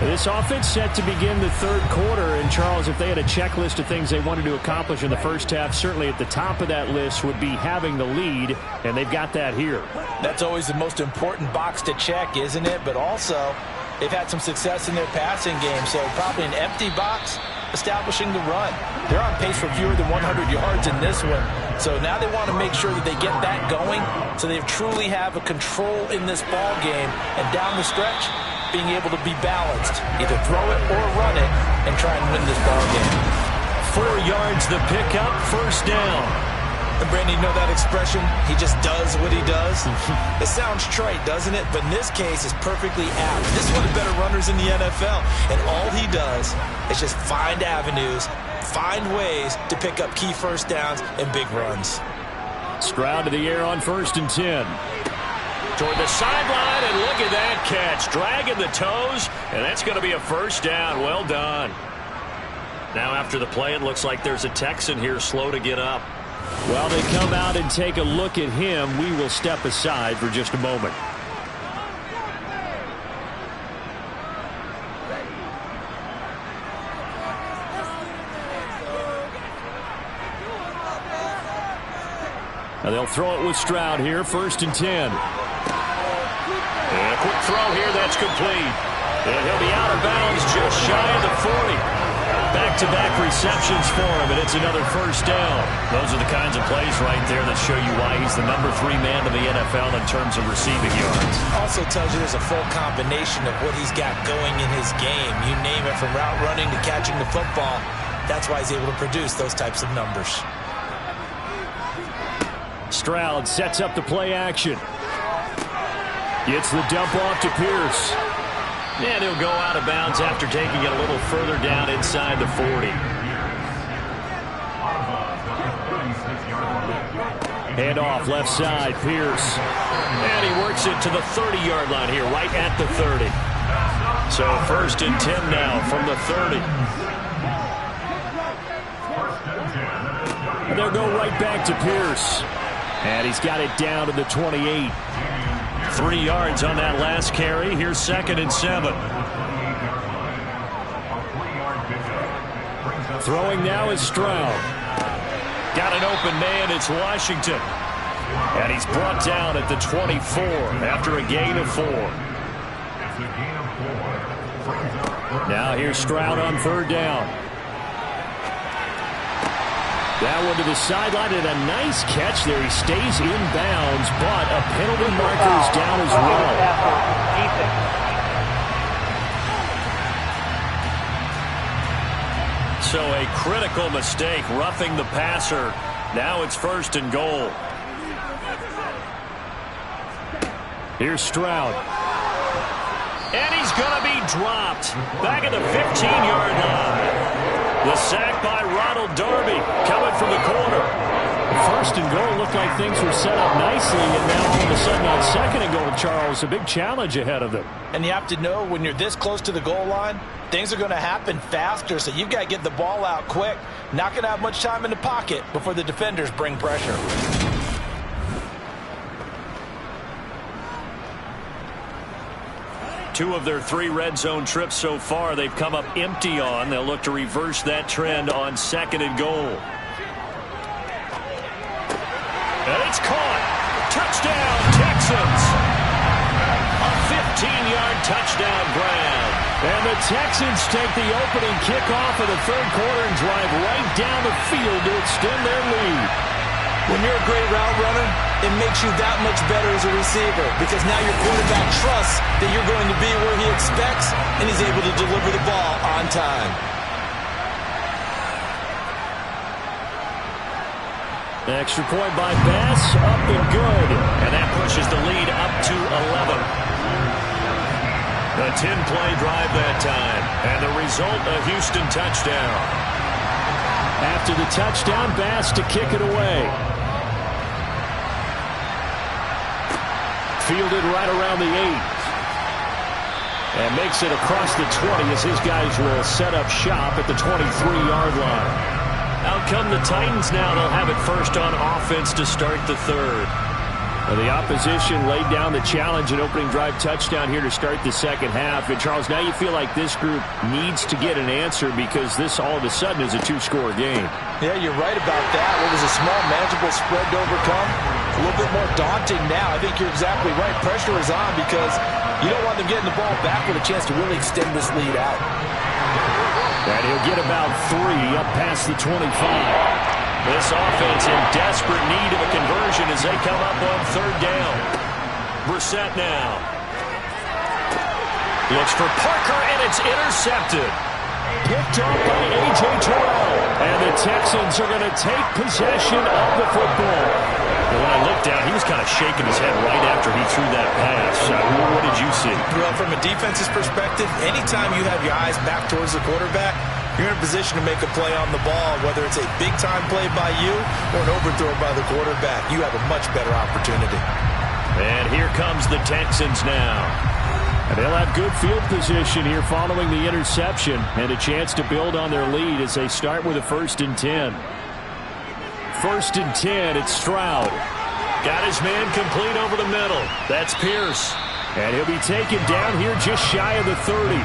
This offense set to begin the third quarter. And, Charles, if they had a checklist of things they wanted to accomplish in the first half, certainly at the top of that list would be having the lead, and they've got that here. That's always the most important box to check, isn't it? But also, they've had some success in their passing game, so probably an empty box establishing the run. They're on pace for fewer than 100 yards in this one. So now they want to make sure that they get that going so they truly have a control in this ball game. And down the stretch, being able to be balanced. Either throw it or run it and try and win this ball game. 4 yards the pickup, first down. And Brandon, you know that expression? He just does what he does. It sounds trite, doesn't it? But in this case, it's perfectly apt. This is one of the better runners in the NFL. And all he does is just find avenues, find ways to pick up key first downs and big runs. Stroud to the air on 1st and 10. Toward the sideline, and look at that catch. Dragging the toes, and that's going to be a first down. Well done. Now after the play, it looks like there's a Texan here slow to get up. While they come out and take a look at him, we will step aside for just a moment. Now they'll throw it with Stroud here, 1st and 10. And a quick throw here, that's complete. And he'll be out of bounds just shy of the 40. Back-to-back receptions for him, and it's another first down. Those are the kinds of plays right there that show you why he's the number 3 man in the NFL in terms of receiving yards. Also tells you there's a full combination of what he's got going in his game. You name it, from route running to catching the football. That's why he's able to produce those types of numbers. Stroud sets up the play action. Gets the dump off to Pierce. And he'll go out of bounds after taking it a little further down inside the 40. Hand off left side, Pierce. And he works it to the 30-yard line here, right at the 30. So 1st and 10 now from the 30. And they'll go right back to Pierce. And he's got it down to the 28. 3 yards on that last carry. Here's 2nd and 7. Throwing now is Stroud. Got an open man. It's Washington. And he's brought down at the 24 after a gain of 4. Now here's Stroud on 3rd down. That one to the sideline, and a nice catch there. He stays in bounds, but a penalty marker is down as well. So a critical mistake, roughing the passer. Now it's 1st and goal. Here's Stroud. And he's going to be dropped. Back at the 15-yard line. The sack by Ronald Darby coming from the corner. 1st and goal looked like things were set up nicely, and now all of a sudden on 2nd and goal, Charles, a big challenge ahead of them. And you have to know when you're this close to the goal line, things are going to happen faster, so you've got to get the ball out quick. Not going to have much time in the pocket before the defenders bring pressure. Two of their 3 red zone trips so far, they've come up empty on. They'll look to reverse that trend on 2nd and goal. And it's caught. Touchdown, Texans. A 15-yard touchdown grab. And the Texans take the opening kickoff of the 3rd quarter and drive right down the field to extend their lead. When you're a great route runner, it makes you that much better as a receiver, because now your quarterback trusts that you're going to be where he expects, and he's able to deliver the ball on time. Extra point by Bass, up and good. And that pushes the lead up to 11. A 10-play drive that time, and the result, a Houston touchdown. After the touchdown, Bass to kick it away. Fielded right around the 8. And makes it across the 20 as his guys will set up shop at the 23-yard line. Out come the Titans now. They'll have it first on offense to start the 3rd. Well, the opposition laid down the challenge and opening drive touchdown here to start the second half. And, Charles, now you feel like this group needs to get an answer because this all of a sudden is a two-score game. Yeah, you're right about that. What was a small, manageable spread to overcome? A little bit more daunting now. I think you're exactly right. Pressure is on because you don't want them getting the ball back with a chance to really extend this lead out. And he'll get about 3 up past the 25. This offense in desperate need of a conversion as they come up on third down. Brissett now. Looks for Parker, and it's intercepted. Picked off by A.J. Terrell. And the Texans are going to take possession of the football. Well, when I looked down, he was kind of shaking his head right after he threw that pass. What did you see? Well, from a defense's perspective, anytime you have your eyes back towards the quarterback, you're in a position to make a play on the ball, whether it's a big-time play by you or an overthrow by the quarterback. You have a much better opportunity. And here comes the Texans now. And they'll have good field position here following the interception and a chance to build on their lead as they start with a 1st and 10. 1st and 10, it's Stroud. Got his man complete over the middle. That's Pierce. And he'll be taken down here just shy of the 30.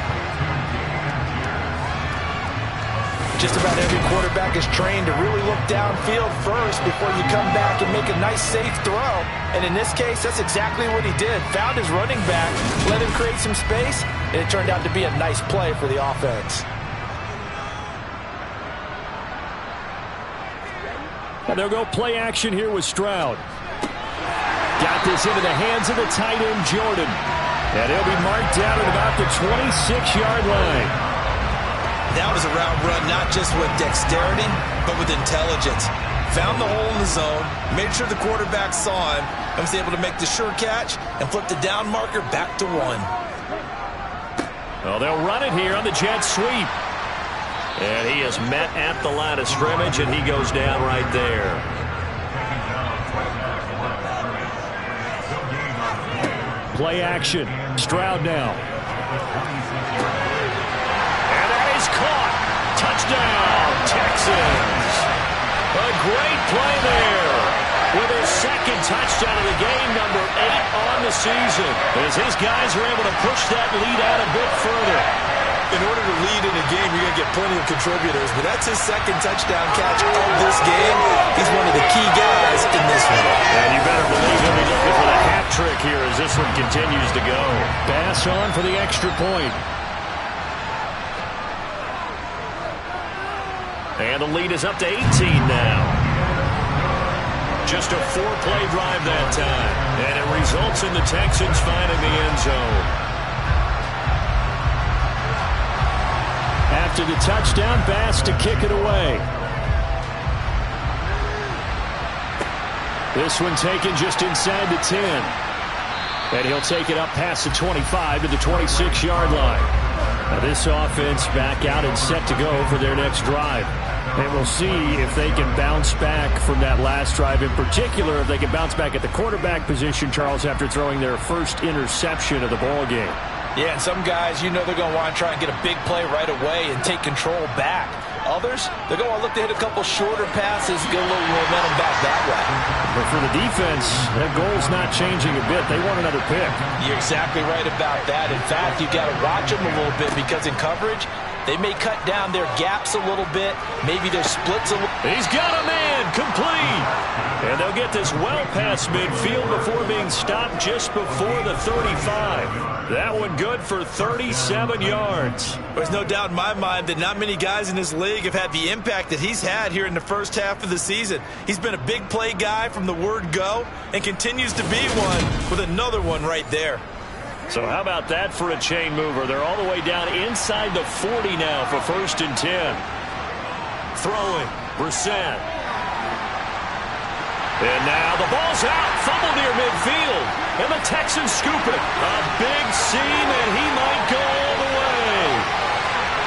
Just about every quarterback is trained to really look downfield first before you come back and make a nice, safe throw. And in this case, that's exactly what he did. Found his running back, let him create some space, and it turned out to be a nice play for the offense. And they'll go play action here with Stroud. Got this into the hands of the tight end, Jordan. And he'll be marked down at about the 26-yard line. That was a route run not just with dexterity, but with intelligence. Found the hole in the zone, made sure the quarterback saw him, and was able to make the sure catch and flip the down marker back to 1. Well, they'll run it here on the jet sweep. And he is met at the line of scrimmage, and he goes down right there. Play action. Stroud now. Caught. Touchdown, Texans. A great play there. With his second touchdown of the game, number 8 on the season. As his guys are able to push that lead out a bit further. In order to lead in a game, you're going to get plenty of contributors, but that's his second touchdown catch of this game. He's one of the key guys in this one. And you better believe he'll be looking for the hat trick here as this one continues to go. Pass on for the extra point. And the lead is up to 18 now. Just a 4-play drive that time. And it results in the Texans finding the end zone. After the touchdown, Bass to kick it away. This one taken just inside the 10. And he'll take it up past the 25 to the 26-yard line. Now this offense back out and set to go for their next drive. And we'll see if they can bounce back from that last drive. In particular, if they can bounce back at the quarterback position, Charles, after throwing their first interception of the ball game. Yeah, and some guys, you know they're going to want to try and get a big play right away and take control back. Others, they're going to look to hit a couple shorter passes, get a little momentum back that way. But for the defense, that goal's not changing a bit. They want another pick. You're exactly right about that. In fact, you've got to watch them a little bit because in coverage, they may cut down their gaps a little bit, maybe their splits a little. He's got a man complete. And they'll get this well past midfield before being stopped just before the 35. That one good for 37 yards. There's no doubt in my mind that not many guys in this league have had the impact that he's had here in the first half of the season. He's been a big play guy from the word go and continues to be one with another one right there. So how about that for a chain mover? They're all the way down inside the 40 now for 1st and 10. Throwing, Brissett. And now the ball's out, fumble near midfield. And the Texans scoop it. A big seam, and he might go all the way.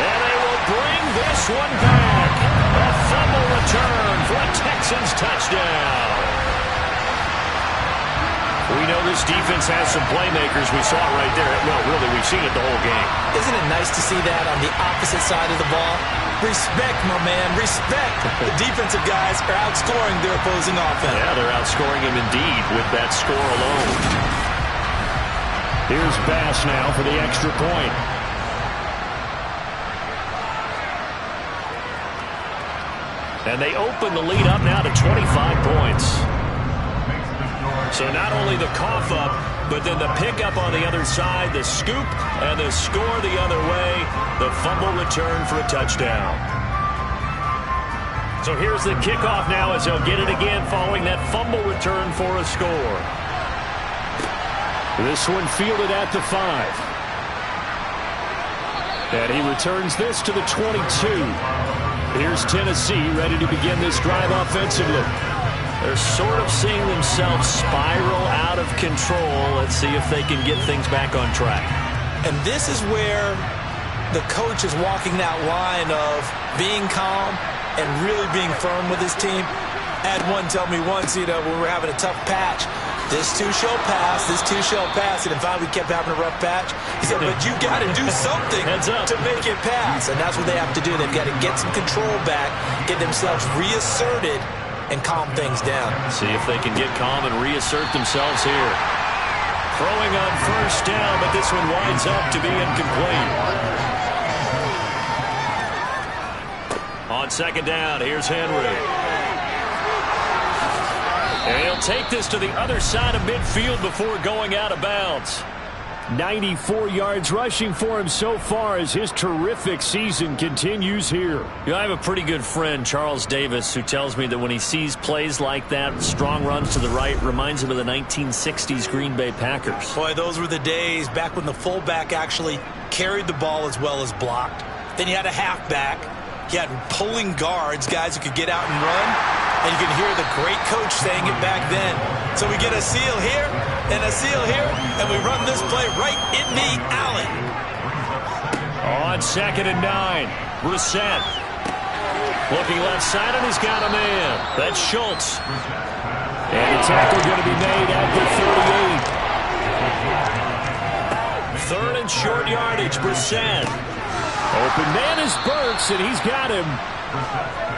And they will bring this one back. A fumble return for a Texans touchdown. We know this defense has some playmakers. We saw it right there. Well, really, we've seen it the whole game. Isn't it nice to see that on the opposite side of the ball? Respect, my man, respect. The defensive guys are outscoring their opposing offense. Yeah, they're outscoring him indeed with that score alone. Here's Bass now for the extra point. And they open the lead up now to 25 points. So not only the cough up, but then the pickup on the other side, the scoop, and the score the other way, the fumble return for a touchdown. So here's the kickoff now as they'll get it again following that fumble return for a score. This one fielded at the 5. And he returns this to the 22. Here's Tennessee ready to begin this drive offensively. They're sort of seeing themselves spiral out of control. Let's see if they can get things back on track. And this is where the coach is walking that line of being calm and really being firm with his team. I had one tell me once, when we were having a tough patch, this too shall pass, this too shall pass. And finally we kept having a rough patch. He said, but you got to do something to make it pass. And that's what they have to do. They've got to get some control back, get themselves reasserted, and calm things down. See if they can get calm and reassert themselves here. Throwing on first down, but this one winds up to be incomplete. On second down, here's Henry. And he'll take this to the other side of midfield before going out of bounds. 94 yards rushing for him so far as his terrific season continues here. I have a pretty good friend, Charles Davis, who tells me that when he sees plays like that, strong runs to the right, reminds him of the 1960s Green Bay Packers. Boy, those were the days back when the fullback actually carried the ball as well as blocked. Then you had a halfback. You had pulling guards, guys who could get out and run. And you can hear the great coach saying it back then. So we get a seal here and a seal here, and we run this play right in the alley. On second and 9, Brissett. Looking left side, and he's got a man. That's Schultz. And the tackle going to be made at the 38. Third and short yardage, Brissett. Open man is Burks, and he's got him.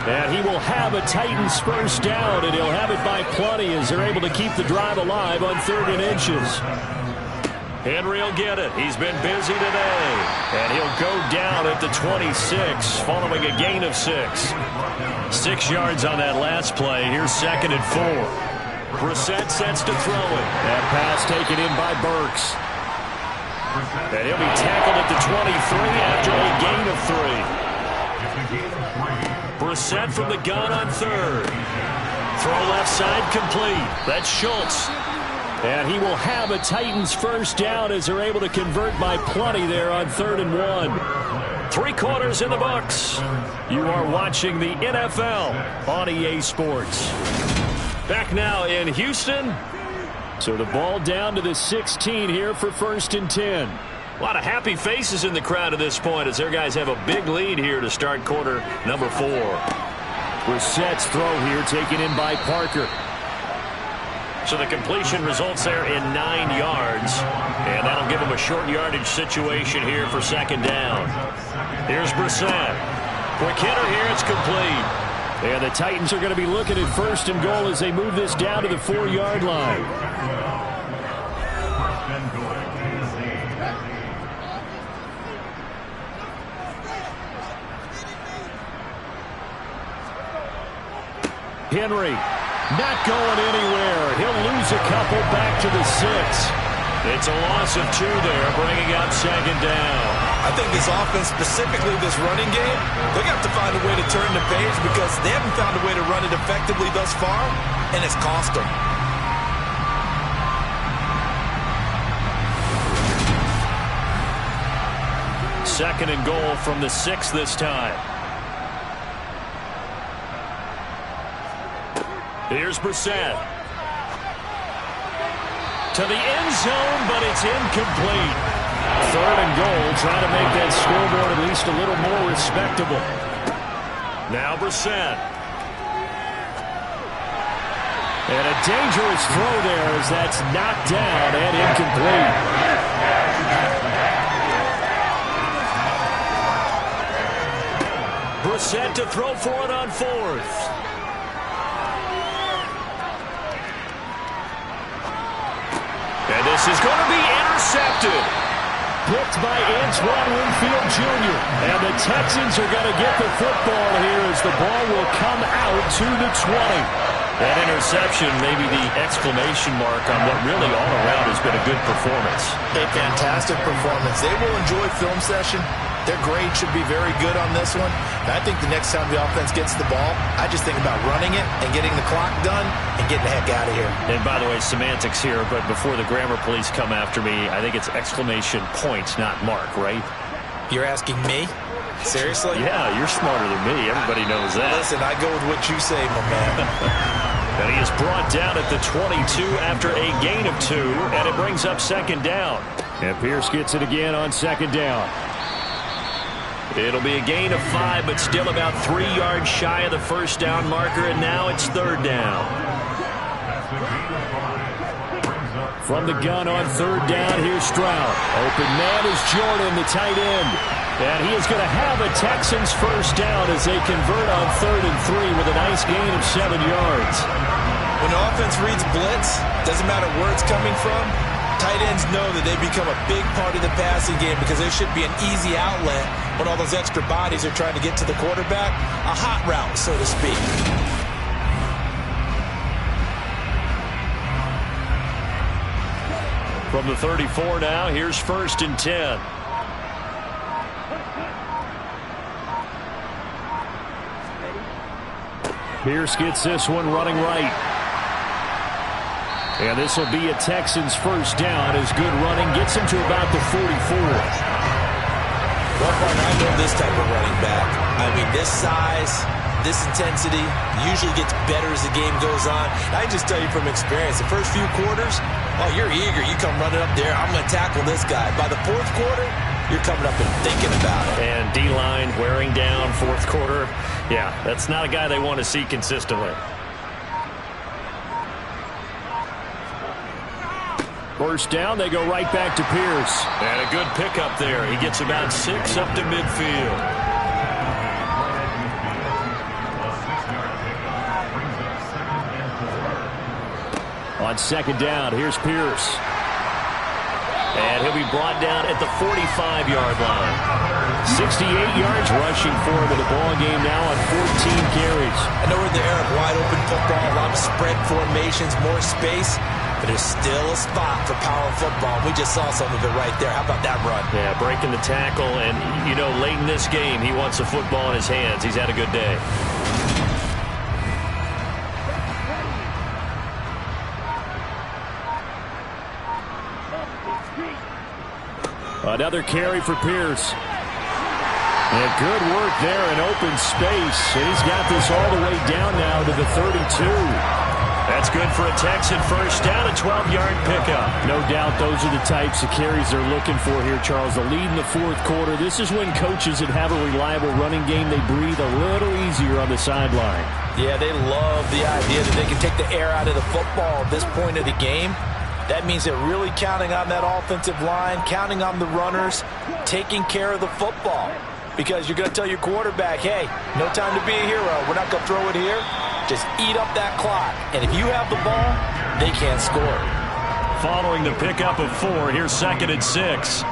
And he will have a Titans first down, and he'll have it by plenty as they're able to keep the drive alive on 3rd and inches. Henry will get it. He's been busy today. And he'll go down at the 26 following a gain of 6. 6 yards on that last play. Here's 2nd and 4. Brissett sets to throw it. That pass taken in by Burks. And he'll be tackled at the 23 after a gain of 3. Brissett from the gun on 3rd. Throw left side complete. That's Schultz. And he will have a Titans first down as they're able to convert by plenty there on 3rd and 1. 3 quarters in the books. You are watching the NFL on EA Sports. Back now in Houston. So the ball down to the 16 here for 1st and 10. A lot of happy faces in the crowd at this point as their guys have a big lead here to start quarter number 4. Brissett's throw here taken in by Parker. So the completion results there in 9 yards. And that'll give them a short yardage situation here for 2nd down. Here's Brissett. Quick hitter here. It's complete. And the Titans are going to be looking at 1st and goal as they move this down to the 4-yard line. Henry not going anywhere. He'll lose a couple back to the 6. It's a loss of 2 there, bringing up 2nd down. I think this offense, specifically this running game, they're going to have to find a way to turn the page because they haven't found a way to run it effectively thus far, and it's cost them. Second and goal from the 6 this time. Here's Brissett. To the end zone, but it's incomplete. 3rd and goal, trying to make that scoreboard at least a little more respectable. Now Brissett. And a dangerous throw there as that's knocked down and incomplete. Brissett to throw for it on 4th. And this is going to be intercepted. Picked by Antoine Winfield Jr. And the Texans are going to get the football here as the ball will come out to the 20. That interception, maybe the exclamation mark on what really all around has been a good performance. A fantastic performance. They will enjoy film session. Their grade should be very good on this one. And I think the next time the offense gets the ball, I just think about running it and getting the clock done and getting the heck out of here. And by the way, semantics here, but before the grammar police come after me, I think it's exclamation points, not mark, right? You're asking me? Seriously? Yeah, you're smarter than me. Everybody knows that. Listen, I go with what you say, my man. And he is brought down at the 22 after a gain of 2, and it brings up 2nd down. And Pierce gets it again on 2nd down. It'll be a gain of 5, but still about 3 yards shy of the 1st down marker, and now it's 3rd down. From the gun on 3rd down, here's Stroud. Open man is Jordan, the tight end. And he is going to have a Texans 1st down as they convert on 3rd and 3 with a nice gain of 7 yards. When the offense reads blitz, doesn't matter where it's coming from, tight ends know that they become a big part of the passing game because there should be an easy outlet when all those extra bodies are trying to get to the quarterback. A hot route, so to speak. From the 34 now, here's 1st and 10. Pierce gets this one running right. And this will be a Texans 1st down as good running gets him to about the 44. Well, partner, I know this type of running back. I mean, this size, this intensity usually gets better as the game goes on. I can just tell you from experience, the first few quarters, oh, you're eager. You come running up there. I'm going to tackle this guy. By the 4th quarter, you're coming up and thinking about it. And D-line wearing down 4th quarter. Yeah, that's not a guy they want to see consistently. First down, they go right back to Pierce. And a good pickup there. He gets about 6 up to midfield. On 2nd down, here's Pierce. And he'll be brought down at the 45-yard line. 68 yards rushing for him in the ball game now on 14 carries. I know we're in the era of wide-open football, a lot of spread formations, more space, but there's still a spot for power football. We just saw some of it right there. How about that run? Yeah, breaking the tackle, and, you know, late in this game, he wants the football in his hands. He's had a good day. Another carry for Pierce. And good work there in open space. And he's got this all the way down now to the 32. That's good for a Texan 1st down, a 12-yard pickup. No doubt those are the types of carries they're looking for here, Charles. The lead in the 4th quarter. This is when coaches that have a reliable running game, they breathe a little easier on the sideline. Yeah, they love the idea that they can take the air out of the football at this point of the game. That means they're really counting on that offensive line, counting on the runners, taking care of the football. Because you're going to tell your quarterback, hey, no time to be a hero. We're not going to throw it here. Just eat up that clock. And if you have the ball, they can't score. Following the pickup of 4, here's 2nd and 6.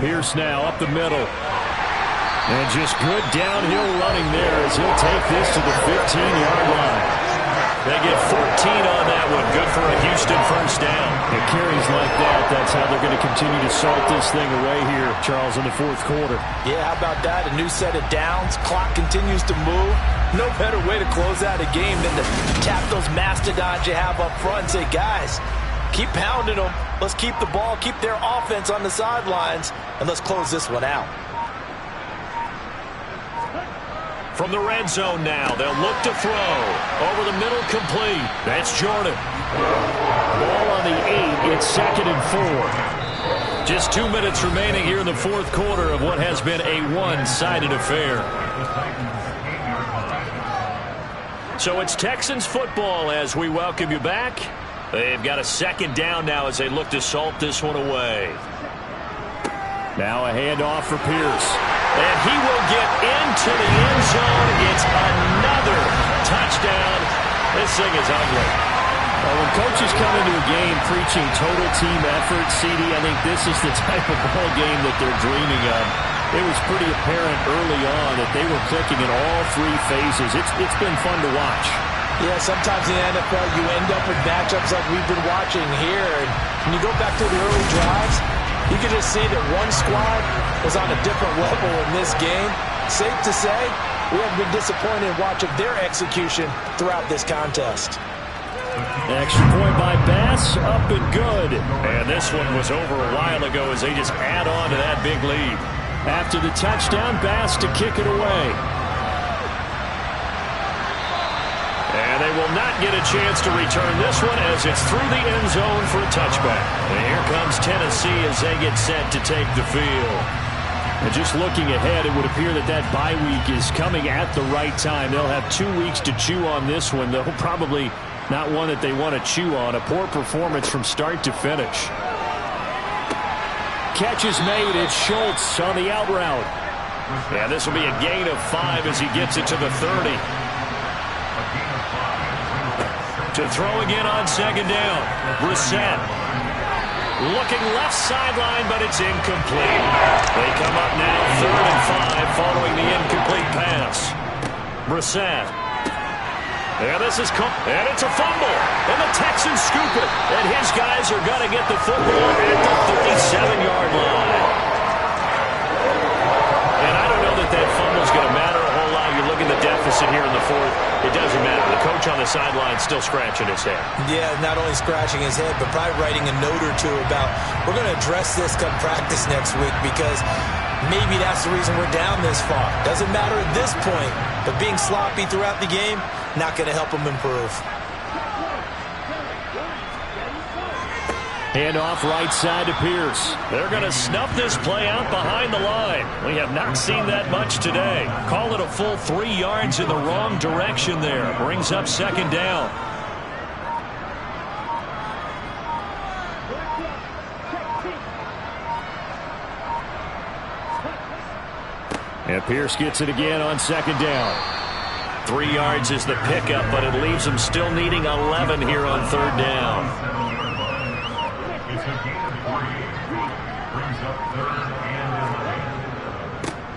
Pierce now up the middle. And just good downhill running there as he'll take this to the 15-yard line. They get 14 on that one. Good for a Houston 1st down. It carries like that. That's how they're going to continue to salt this thing away here, Charles, in the 4th quarter. Yeah, how about that? A new set of downs. Clock continues to move. No better way to close out a game than to tap those mastodons you have up front and say, guys, keep pounding them. Let's keep the ball, keep their offense on the sidelines, and let's close this one out. From the red zone now, they'll look to throw. Over the middle, complete. That's Jordan. Ball on the 8. It's 2nd and 4. Just 2 minutes remaining here in the 4th quarter of what has been a one-sided affair. So it's Texans football as we welcome you back. They've got a second down now as they look to salt this one away. Now a handoff for Pierce. And he will get into the end zone. It's another touchdown. This thing is ugly. Well, when coaches come into a game preaching total team effort, CD, I think this is the type of ball game that they're dreaming of. It was pretty apparent early on that they were clicking in all three phases. It's been fun to watch. Yeah, sometimes in the NFL you end up with matchups like we've been watching here. And when you go back to the early drives, you can just see that one squad was on a different level in this game. Safe to say, we haven't been disappointed in watching their execution throughout this contest. Extra point by Bass, up and good. And this one was over a while ago as they just add on to that big lead. After the touchdown, Bass to kick it away. And they will not get a chance to return this one as it's through the end zone for a touchback. And here comes Tennessee as they get set to take the field. And just looking ahead, it would appear that bye week is coming at the right time. They'll have 2 weeks to chew on this one, though probably not one that they want to chew on. A poor performance from start to finish. Catch is made. It's Schultz on the out route. Yeah, this will be a gain of 5 as he gets it to the 30. To throw again on second down. Brissett. Looking left sideline, but it's incomplete. They come up now 3rd and 5 following the incomplete pass. Brissett. And this is and it's a fumble. And the Texans scoop it. And his guys are going to get the football at the 37-yard line. And I don't know that fumble's going to matter a whole lot. You look at the deficit here in the 4th. It doesn't matter. The coach on the sideline still scratching his head. Yeah, not only scratching his head, but probably writing a note or two about, we're going to address this come practice next week because maybe that's the reason we're down this far. Doesn't matter at this point, but being sloppy throughout the game, not going to help him improve. Handoff right side to Pierce. They're going to snuff this play out behind the line. We have not seen that much today. Call it a full 3 yards in the wrong direction there. Brings up second down. And Pierce gets it again on second down. 3 yards is the pickup, but it leaves them still needing 11 here on third down.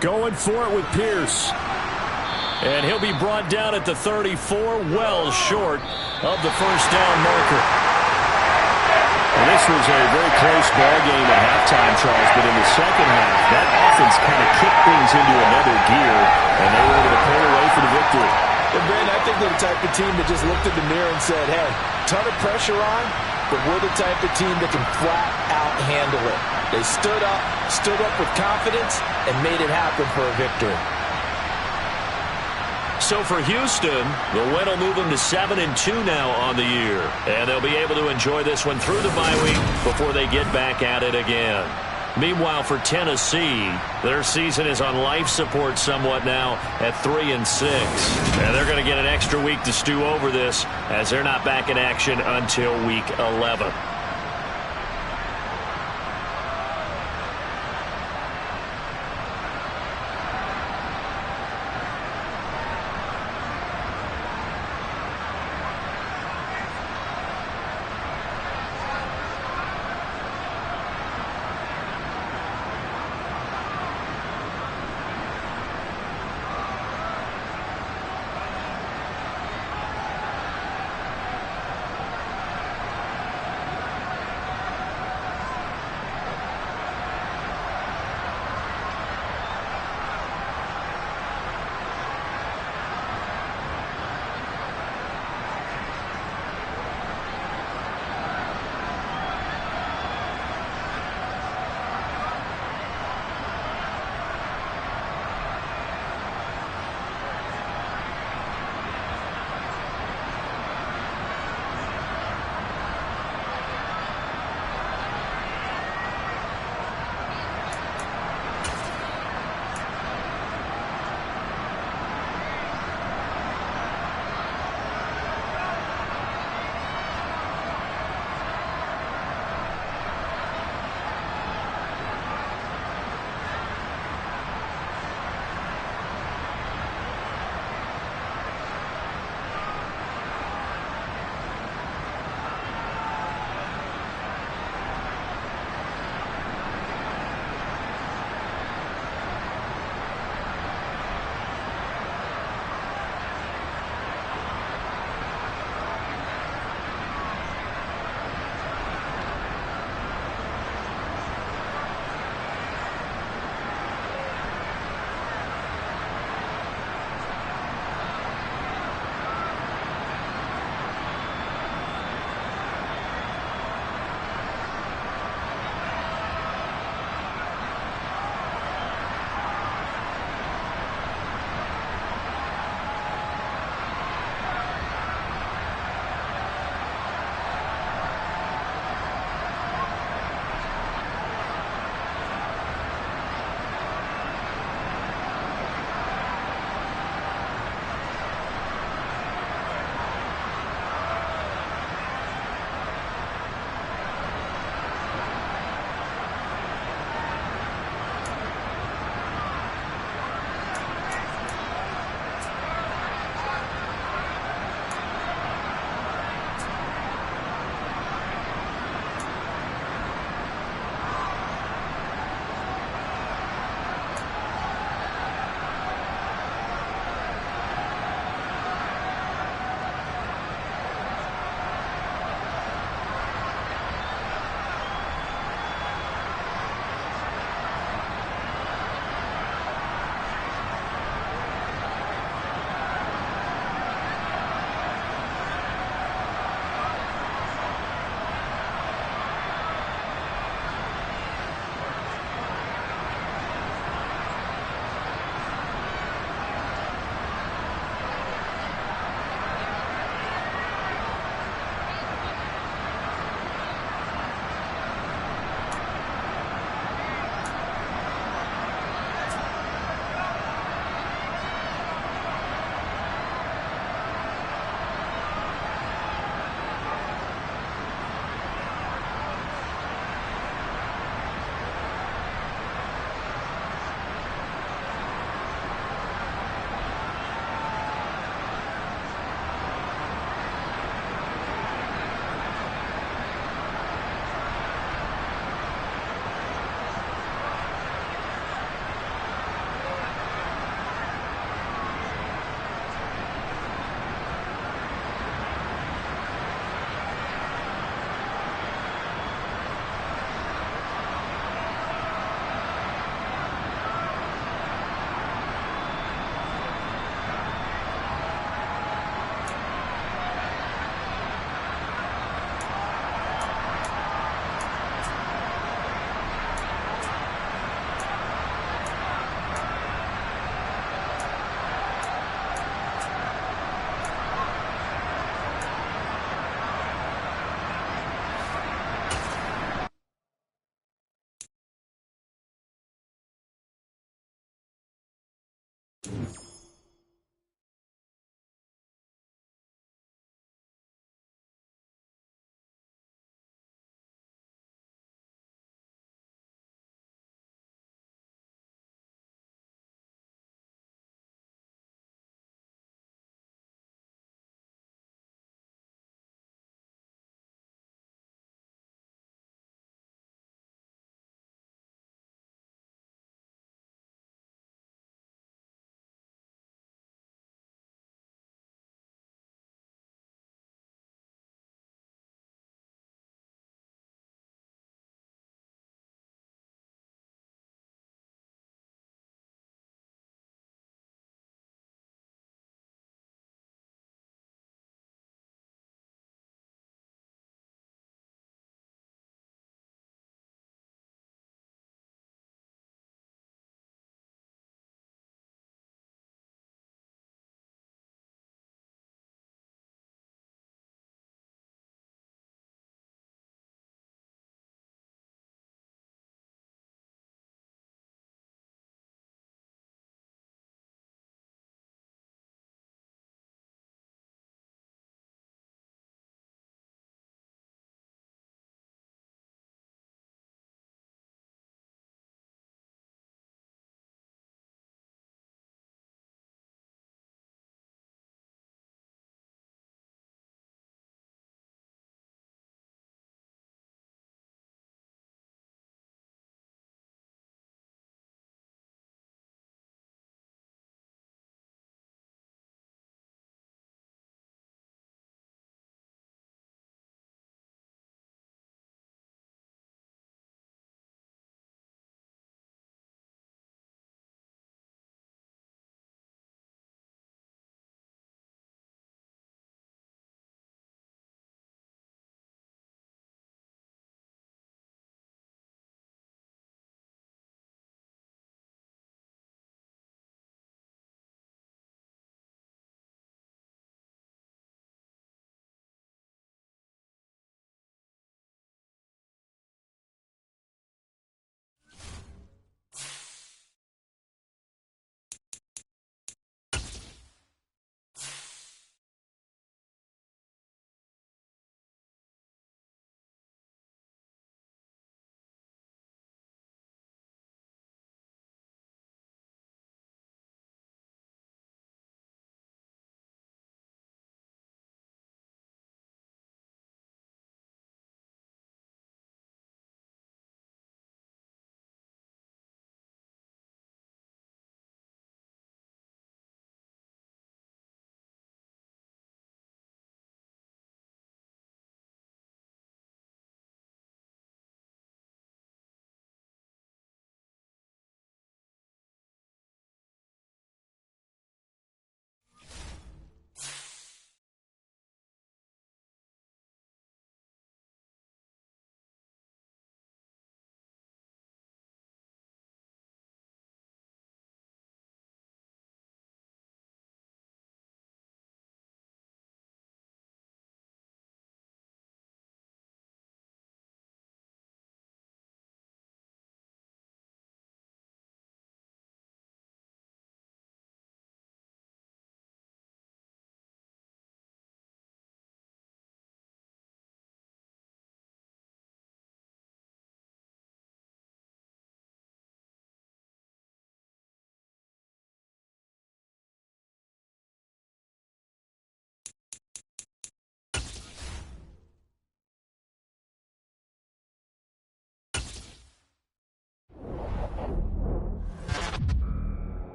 Going for it with Pierce. And he'll be brought down at the 34, well short of the first down marker. And this was a very close ball game at halftime, Charles, but in the second half, that offense kind of kicked things into another gear, and they were able to pull away for the victory. And Ben, I think they're the type of team that just looked in the mirror and said, hey, ton of pressure on, but we're the type of team that can flat out handle it. They stood up with confidence, and made it happen for a victory. So for Houston, the win will move them to 7-2 now on the year. And they'll be able to enjoy this one through the bye week before they get back at it again. Meanwhile, for Tennessee, their season is on life support somewhat now at 3-6. And they're going to get an extra week to stew over this as they're not back in action until week 11.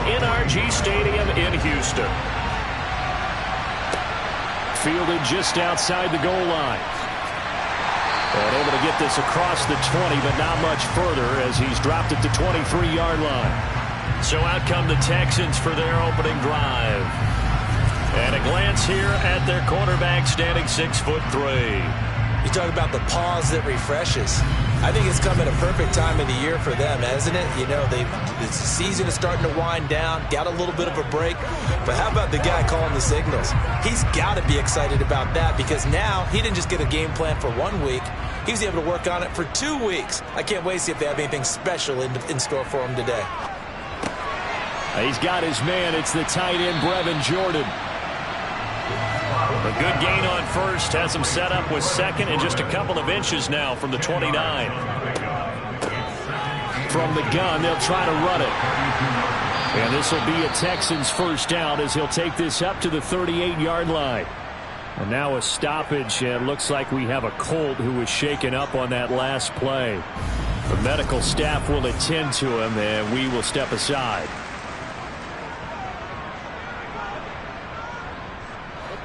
NRG Stadium in Houston. Fielded just outside the goal line. And able to get this across the 20, but not much further as he's dropped at the 23-yard line. So out come the Texans for their opening drive. And a glance here at their quarterback standing 6'3". You talk about the pause that refreshes. I think it's come at a perfect time of the year for them, hasn't it? You know, the season is starting to wind down, got a little bit of a break. But how about the guy calling the signals? He's got to be excited about that because now he didn't just get a game plan for 1 week. He was able to work on it for 2 weeks. I can't wait to see if they have anything special in store for him today. He's got his man. It's the tight end, Brevin Jordan. A good gain on first has him set up with second and just a couple of inches now from the 29. From the gun, they'll try to run it. And this will be a Texans first down as he'll take this up to the 38-yard line. And now a stoppage, and it looks like we have a Colt who was shaken up on that last play. The medical staff will attend to him, and we will step aside.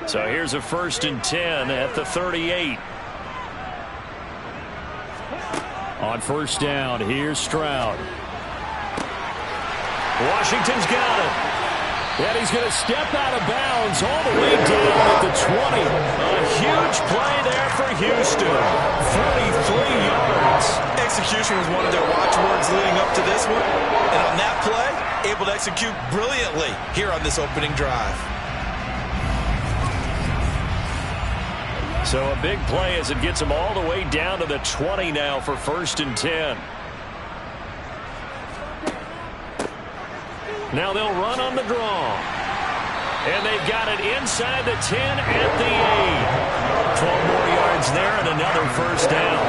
So here's a 1st and 10 at the 38. On first down, here's Stroud. Washington's got it. And he's going to step out of bounds all the way down at the 20. A huge play there for Houston. 43 yards. Execution was one of their watchwords leading up to this one. And on that play, able to execute brilliantly here on this opening drive. So a big play as it gets him all the way down to the 20 now for 1st and 10. Now they'll run on the draw. And they've got it inside the 10 at the 8. 12 more yards there and another first down.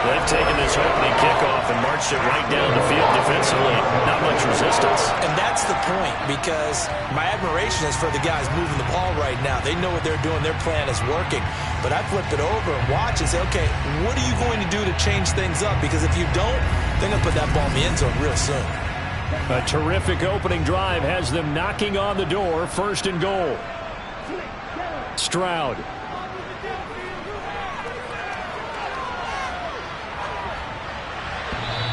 They've taken this opening kickoff and marched it right down the field defensively. Not much resistance. And that's the point, because my admiration is for the guys moving the ball right now. They know what they're doing. Their plan is working. But I flip it over and watch and say, okay, what are you going to do to change things up? Because if you don't, they're going to put that ball in the end zone real soon. A terrific opening drive has them knocking on the door. 1st and goal. Stroud.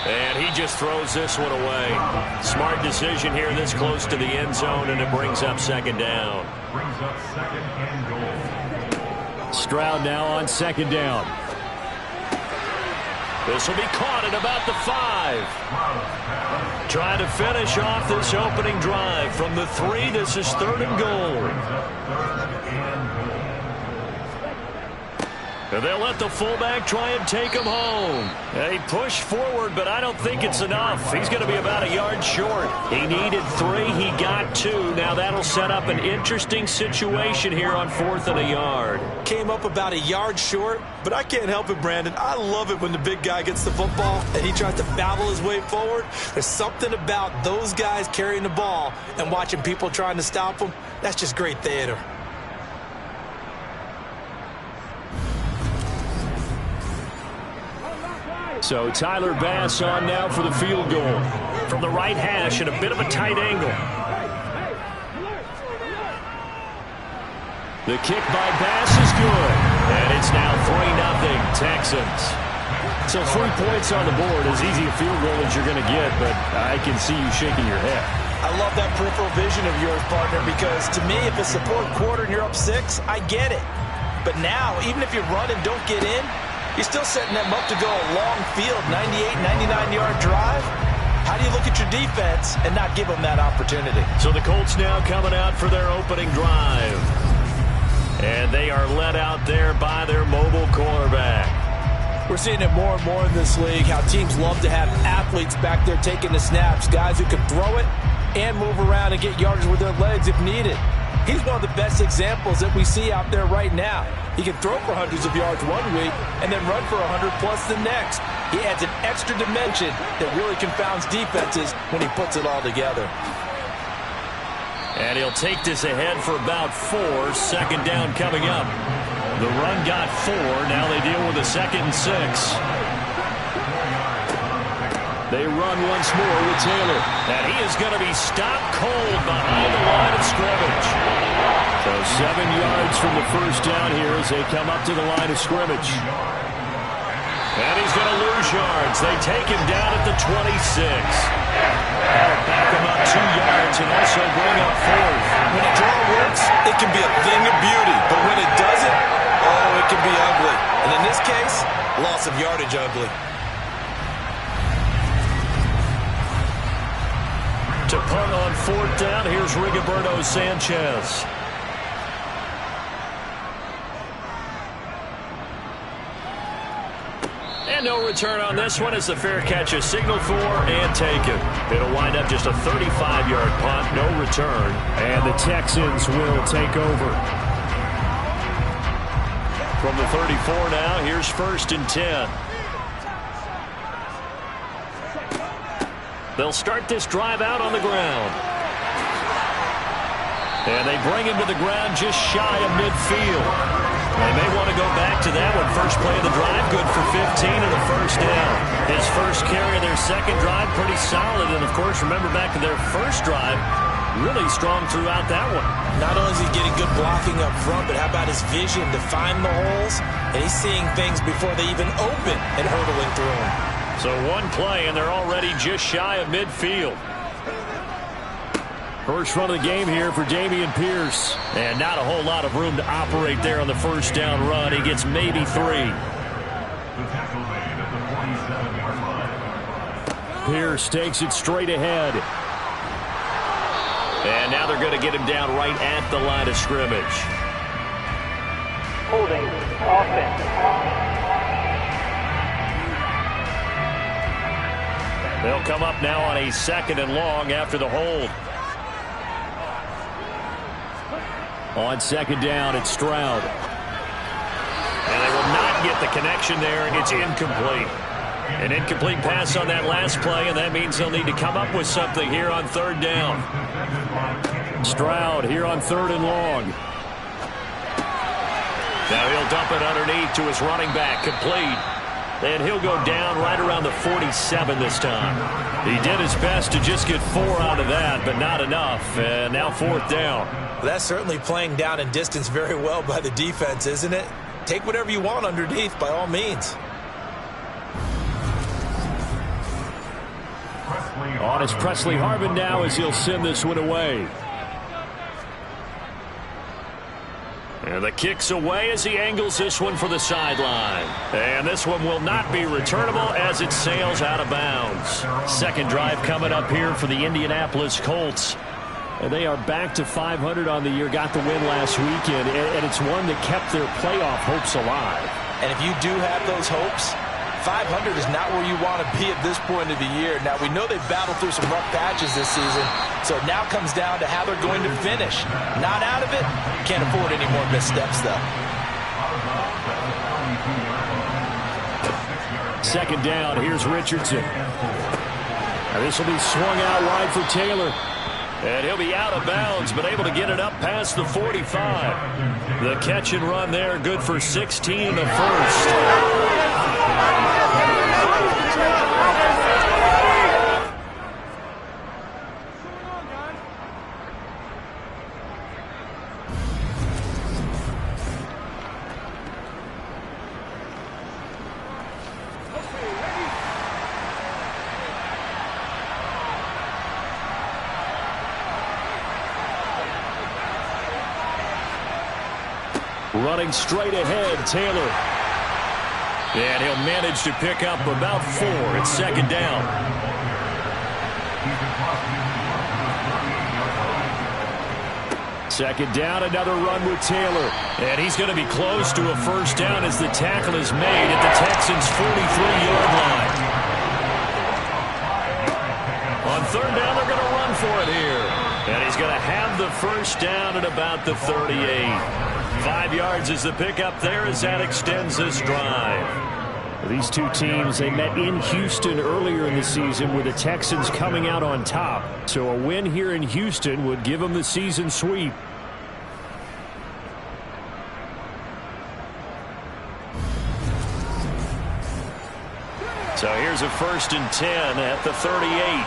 And he just throws this one away. Smart decision here this close to the end zone, and it brings up 2nd down. Brings up 2nd and goal. Stroud now on 2nd down. This will be caught at about the 5. Trying to finish off this opening drive from the 3. This is 3rd and goal. And they'll let the fullback try and take him home. They push forward, but I don't think it's enough. He's going to be about a yard short. He needed 3. He got 2. Now that'll set up an interesting situation here on 4th and a yard. Came up about a yard short, but I can't help it, Brandon. I love it when the big guy gets the football and he tries to battle his way forward. There's something about those guys carrying the ball and watching people trying to stop them. That's just great theater. So Tyler Bass on now for the field goal. From the right hash at a bit of a tight angle. The kick by Bass is good. And it's now 3-0 Texans. So 3 points on the board, as easy a field goal as you're going to get, but I can see you shaking your head. I love that peripheral vision of yours, partner, because to me, if it's the 4th quarter and you're up 6, I get it. But now, even if you run and don't get in, you're still setting them up to go a long field, 98, 99-yard drive. How do you look at your defense and not give them that opportunity? So the Colts now coming out for their opening drive. And they are led out there by their mobile quarterback. We're seeing it more and more in this league, how teams love to have athletes back there taking the snaps, guys who can throw it and move around and get yardage with their legs if needed. He's one of the best examples that we see out there right now. He can throw for hundreds of yards one week and then run for 100+ the next. He adds an extra dimension that really confounds defenses when he puts it all together. And he'll take this ahead for about 4. 2nd down coming up. The run got 4. Now they deal with a 2nd and 6. They run once more with Taylor. And he is going to be stopped cold behind the line of scrimmage. So 7 yards from the first down here as they come up to the line of scrimmage. And he's going to lose yards. They take him down at the 26. That'll back him up 2 yards and also bring up 4th. When a draw works, it can be a thing of beauty. But when it doesn't, oh, it can be ugly. And in this case, loss of yardage ugly. To punt on 4th down, here's Rigoberto Sanchez. And no return on this one as the fair catch is signaled for and taken. It'll wind up just a 35-yard punt, no return, and the Texans will take over. From the 34 now, here's 1st and 10. They'll start this drive out on the ground. And they bring him to the ground just shy of midfield. They may want to go back to that one. First play of the drive, good for 15 and a first down. His first carry of their second drive, pretty solid. And, of course, remember back to their first drive, really strong throughout that one. Not only is he getting good blocking up front, but how about his vision to find the holes? And he's seeing things before they even open and hurdling through them. So one play, and they're already just shy of midfield. First run of the game here for Dameon Pierce. And not a whole lot of room to operate there on the first down run. He gets maybe 3. The tackle made at the 47-yard line. Pierce takes it straight ahead. And now they're going to get him down right at the line of scrimmage. Holding. Offense. They'll come up now on a 2nd and long after the hold. On 2nd down, it's Stroud. And they will not get the connection there. It's incomplete. An incomplete pass on that last play, and that means they'll need to come up with something here on 3rd down. Stroud here on 3rd and long. Now he'll dump it underneath to his running back, complete. And he'll go down right around the 47 this time. He did his best to just get 4 out of that, but not enough. And now 4th down. Well, that's certainly playing down in distance very well by the defense, isn't it? Take whatever you want underneath, by all means. On is Presley Harvin now as he'll send this one away. And the kick's away as he angles this one for the sideline. And this one will not be returnable as it sails out of bounds. Second drive coming up here for the Indianapolis Colts. And they are back to 500 on the year, got the win last weekend, and it's one that kept their playoff hopes alive. And if you do have those hopes, 500 is not where you want to be at this point of the year. Now, we know they've battled through some rough patches this season, so it now comes down to how they're going to finish. Not out of it. Can't afford any more missteps, though. 2nd down. Here's Richardson. Now this will be swung out wide for Taylor. And he'll be out of bounds, but able to get it up past the 45. The catch and run there, good for 16 in the first. Running straight ahead, Taylor. And he'll manage to pick up about 4. It's 2nd down. Second down, another run with Taylor. And he's going to be close to a first down as the tackle is made at the Texans' 43-yard line. On 3rd down, they're going to run for it here. And he's going to have the first down at about the 38. 5 yards is the pickup there as that extends this drive. These two teams, they met in Houston earlier in the season with the Texans coming out on top. So a win here in Houston would give them the season sweep. So here's a 1st and 10 at the 38.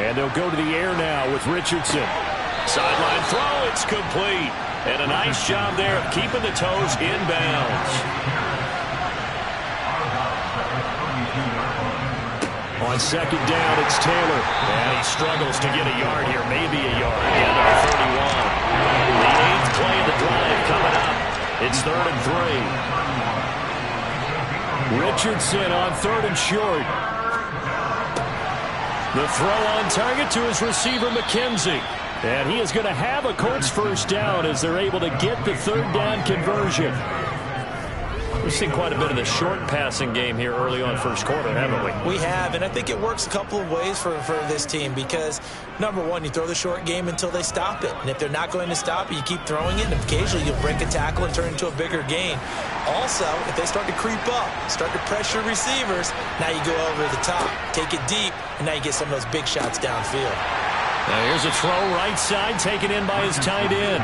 And they'll go to the air now with Richardson. Sideline throw, it's complete. And a nice job there of keeping the toes inbounds. On 2nd down, it's Taylor. And he struggles to get a yard here, maybe a yard. Down to the 31. The 8th play of the drive coming up. It's 3rd and 3. Richardson on 3rd and short. The throw on target to his receiver, McKenzie. And he is going to have a Colts first down as they're able to get the 3rd down conversion. We've seen quite a bit of the short passing game here early on first quarter, haven't we? We have, and I think it works a couple of ways for this team because, number one, you throw the short game until they stop it. And if they're not going to stop it, you keep throwing it, and occasionally you'll break a tackle and turn it into a bigger gain. Also, if they start to creep up, start to pressure receivers, now you go over the top, take it deep, and now you get some of those big shots downfield. Now here's a throw right side taken in by his tight end.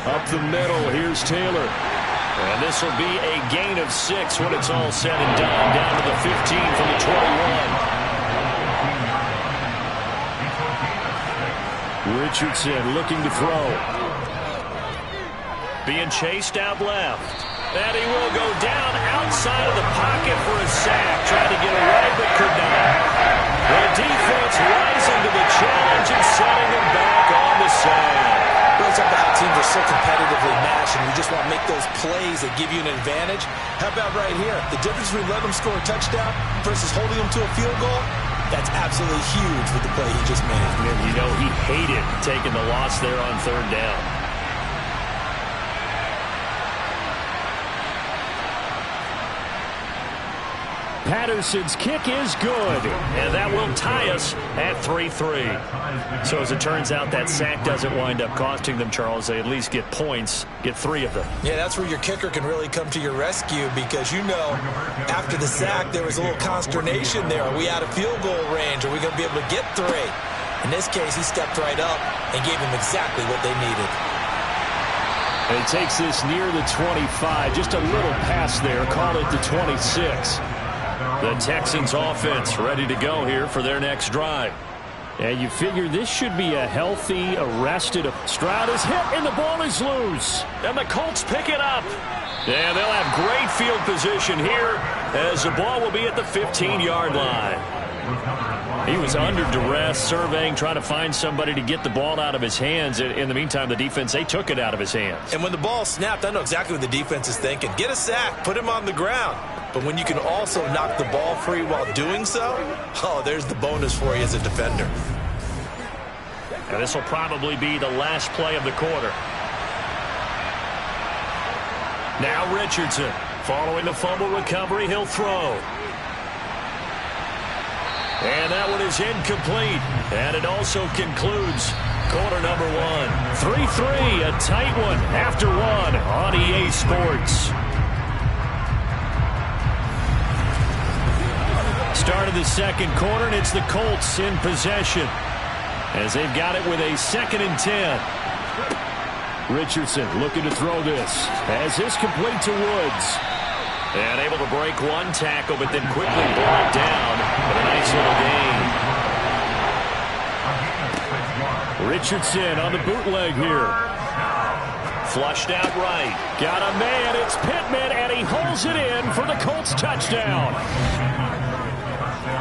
Up the middle, here's Taylor. And this will be a gain of 6 when it's all said and done, down to the 15 from the 21. Richardson looking to throw. Being chased out left. And he will go down outside of the pocket for a sack. Tried to get away, but could not. The defense rising to the challenge and setting him back on the side. Really talk about how teams are so competitively matched, and you just want to make those plays that give you an advantage. How about right here? The difference between letting them score a touchdown versus holding them to a field goal, that's absolutely huge with the play he just made. And you know he hated taking the loss there on third down. Patterson's kick is good, and that will tie us at 3-3. So as it turns out, that sack doesn't wind up costing them, Charles. They at least get points, get 3 of them. Yeah, that's where your kicker can really come to your rescue because, you know, after the sack, there was a little consternation there. Are we out of field goal range? Are we going to be able to get 3? In this case, he stepped right up and gave them exactly what they needed. And he takes this near the 25. Just a little pass there. Call it the 26. The Texans offense ready to go here for their next drive. And you figure this should be a healthy, arrested. Stroud is hit, and the ball is loose. And the Colts pick it up. And they'll have great field position here as the ball will be at the 15-yard line. He was under duress, surveying, trying to find somebody to get the ball out of his hands. In the meantime, the defense, they took it out of his hands. And when the ball snapped, I know exactly what the defense is thinking. Get a sack, put him on the ground. But when you can also knock the ball free while doing so, oh, there's the bonus for you as a defender. And this will probably be the last play of the quarter. Now Richardson, following the fumble recovery, he'll throw. And that one is incomplete. And it also concludes quarter number 1. 3-3, a tight one after 1 on EA Sports. Start of the second quarter, and it's the Colts in possession as they've got it with a 2nd and 10. Richardson looking to throw this as this complete to Woods. And able to break one tackle, but then quickly brought down with a nice little gain. Richardson on the bootleg here. Flushed out right. Got a man, it's Pittman, and he holds it in for the Colts touchdown.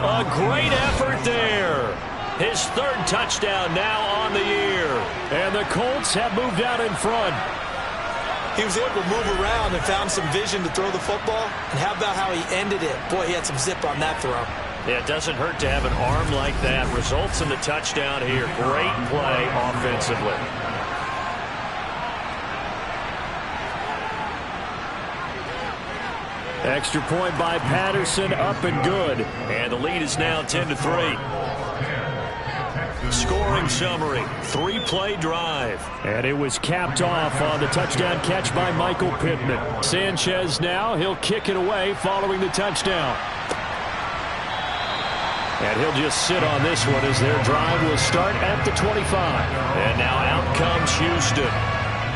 A great effort there. His 3rd touchdown now on the year. And the Colts have moved out in front. He was able to move around and found some vision to throw the football. And how about how he ended it? Boy, he had some zip on that throw. Yeah, it doesn't hurt to have an arm like that. Results in the touchdown here. Great play offensively. Extra point by Patterson, up and good. And the lead is now 10-3. Scoring summary, 3-play drive. And it was capped off on the touchdown catch by Michael Pittman. Sanchez now, he'll kick it away following the touchdown. And he'll just sit on this one as their drive will start at the 25. And now out comes Houston.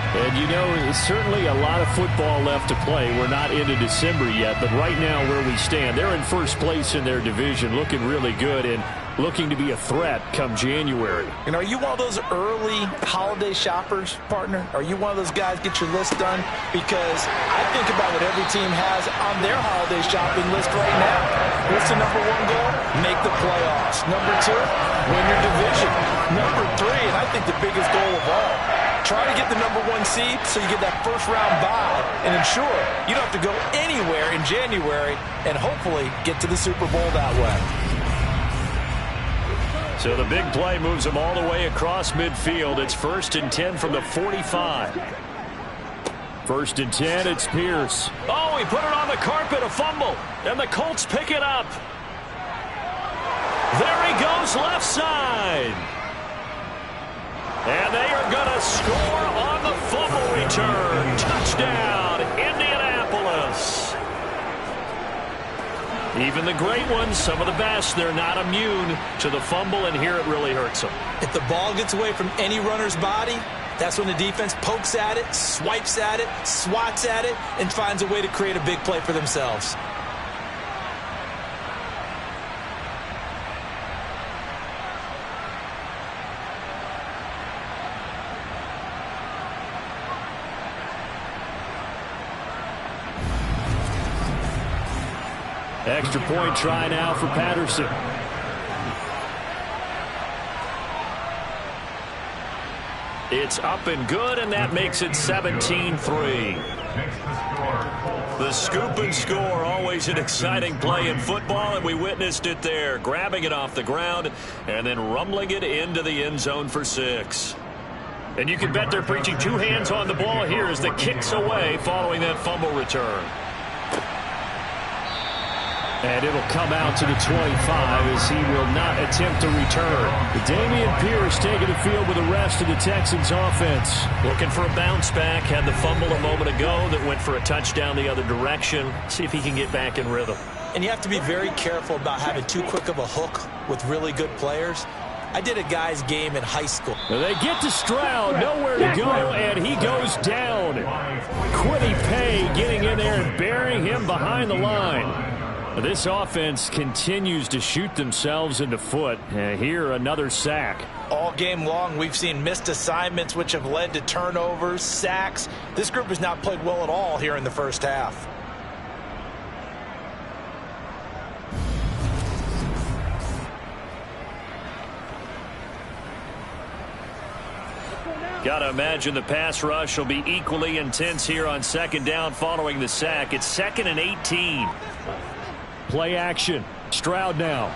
And, you know, it's certainly a lot of football left to play. We're not into December yet, but right now where we stand, they're in first place in their division, looking really good and looking to be a threat come January. And are you one of those early holiday shoppers, partner? Are you one of those guys get your list done? Because I think about what every team has on their holiday shopping list right now. What's the number 1 goal? Make the playoffs. Number 2, win your division. Number 3, and I think the biggest goal of all, try to get the number 1 seed so you get that first-round bye and ensure you don't have to go anywhere in January and hopefully get to the Super Bowl that way. So the big play moves them all the way across midfield. It's 1st and 10 from the 45. 1st and 10, it's Pierce. Oh, he put it on the carpet, a fumble. And the Colts pick it up. There he goes, left side. And they are going to score on the fumble return. Touchdown, Indianapolis. Even the great ones, some of the best, they're not immune to the fumble, and here it really hurts them. If the ball gets away from any runner's body, that's when the defense pokes at it, swipes at it, swats at it, and finds a way to create a big play for themselves. Extra point try now for Patterson. It's up and good, and that makes it 17-3. The scoop and score, always an exciting play in football, and we witnessed it there. Grabbing it off the ground and then rumbling it into the end zone for 6. And you can bet they're preaching 2 hands on the ball here as the kick's away following that fumble return. And it'll come out to the 25 as he will not attempt to return. Dameon Pierce taking the field with the rest of the Texans offense. Looking for a bounce back. Had the fumble a moment ago that went for a touchdown the other direction. See if he can get back in rhythm. And you have to be very careful about having too quick of a hook with really good players. I did a guy's game in high school. They get to Stroud, nowhere to go, and he goes down. Quiddy Pay getting in there and burying him behind the line. This offense continues to shoot themselves in the foot. Here, another sack. All game long, we've seen missed assignments, which have led to turnovers, sacks. This group has not played well at all here in the first half. Got to imagine the pass rush will be equally intense here on 2nd down following the sack. It's 2nd and 18. Play action. Stroud now.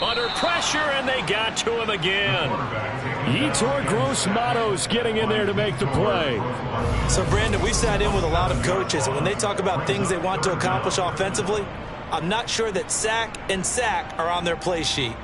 Under pressure, and they got to him again. Yetur Gross-Matos getting in there to make the play. So, Brandon, we've sat in with a lot of coaches, and when they talk about things they want to accomplish offensively, I'm not sure that sack and sack are on their play sheet.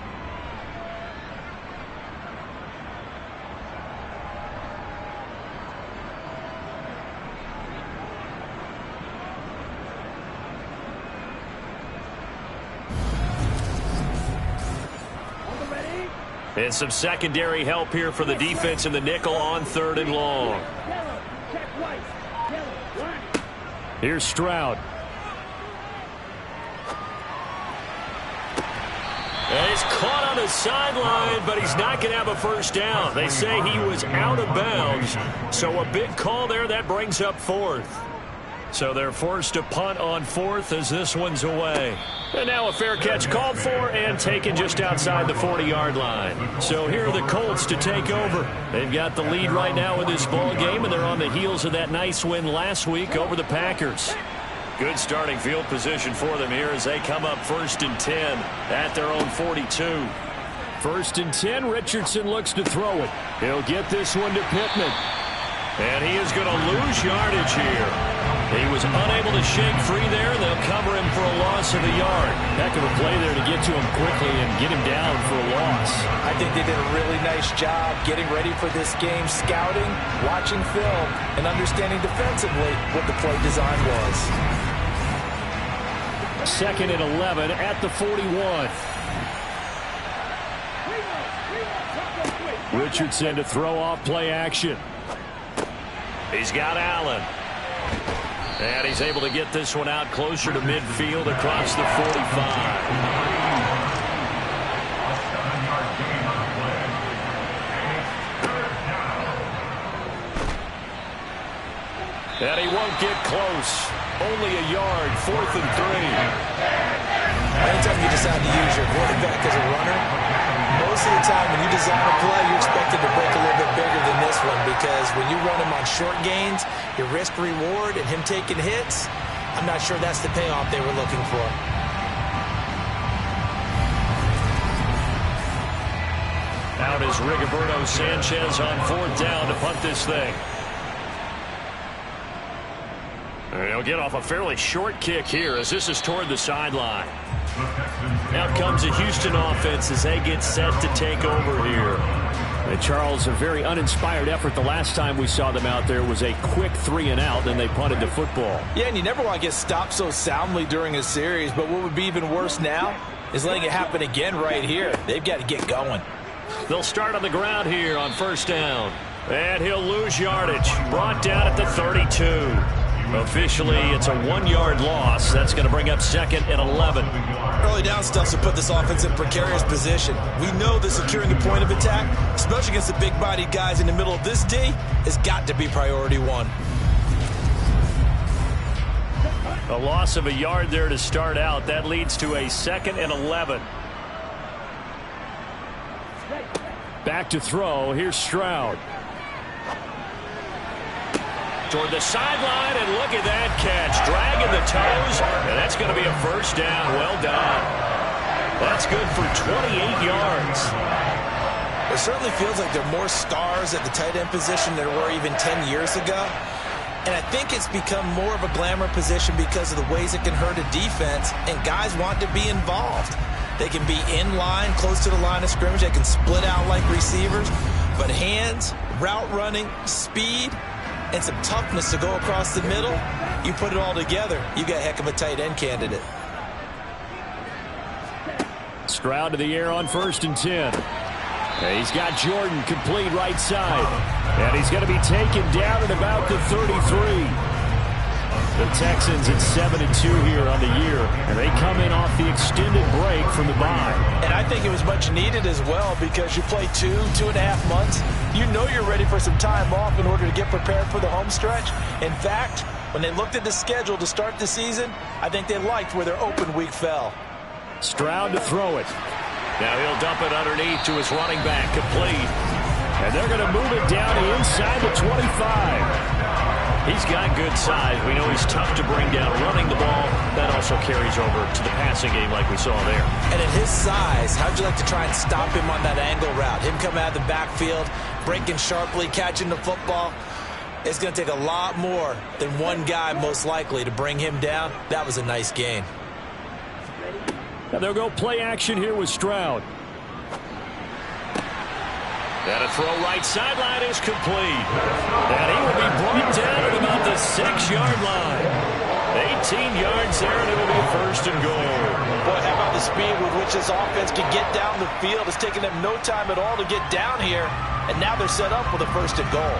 And some secondary help here for the defense in the nickel on 3rd and long. Here's Stroud. And he's caught on the sideline, but he's not going to have a first down. They say he was out of bounds. So a big call there. That brings up 4th. So they're forced to punt on 4th as this one's away. And now a fair catch called for and taken just outside the 40-yard line. So here are the Colts to take over. They've got the lead right now in this ball game, and they're on the heels of that nice win last week over the Packers. Good starting field position for them here as they come up 1st and 10 at their own 42. 1st and 10, Richardson looks to throw it. He'll get this one to Pittman. And he is going to lose yardage here. He was unable to shake free there, and they'll cover him for a loss of a yard. Heck of a play there to get to him quickly and get him down for a loss. I think they did a really nice job getting ready for this game, scouting, watching film, and understanding defensively what the play design was. 2nd and 11 at the 41. Richardson to throw off play action. He's got Allen. And he's able to get this one out closer to midfield across the 45. And he won't get close. Only a yard, 4th and 3. Anytime you decide to use your quarterback as a runner, most of the time when you design a play, you're expected to break a little bit bigger than this one, because when you run him on short gains, your risk-reward and him taking hits, I'm not sure that's the payoff they were looking for. down is Rigoberto Sanchez on 4th down to punt this thing. And he'll get off a fairly short kick here as this is toward the sideline. Out comes the Houston offense as they get set to take over here. And Charles, a very uninspired effort. The last time we saw them out there was a quick 3-and-out, then they punted the football. Yeah, and you never want to get stopped so soundly during a series, but what would be even worse now is letting it happen again right here. They've got to get going. They'll start on the ground here on 1st down. And he'll lose yardage. Brought down at the 32. Officially, it's a 1-yard loss. That's going to bring up 2nd and 11. Early down stuff to put this offense in precarious position. We know that securing the point of attack, especially against the big-bodied guys in the middle of this D, has got to be priority 1. A loss of a yard there to start out. That leads to a 2nd and 11. Back to throw. Here's Stroud. Toward the sideline, and look at that catch. Dragging the toes, and that's going to be a 1st down. Well done. That's good for 28 yards. It certainly feels like there are more stars at the tight end position than there were even 10 years ago. And I think it's become more of a glamour position because of the ways it can hurt a defense, and guys want to be involved. They can be in line, close to the line of scrimmage. They can split out like receivers. But hands, route running, speed, and some toughness to go across the middle, you put it all together, you got a heck of a tight end candidate. Stroud to the air on 1st and 10. And he's got Jordan complete right side. And he's going to be taken down at about the 33. The Texans at 7-2 here on the year, and they come in off the extended break from the bye. And I think it was much needed as well because you play 2.5 months. You know you're ready for some time off in order to get prepared for the home stretch. In fact, when they looked at the schedule to start the season, I think they liked where their open week fell. Stroud to throw it. Now he'll dump it underneath to his running back, complete. And they're going to move it down to inside the 25. He's got good size. We know he's tough to bring down running the ball. That also carries over to the passing game like we saw there. And at his size, how'd you like to try and stop him on that angle route? Him coming out of the backfield, breaking sharply, catching the football. It's going to take a lot more than one guy most likely to bring him down. That was a nice gain. Now they'll go play action here with Stroud. And a throw right sideline is complete. And he will be brought down at about the 6-yard line. 18 yards there, and it will be 1st and goal. Boy, how about the speed with which this offense can get down the field? It's taken them no time at all to get down here, and now they're set up with a 1st and goal.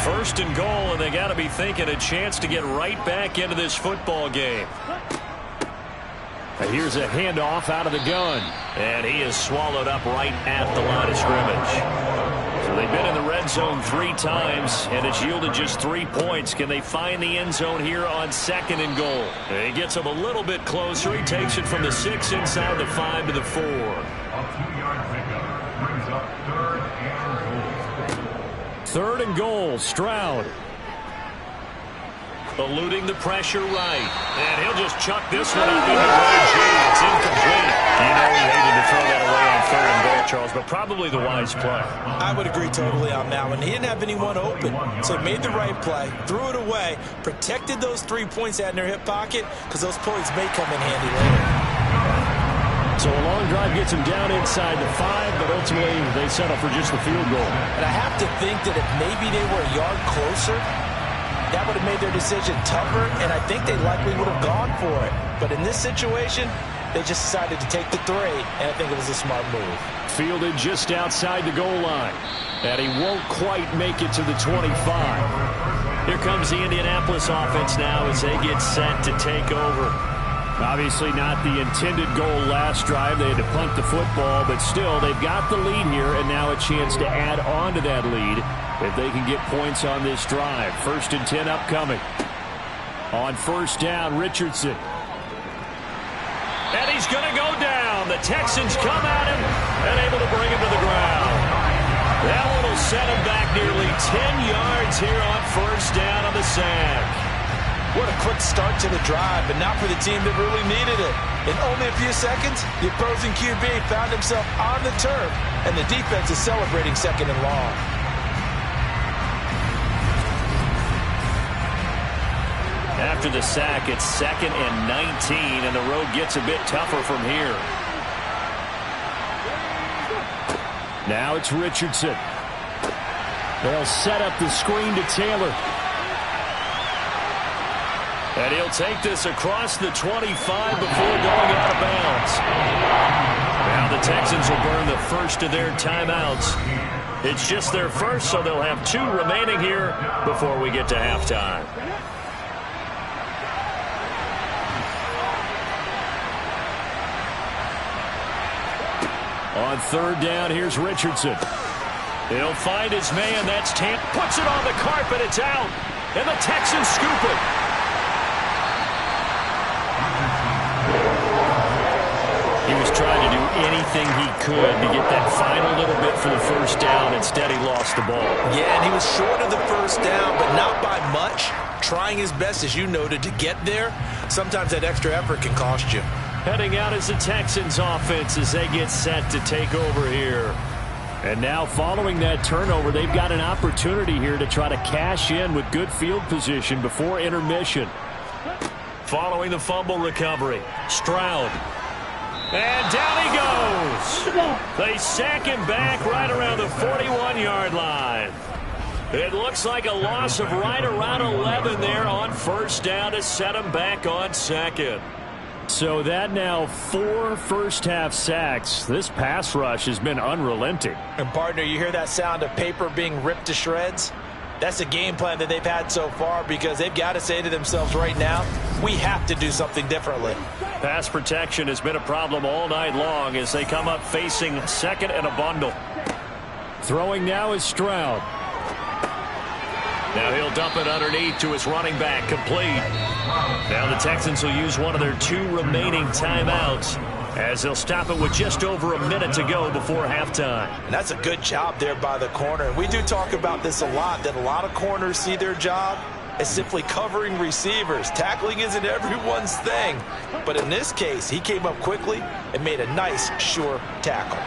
First and goal, and they got to be thinking a chance to get right back into this football game. And here's a handoff out of the gun. And he is swallowed up right at the line of scrimmage. So they've been in the red zone 3 times, and it's yielded just 3 points. Can they find the end zone here on 2nd and goal? And he gets them a little bit closer. He takes it from the 6 inside the 5 to the 4. A 2-yard pickup brings up 3rd and goal. 3rd and goal, Stroud. Eluding the pressure right. And he'll just chuck this one up into Roger G. It's incomplete. You know he hated to throw that away on 3rd and goal, Charles, but probably the wise play. I would agree totally on that one. He didn't have anyone open, so he made the right play, threw it away, protected those 3 points out in their hip pocket because those points may come in handy later. So a long drive gets him down inside the 5, but ultimately they settle for just the field goal. And I have to think that if maybe they were a yard closer, that would have made their decision tougher, and I think they likely would have gone for it. But in this situation, they just decided to take the 3, and I think it was a smart move. Fielded just outside the goal line, and he won't quite make it to the 25. Here comes the Indianapolis offense now as they get set to take over. Obviously not the intended goal last drive. They had to punt the football, but still, they've got the lead here, and now a chance to add on to that lead if they can get points on this drive. 1st and 10 upcoming. On 1st down, Richardson. And he's going to go down. The Texans come at him and able to bring him to the ground. That one will set him back nearly 10 yards here on 1st down on the sack. What a quick start to the drive, but not for the team that really needed it. In only a few seconds, the opposing QB found himself on the turf, and the defense is celebrating second and long. After the sack, it's 2nd and 19, and the road gets a bit tougher from here. Now it's Richardson. They'll set up the screen to Taylor. And he'll take this across the 25 before going out of bounds. Now the Texans will burn the first of their timeouts. It's just their first, so they'll have 2 remaining here before we get to halftime. On 3rd down, here's Richardson. He'll find his man. That's Tampa. Puts it on the carpet. It's out. And the Texans scoop it. He was trying to do anything he could to get that final little bit for the first down. Instead, he lost the ball. Yeah, and he was short of the first down, but not by much. Trying his best, as you noted, to get there. Sometimes that extra effort can cost you. Heading out is the Texans offense as they get set to take over here. And now following that turnover, they've got an opportunity here to try to cash in with good field position before intermission. Following the fumble recovery, Stroud. And down he goes. They sack him back right around the 41-yard line. It looks like a loss of right around 11 there on 1st down to set him back on 2nd. So that now 4 first-half sacks. This pass rush has been unrelenting. And, partner, you hear that sound of paper being ripped to shreds? That's a game plan that they've had so far because they've got to say to themselves right now, we have to do something differently. Pass protection has been a problem all night long as they come up facing 2nd and a bundle. Throwing now is Stroud. Now he'll dump it underneath to his running back, complete. Now the Texans will use one of their 2 remaining timeouts as they'll stop it with just over a minute to go before halftime. And that's a good job there by the corner. We do talk about this a lot, that a lot of corners see their job as simply covering receivers. Tackling isn't everyone's thing. But in this case, he came up quickly and made a nice, sure tackle.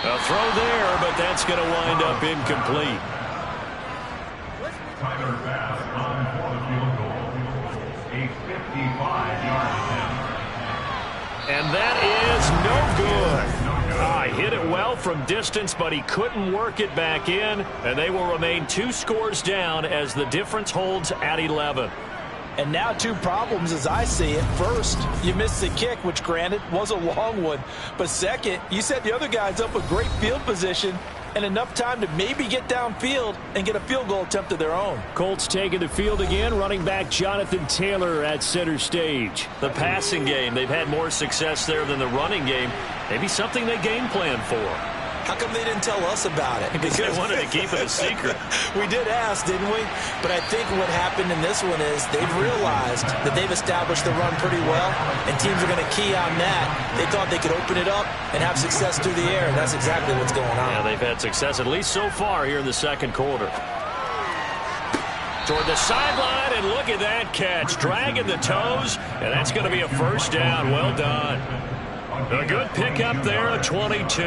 A throw there, but that's going to wind up incomplete. Tyler Bass on for the field goal. A 55-yard attempt. And that is no good. Hit it well from distance, but he couldn't work it back in, and they will remain 2 scores down as the difference holds at 11. And now 2 problems as I see it. First, you missed the kick, which granted was a long one. But second, you set the other guys up with great field position and enough time to maybe get downfield and get a field goal attempt of their own. Colts taking the field again, running back Jonathan Taylor at center stage. The passing game, they've had more success there than the running game. Maybe something they game plan for. How come they didn't tell us about it? Because they wanted to keep it a secret. We did ask, didn't we? But I think what happened in this one is they've realized that they've established the run pretty well, and teams are going to key on that. They thought they could open it up and have success through the air, and that's exactly what's going on. Yeah, they've had success at least so far here in the 2nd quarter. Toward the sideline, and look at that catch. Dragging the toes, and that's going to be a 1st down. Well done. A good pickup there at 22.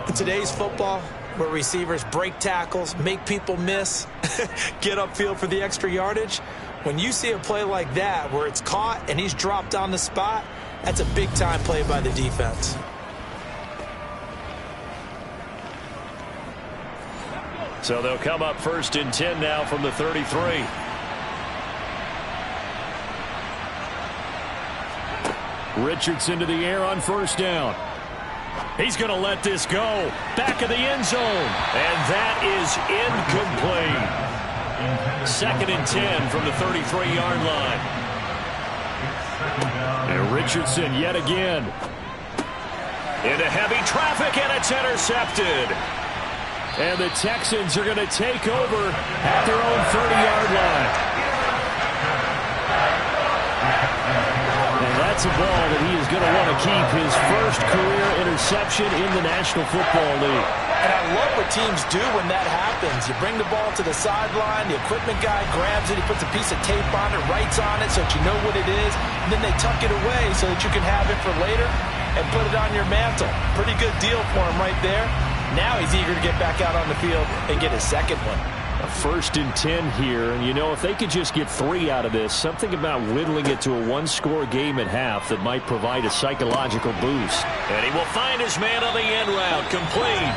In today's football, where receivers break tackles, make people miss, get upfield for the extra yardage, when you see a play like that where it's caught and he's dropped on the spot, that's a big-time play by the defense. So they'll come up 1st and 10 now from the 33. Richardson to the air on 1st down. He's going to let this go. Back of the end zone. And that is incomplete. 2nd and 10 from the 33-yard line. And Richardson yet again. Into heavy traffic, and it's intercepted. And the Texans are going to take over at their own 30-yard line. And that's a ball that he is going to want to keep, his first career interception in the National Football League. And I love what teams do when that happens. You bring the ball to the sideline, the equipment guy grabs it, he puts a piece of tape on it, writes on it so that you know what it is, and then they tuck it away so that you can have it for later and put it on your mantle. Pretty good deal for him right there. Now he's eager to get back out on the field and get his second one. A 1st and 10 here, and you know, if they could just get 3 out of this, something about whittling it to a one-score game at half that might provide a psychological boost. And he will find his man on the end route, complete.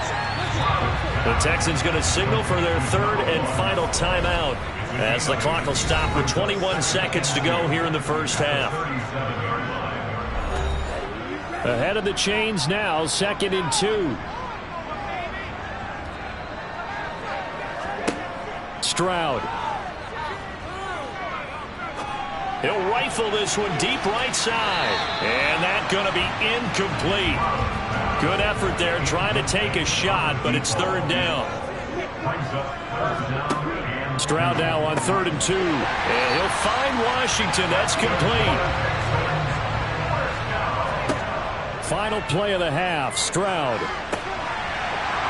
The Texans going to signal for their 3rd and final timeout as the clock will stop with 21 seconds to go here in the first half. Ahead of the chains now, 2nd and 2. Stroud. He'll rifle this one deep right side. And that's going to be incomplete. Good effort there trying to take a shot, but it's 3rd down. Stroud now on 3rd and 2. And he'll find Washington. That's complete. Final play of the half. Stroud.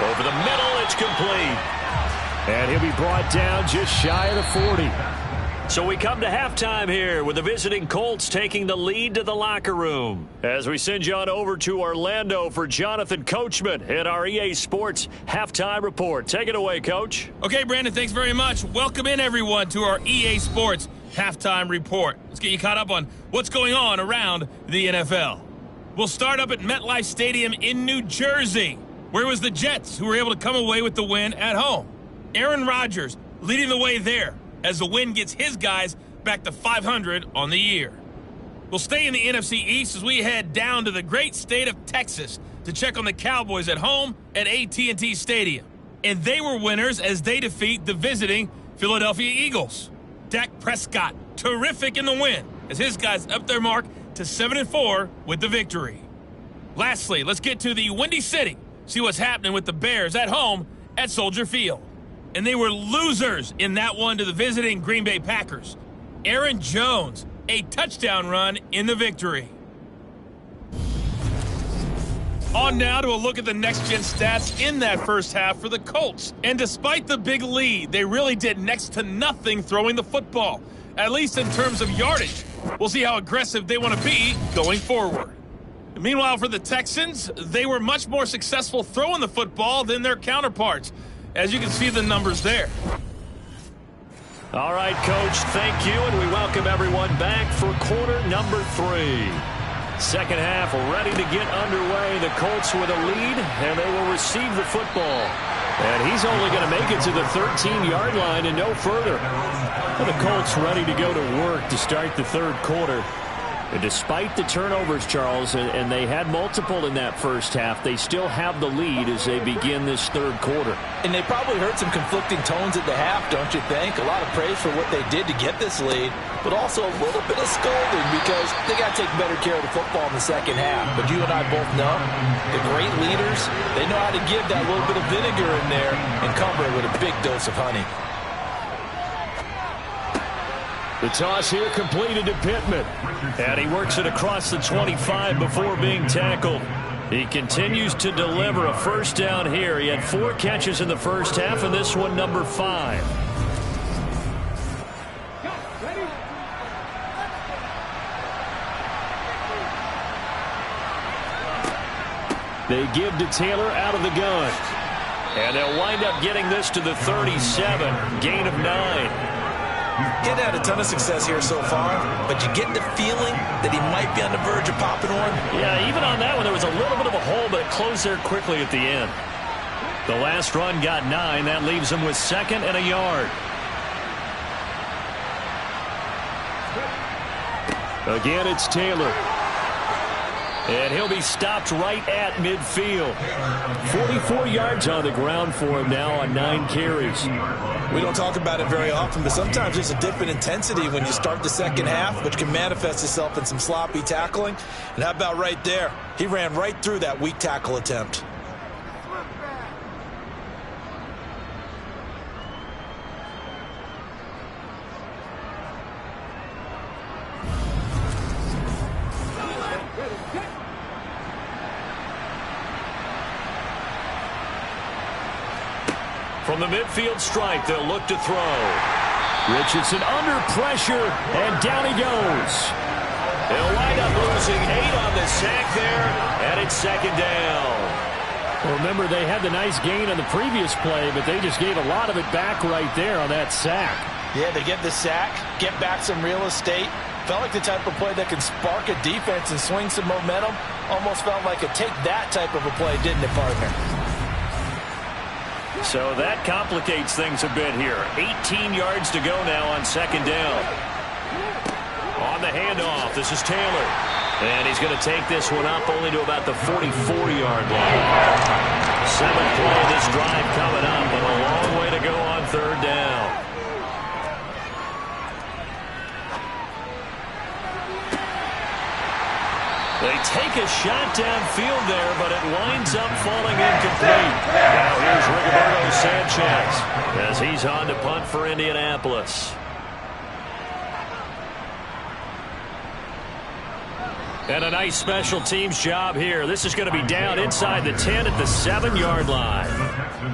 Over the middle, it's complete. And he'll be brought down just shy of the 40. So we come to halftime here with the visiting Colts taking the lead to the locker room. As we send you on over to Orlando for Jonathan Coachman in our EA Sports Halftime Report. Take it away, Coach. Okay, Brandon, thanks very much. Welcome in, everyone, to our EA Sports Halftime Report. Let's get you caught up on what's going on around the NFL. We'll start up at MetLife Stadium in New Jersey, where it was the Jets who were able to come away with the win at home. Aaron Rodgers leading the way there as the win gets his guys back to 500 on the year. We'll stay in the NFC East as we head down to the great state of Texas to check on the Cowboys at home at AT&T Stadium. And they were winners as they defeat the visiting Philadelphia Eagles. Dak Prescott, terrific in the win as his guys up their mark to 7-4 with the victory. Lastly, let's get to the Windy City, see what's happening with the Bears at home at Soldier Field. And they were losers in that one to the visiting Green Bay Packers. Aaron Jones, a touchdown run in the victory. On now to a look at the next-gen stats in that first half for the Colts. And despite the big lead, they really did next to nothing throwing the football, at least in terms of yardage. We'll see how aggressive they want to be going forward. Meanwhile, for the Texans, they were much more successful throwing the football than their counterparts, as you can see the numbers there. All right, Coach, thank you, and we welcome everyone back for quarter number 3. Second half ready to get underway. The Colts with a lead, and they will receive the football. And he's only going to make it to the 13-yard line and no further. And the Colts ready to go to work to start the 3rd quarter. And despite the turnovers, Charles, and they had multiple in that first half, they still have the lead as they begin this 3rd quarter. And they probably heard some conflicting tones at the half, don't you think? A lot of praise for what they did to get this lead, but also a little bit of scolding because they got to take better care of the football in the second half. But you and I both know the great leaders, they know how to give that little bit of vinegar in there and cover it with a big dose of honey. The toss here completed to Pittman. And he works it across the 25 before being tackled. He continues to deliver a first down here. He had 4 catches in the first half, and this one number 5. They give to Taylor out of the gun. And they'll wind up getting this to the 37, gain of 9. He's had a ton of success here so far, but you get the feeling that he might be on the verge of popping one. Yeah, even on that one, there was a little bit of a hole, but it closed there quickly at the end. The last run got 9. That leaves him with 2nd and a yard. Again, it's Taylor. And he'll be stopped right at midfield. 44 yards on the ground for him now on 9 carries. We don't talk about it very often, but sometimes there's a dip in intensity when you start the second half, which can manifest itself in some sloppy tackling. And how about right there? He ran right through that weak tackle attempt. From the midfield stripe, they'll look to throw. Richardson under pressure, and down he goes. They'll wind up losing 8 on the sack there, and it's second down. Well, remember, they had the nice gain on the previous play, but they just gave a lot of it back right there on that sack. Yeah, they get the sack, get back some real estate. Felt like the type of play that can spark a defense and swing some momentum. Almost felt like a take that type of a play, didn't it, partner? So that complicates things a bit here. 18 yards to go now on second down. On the handoff, this is Taylor. And he's going to take this one up only to about the 44-yard line. 7th play of this drive coming up, and a long way to go on third down. They take a shot downfield there, but it winds up falling incomplete. Now here's Rigoberto Sanchez as he's on to punt for Indianapolis. And a nice special teams job here. This is going to be down inside the 10 at the 7-yard line.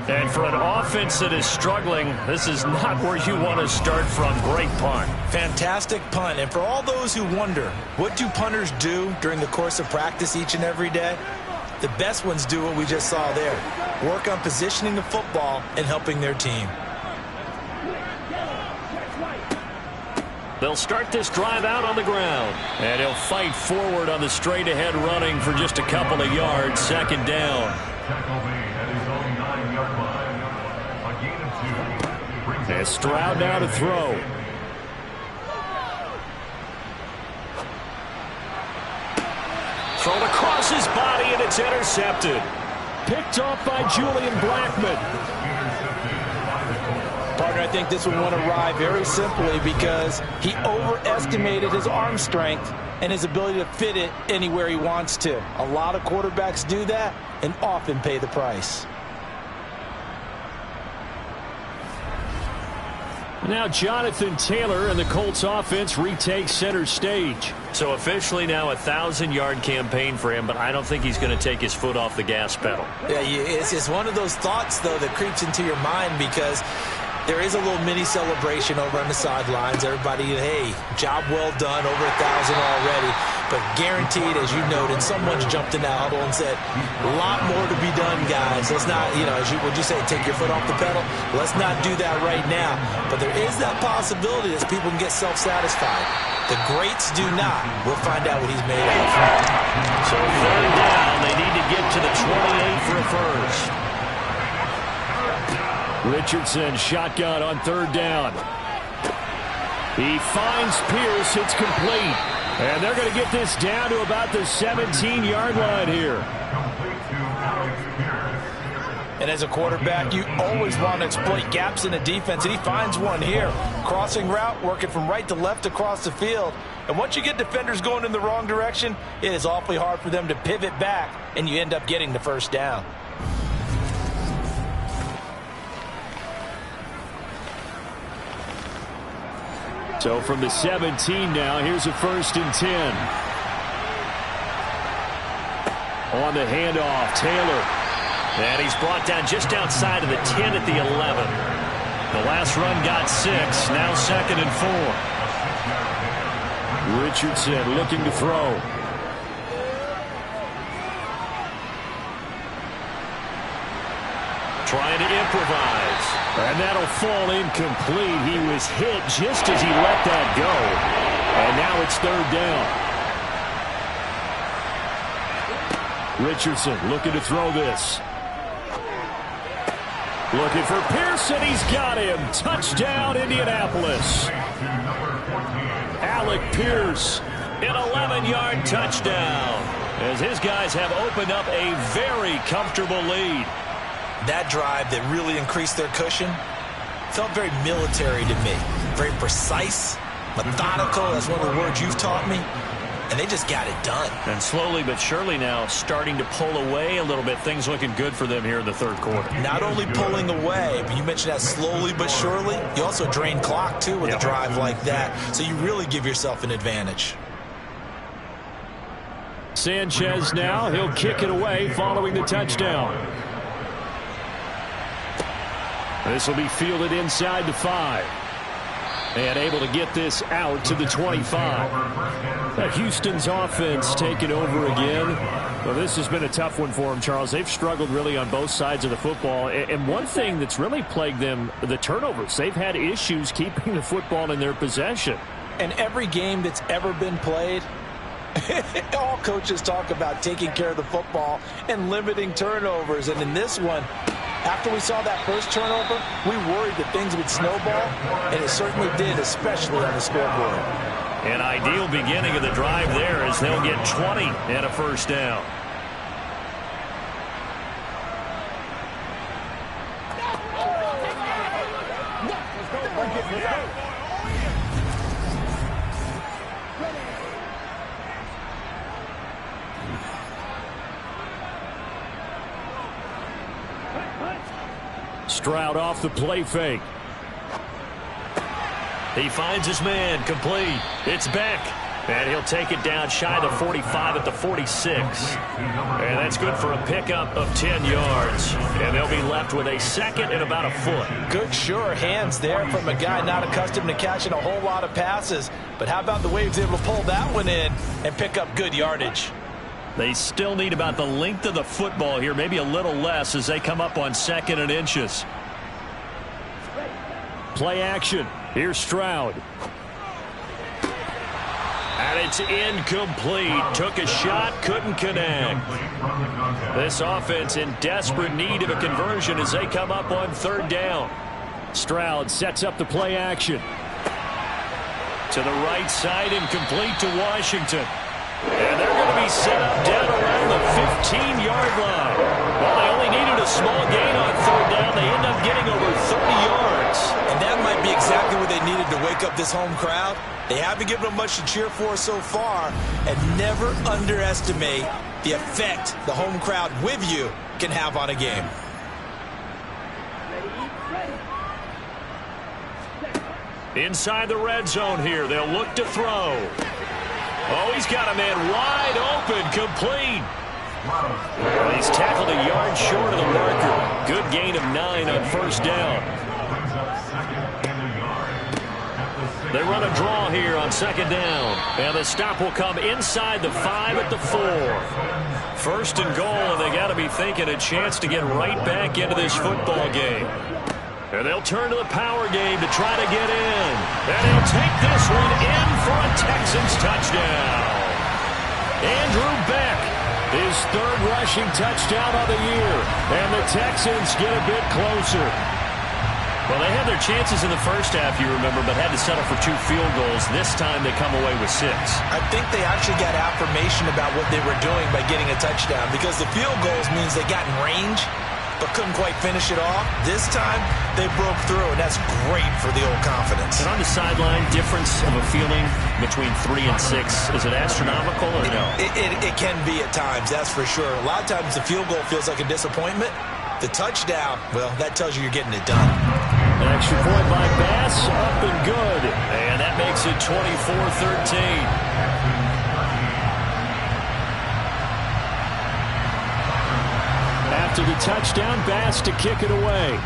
And for an offense that is struggling, this is not where you want to start from. Great punt. Fantastic punt. And for all those who wonder, what do punters do during the course of practice each and every day? The best ones do what we just saw there. Work on positioning the football and helping their team. They'll start this drive out on the ground. And he'll fight forward on the straight-ahead running for just a couple of yards. Second down. And Stroud now to throw. Thrown across his body, and it's intercepted. Picked off by Julian Blackmon. Partner, I think this one won awry very simply because he overestimated his arm strength and his ability to fit it anywhere he wants to. A lot of quarterbacks do that and often pay the price. Now Jonathan Taylor and the Colts offense retakes center stage. So officially now a 1,000-yard campaign for him, but I don't think he's going to take his foot off the gas pedal. Yeah, it's one of those thoughts, though, that creeps into your mind because there is a little mini celebration over on the sidelines. Everybody, hey, job well done, over 1,000 already. But guaranteed, as you noted, someone's jumped in that huddle and said, a lot more to be done, guys. Let's not, would you say, take your foot off the pedal? Let's not do that right now. But there is that possibility that people can get self-satisfied. The greats do not. We'll find out what he's made of. So third down, they need to get to the 28 for a first. Richardson shotgun on third down. He finds Pierce. It's complete. And they're going to get this down to about the 17-yard line here. And as a quarterback, you always want to exploit gaps in the defense, and he finds one here. Crossing route, working from right to left across the field. And once you get defenders going in the wrong direction, it is awfully hard for them to pivot back, and you end up getting the first down. So from the 17 now, here's a 1st and 10. On the handoff, Taylor. And he's brought down just outside of the 10 at the 11. The last run got 6, now 2nd and 4. Richardson looking to throw. Trying to improvise. And that'll fall incomplete. He was hit just as he let that go. And now it's third down. Richardson looking to throw this. Looking for Pearson. He's got him. Touchdown, Indianapolis. Alec Pierce, an 11-yard touchdown, as his guys have opened up a very comfortable lead. That drive that really increased their cushion felt very military to me. Very precise, methodical. That's one of the words you've taught me. And they just got it done. And slowly but surely now starting to pull away a little bit. Things looking good for them here in the third quarter. Not only pulling away, but you mentioned that slowly but surely. You also drain clock, too, with a drive like that. So you really give yourself an advantage. Sanchez now. He'll kick it away following the touchdown. This will be fielded inside the 5. And able to get this out to the 25. Houston's offense taking over again. Well, this has been a tough one for them, Charles. They've struggled really on both sides of the football. And one thing that's really plagued them, the turnovers. They've had issues keeping the football in their possession. And every game that's ever been played, all coaches talk about taking care of the football and limiting turnovers. And in this one, after we saw that first turnover, we worried that things would snowball, and it certainly did, especially on the scoreboard. An ideal beginning of the drive there as they'll get 20 and a first down. Stroud off the play fake. He finds his man, complete. It's Beck. And he'll take it down shy of the 45 at the 46. And that's good for a pickup of 10 yards. And they'll be left with a second and about a foot. Good, sure hands there from a guy not accustomed to catching a whole lot of passes. But how about the way he was able to pull that one in and pick up good yardage? They still need about the length of the football here, maybe a little less as they come up on 2nd and inches. Play action. Here's Stroud. And it's incomplete. Took a shot, couldn't connect. This offense in desperate need of a conversion as they come up on 3rd down. Stroud sets up the play action. To the right side, incomplete to Washington. And they're going to be set up down around the 15-yard line. Well, they only needed a small gain on 3rd down. They end up getting over 30 yards. And that might be exactly what they needed to wake up this home crowd. They haven't given them much to cheer for so far. And never underestimate the effect the home crowd with you can have on a game. Inside the red zone here. They'll look to throw. Oh, he's got a man wide open, complete. Well, he's tackled a yard short of the marker. Good gain of 9 on 1st down. They run a draw here on 2nd down. And the stop will come inside the 5 at the 4. 1st and goal, and they got to be thinking a chance to get right back into this football game. And they'll turn to the power game to try to get in. And he'll take this one in for a Texans touchdown. Andrew Beck, his 3rd rushing touchdown of the year. And the Texans get a bit closer. Well, they had their chances in the first half, you remember, but had to settle for 2 field goals. This time they come away with 6. I think they actually got affirmation about what they were doing by getting a touchdown, because the field goals means they got in range but couldn't quite finish it off. This time, they broke through, and that's great for the old confidence. And on the sideline, difference of a feeling between 3 and 6, is it astronomical or no? It can be at times, that's for sure. A lot of times the field goal feels like a disappointment. The touchdown, well, that tells you you're getting it done. An extra point by Bass, up and good. And that makes it 24-13. After the touchdown, Bass to kick it away.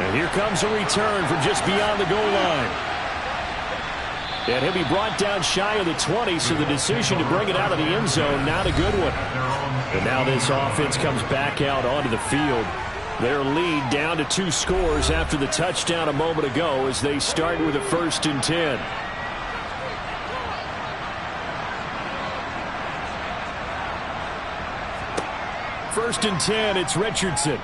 And here comes a return from just beyond the goal line. And he'll be brought down shy of the 20, so the decision to bring it out of the end zone, not a good one. And now this offense comes back out onto the field. Their lead down to 2 scores after the touchdown a moment ago as they start with a 1st and 10. First and 10, it's Richardson.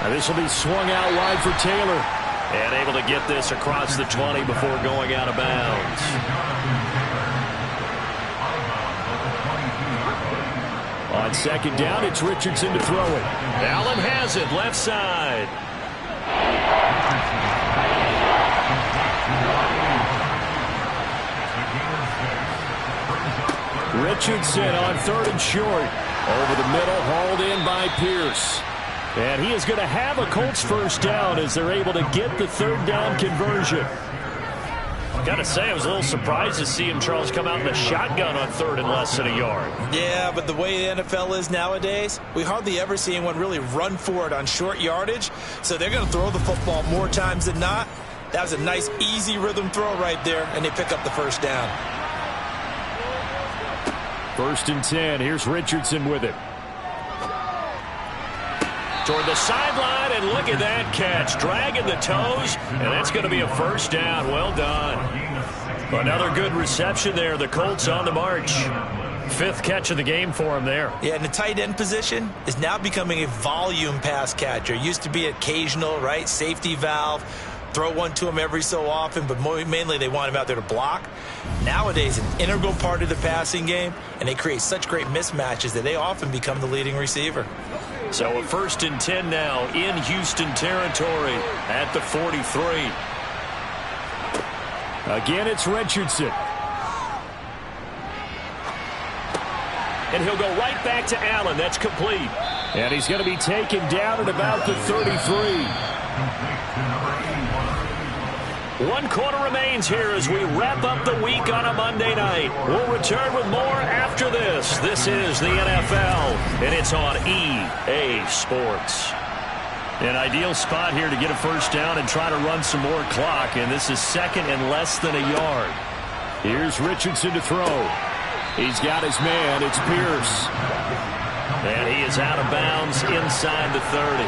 Now this will be swung out wide for Taylor. And able to get this across the 20 before going out of bounds. On 2nd down, it's Richardson to throw it. Allen has it, left side. Richardson on 3rd and short. Over the middle, hauled in by Pierce. And he is going to have a Colts 1st down as they're able to get the 3rd down conversion. Got to say, I was a little surprised to see him, Charles, come out in a shotgun on 3rd and less than a yard. Yeah, but the way the NFL is nowadays, we hardly ever see anyone really run for it on short yardage. So they're going to throw the football more times than not. That was a nice, easy rhythm throw right there, and they pick up the first down. 1st and 10. Here's Richardson with it. Toward the sideline, and look at that catch. Dragging the toes, and that's going to be a first down. Well done. Another good reception there. The Colts on the march. 5th catch of the game for him there. Yeah, and the tight end position is now becoming a volume pass catcher. Used to be occasional, right? Safety valve. Throw one to him every so often, but mainly they want him out there to block. Nowadays, an integral part of the passing game, and they create such great mismatches that they often become the leading receiver. So a 1st and 10 now in Houston territory at the 43. Again, it's Richardson. And he'll go right back to Allen. That's complete. And he's going to be taken down at about the 33. 1 quarter remains here as we wrap up the week on a Monday night. We'll return with more after this. This is the NFL, and it's on EA Sports. An ideal spot here to get a first down and try to run some more clock, and this is 2nd and less than a yard. Here's Richardson to throw. He's got his man. It's Pierce. And he is out of bounds inside the 30.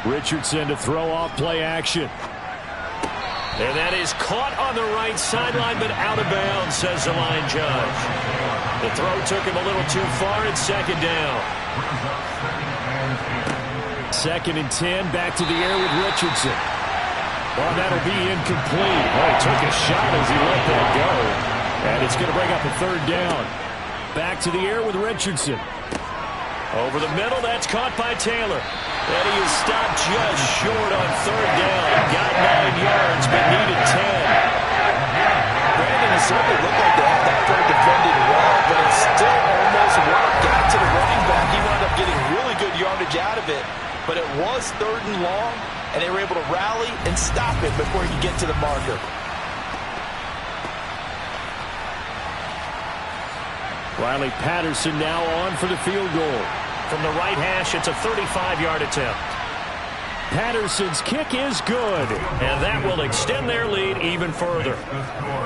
Richardson to throw off play action. And that is caught on the right sideline, but out of bounds, says the line judge. The throw took him a little too far. It's 2nd down. 2nd and 10, back to the air with Richardson. Well, that'll be incomplete. Oh, he took a shot as he let that go. And it's going to bring up a 3rd down. Back to the air with Richardson. Over the middle, that's caught by Taylor. And he is stopped just short on 3rd down. Got 9 yards, but needed 10. Brandon, it certainly looked like they had that third defended well, but it still almost worked. Got to the running back. He wound up getting really good yardage out of it. But it was 3rd and long, and they were able to rally and stop it before he could get to the marker. Riley Patterson now on for the field goal. From the right hash, it's a 35-yard attempt. Patterson's kick is good. And that will extend their lead even further.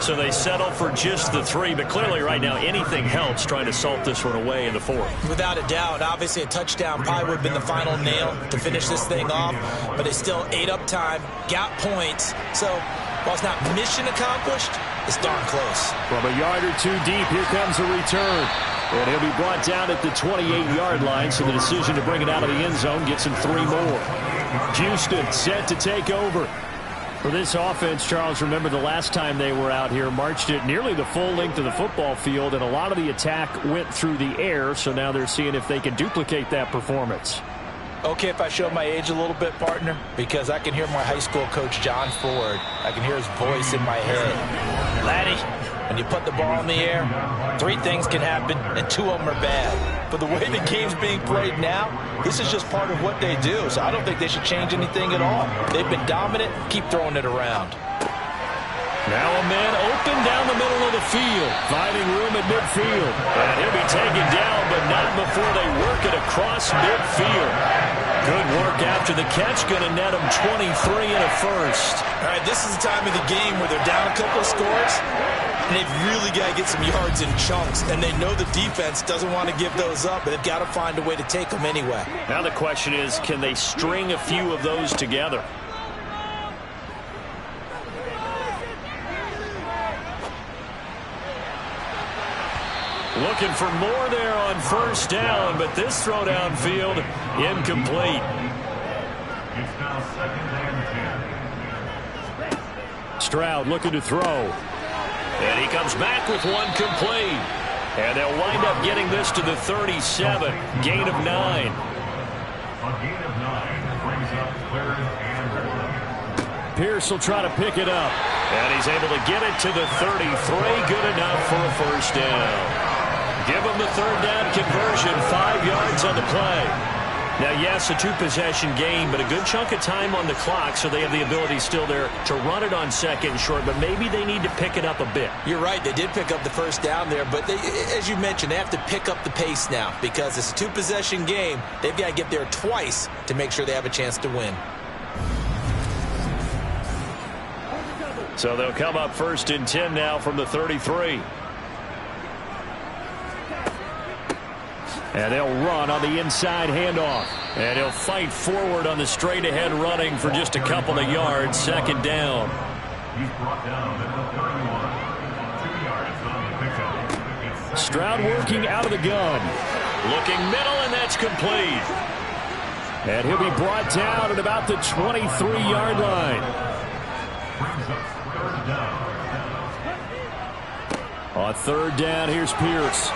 So they settle for just the 3, but clearly right now anything helps trying to salt this one away in the 4th. Without a doubt, obviously a touchdown probably would have been the final nail to finish this thing off, but they still ate up time, got points. So while it's not mission accomplished, it's darn close. From a yard or 2 deep, here comes a return. And he'll be brought down at the 28-yard line, so the decision to bring it out of the end zone gets him 3 more. Houston set to take over. For this offense, Charles, remember the last time they were out here, marched it nearly the full length of the football field, and a lot of the attack went through the air, so now they're seeing if they can duplicate that performance. Okay, if I show my age a little bit, partner, because I can hear my high school coach, John Ford. I can hear his voice in my head. Laddie, when you put the ball in the air, 3 things can happen, and 2 of them are bad. But the way the game's being played now, this is just part of what they do, so I don't think they should change anything at all. They've been dominant. Keep throwing it around. Now a man open down the middle of the field, finding room at midfield. And he'll be taken down, but not before they work it across midfield. Good work after the catch, going to net them 23 and a first. All right, this is the time of the game where they're down a couple of scores, and they've really got to get some yards in chunks, and they know the defense doesn't want to give those up, but they've got to find a way to take them anyway. Now the question is, can they string a few of those together? Looking for more there on first down, but this throw downfield, incomplete. It's now 2nd and 10. Stroud looking to throw. And he comes back with one complete. And they'll wind up getting this to the 37. Gain of 9. A gain of 9 brings up 3rd and 1. Pierce will try to pick it up. And he's able to get it to the 33. Good enough for a first down. Give him the 3rd down conversion, 5 yards on the play. Now, yes, a two-possession game, but a good chunk of time on the clock, so they have the ability still there to run it on second and short, but maybe they need to pick it up a bit. You're right. They did pick up the first down there, but as you mentioned, they have to pick up the pace now because it's a two-possession game. They've got to get there twice to make sure they have a chance to win. So they'll come up 1st and 10 now from the 33. And they'll run on the inside handoff. And he'll fight forward on the straight-ahead running for just a couple of yards. 2nd down. He's brought down at the 31. 2 yards on the pickup. Stroud working out of the gun. Looking middle, and that's complete. And he'll be brought down at about the 23-yard line. Brings up 3rd down. On 3rd down, here's Pierce.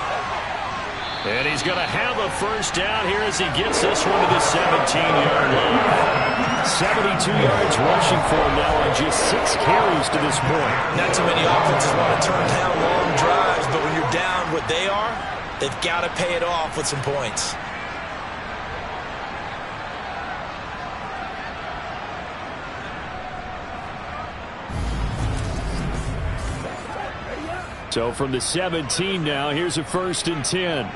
And he's going to have a 1st down here as he gets this one to the 17-yard line. 72 yards rushing for him now on just 6 carries to this point. Not too many offenses want to turn down long drives, but when you're down what they are, they've got to pay it off with some points. So from the 17 now, here's a 1st and 10.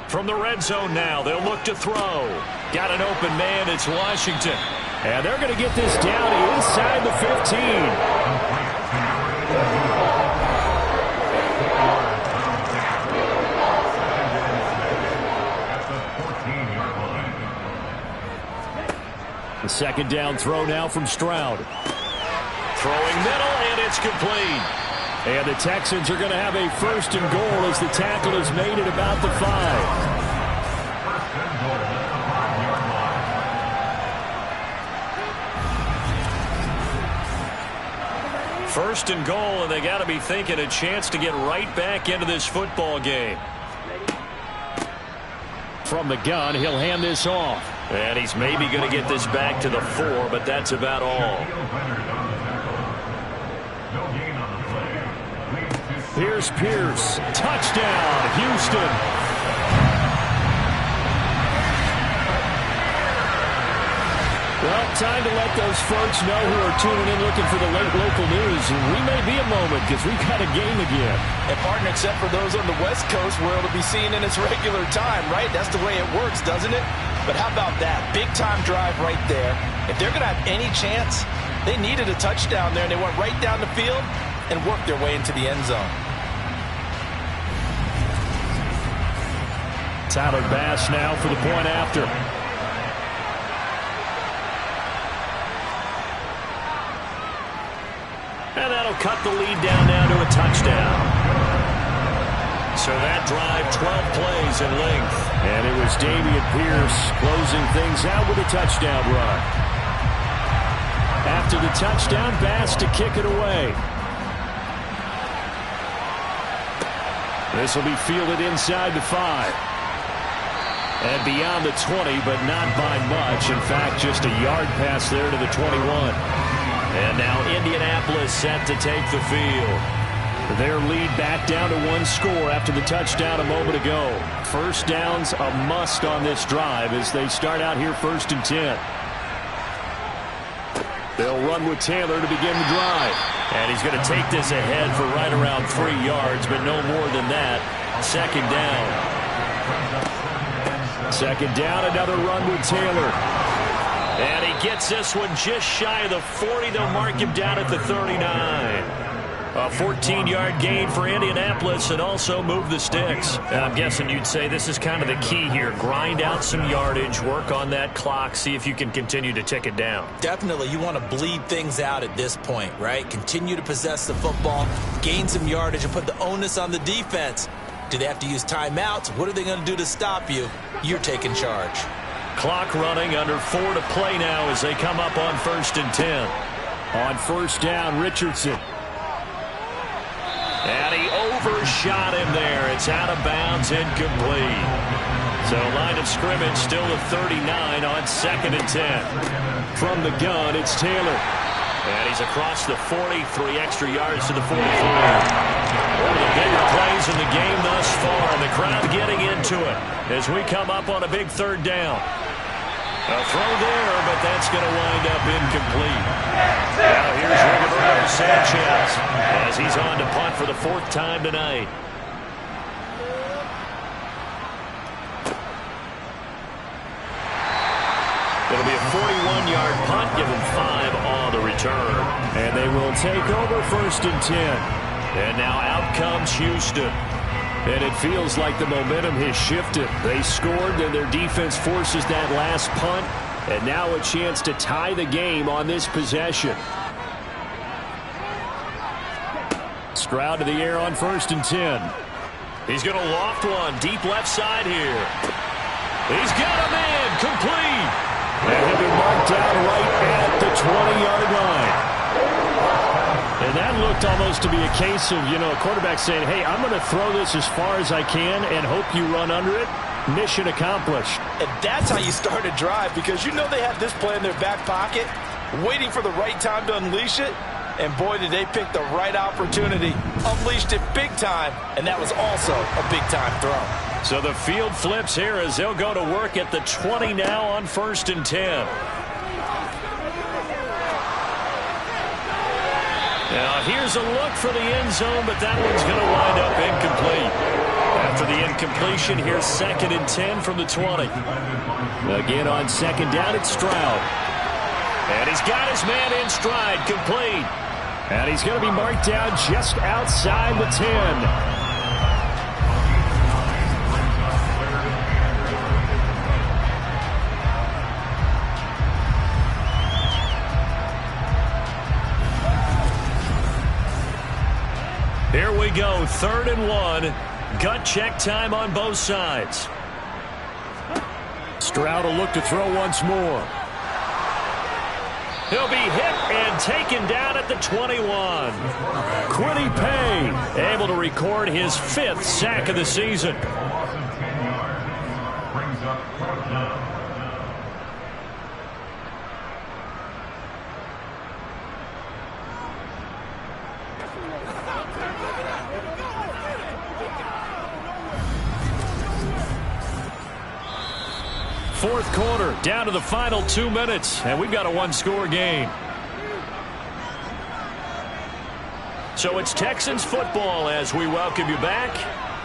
From the red zone now, they'll look to throw. Got an open man, it's Washington. And they're going to get this down inside the 15. The 2nd down throw now from Stroud. Throwing middle, and it's complete. And the Texans are going to have a 1st and goal as the tackle is made at about the 5. 1st and goal, and they got to be thinking a chance to get right back into this football game. From the gun, he'll hand this off. And he's maybe going to get this back to the 4, but that's about all. Here's Pierce. Touchdown, Houston. Well, time to let those folks know who are tuning in looking for the late local news. We may be a moment because we've got a game again. And partner, except for those on the West Coast where it'll be seen in its regular time, right? That's the way it works, doesn't it? But how about that? Big-time drive right there. If they're going to have any chance, they needed a touchdown there, and they went right down the field and worked their way into the end zone. Tyler Bass now for the point after. And that'll cut the lead down now to a touchdown. So that drive, 12 plays in length. And it was Dameon Pierce closing things out with a touchdown run. After the touchdown, Bass to kick it away. This will be fielded inside the 5. And beyond the 20, but not by much. In fact, just a yard pass there to the 21. And now Indianapolis set to take the field. Their lead back down to 1 score after the touchdown a moment ago. 1st down's a must on this drive as they start out here 1st and 10. They'll run with Taylor to begin the drive. And he's going to take this ahead for right around 3 yards, but no more than that. 2nd down. 2nd down, another run with Taylor. And he gets this one just shy of the 40. They'll mark him down at the 39. A 14-yard gain for Indianapolis and also move the sticks. And I'm guessing you'd say this is kind of the key here. Grind out some yardage, work on that clock, see if you can continue to tick it down. Definitely. You want to bleed things out at this point, right? Continue to possess the football, gain some yardage, and put the onus on the defense. Do they have to use timeouts? What are they going to do to stop you? You're taking charge. Clock running, under 4 to play now as they come up on 1st and 10. On 1st down, Richardson. And he overshot him there. It's out of bounds, incomplete. So line of scrimmage still at 39 on 2nd and 10. From the gun, it's Taylor. And he's across the 40, 3 extra yards to the 43. One of the bigger plays in the game thus far. The crowd getting into it as we come up on a big third down. A throw there, but that's going to wind up incomplete. Now here's Roberto Sanchez as he's on to punt for the 4th time tonight. It'll be a 41-yard punt, give him 5 on the return. And they will take over 1st and 10. And now out comes Houston. And it feels like the momentum has shifted. They scored, and their defense forces that last punt. And now a chance to tie the game on this possession. Stroud to the air on 1st and 10. He's going to loft one deep left side here. He's got a man complete. And he'll be marked down right at the 20-yard line. And that looked almost to be a case of, a quarterback saying, hey, I'm going to throw this as far as I can and hope you run under it. Mission accomplished. And that's how you start a drive, because they have this play in their back pocket, waiting for the right time to unleash it. And boy, did they pick the right opportunity. Unleashed it big time, and that was also a big-time throw. So the field flips here as they'll go to work at the 20 now on 1st and 10. Now here's a look for the end zone, but that one's going to wind up incomplete. After the incompletion, here's 2nd and 10 from the 20. Again on 2nd down, it's Stroud. And he's got his man in stride, complete. And he's going to be marked down just outside the 10. Here we go, 3rd and 1. Gut check time on both sides. Stroud will look to throw once more. He'll be hit and taken down at the 21. Quiddy Pay able to record his 5th sack of the season. Brings up 4th down. Fourth quarter, down to the final 2 minutes, and we've got a 1-score game. So it's Texans football as we welcome you back.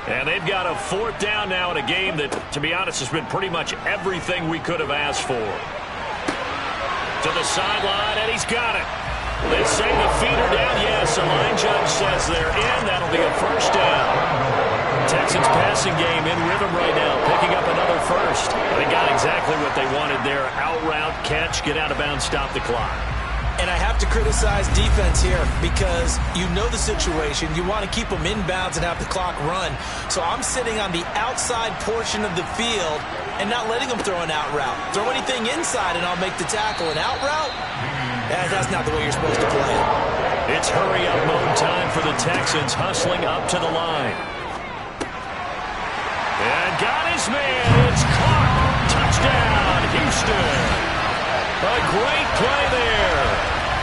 And they've got a 4th down now in a game that, to be honest, has been pretty much everything we could have asked for. To the sideline, and he's got it. They say the feet are down. Yes, a line judge says they're in. That'll be a 1st down. Texans passing game in rhythm right now, picking up another 1st. They got exactly what they wanted there. Out route, catch, get out of bounds, stop the clock. And I have to criticize defense here because you know the situation. You want to keep them inbounds and have the clock run. So I'm sitting on the outside portion of the field and not letting them throw an out route. Throw anything inside and I'll make the tackle. An out route? That's not the way you're supposed to play it. It's hurry-up mode time for the Texans, hustling up to the line. And got his man. It's caught. Touchdown, Houston. A great play there.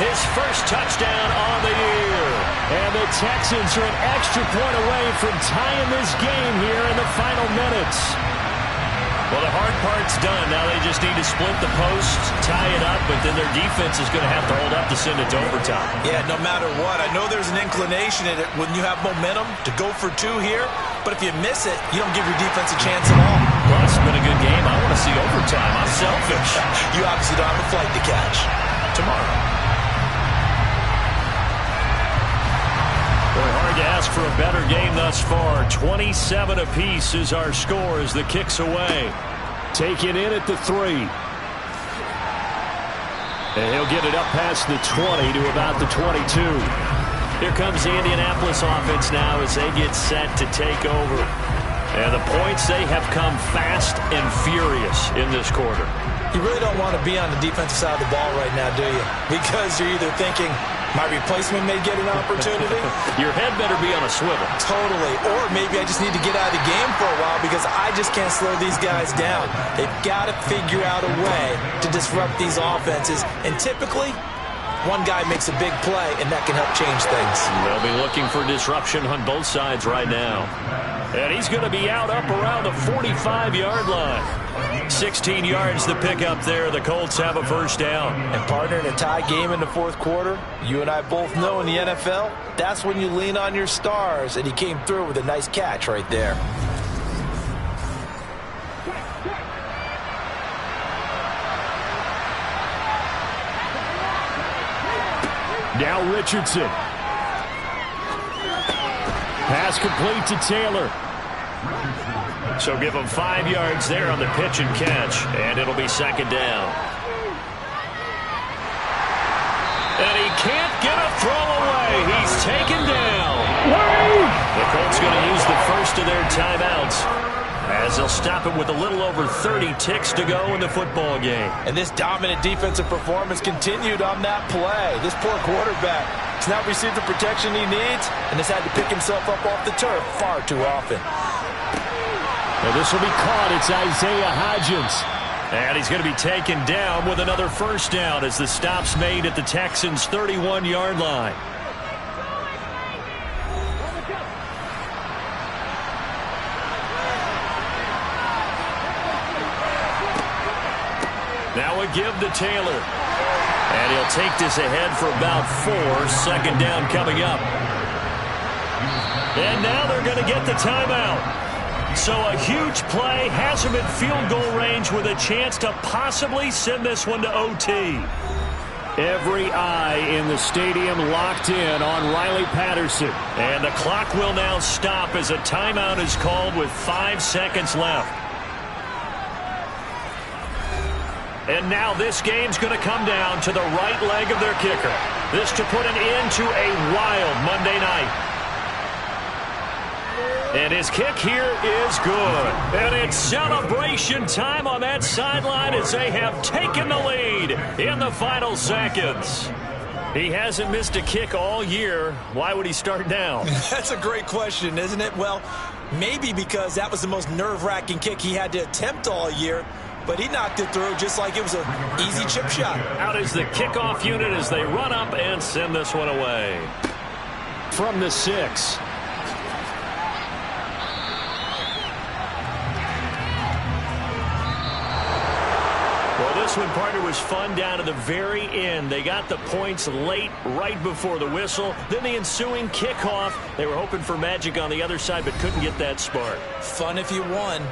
His 1st touchdown on the year. And the Texans are an extra point away from tying this game here in the final minutes. Well, the hard part's done. Now they just need to split the post, tie it up, but then their defense is going to have to hold up to send it to overtime. Yeah, no matter what. I know there's an inclination in it when you have momentum to go for 2 here, but if you miss it, you don't give your defense a chance at all. Well, it's been a good game. I want to see overtime. I'm selfish. You obviously don't have a flight to catch. Tomorrow. Very hard to ask for a better game thus far. 27 apiece is our score as the kick's away. Taken in at the 3. And he'll get it up past the 20 to about the 22. Here comes the Indianapolis offense now as they get set to take over. And the points, they have come fast and furious in this quarter. You really don't want to be on the defensive side of the ball right now, do you? Because you're either thinking, my replacement may get an opportunity. Your head better be on a swivel. Totally. Or maybe I just need to get out of the game for a while because I just can't slow these guys down. They've got to figure out a way to disrupt these offenses. And typically, One guy makes a big play, and that can help change things. They'll be looking for disruption on both sides right now. And he's going to be out up around the 45-yard line. 16 yards to pick up there. The Colts have a first down. And partner, in a tie game in the fourth quarter, you and I both know in the NFL, that's when you lean on your stars, and he came through with a nice catch right there. Now Richardson. Pass complete to Taylor. So give him 5 yards there on the pitch and catch, and it'll be second down. And he can't get a throw away. He's taken down. The Colts going to use the first of their timeouts, as they'll stop it with a little over 30 ticks to go in the football game. And this dominant defensive performance continued on that play. This poor quarterback has not received the protection he needs and has had to pick himself up off the turf far too often. Well, this will be caught. It's Isaiah Hodgins. And he's going to be taken down with another first down as the stop's made at the Texans' 31-yard line. Now a give to Taylor. And he'll take this ahead for about 4. Second down coming up. And now they're going to get the timeout. So a huge play has him in field goal range with a chance to possibly send this one to OT. Every eye in the stadium locked in on Riley Patterson. And the clock will now stop as a timeout is called with 5 seconds left. And now this game's going to come down to the right leg of their kicker. This to put an end to a wild Monday night. And his kick here is good. And it's celebration time on that sideline as they have taken the lead in the final seconds. He hasn't missed a kick all year. Why would he start now? That's a great question, isn't it? Well, maybe because that was the most nerve-wracking kick he had to attempt all year. But he knocked it through just like it was an easy chip shot. Out is the kickoff unit as they run up and send this one away. From the 6. Well, this one, partner, was fun down to the very end. They got the points late, right before the whistle. Then the ensuing kickoff. They were hoping for magic on the other side, but couldn't get that spark. Fun if you won.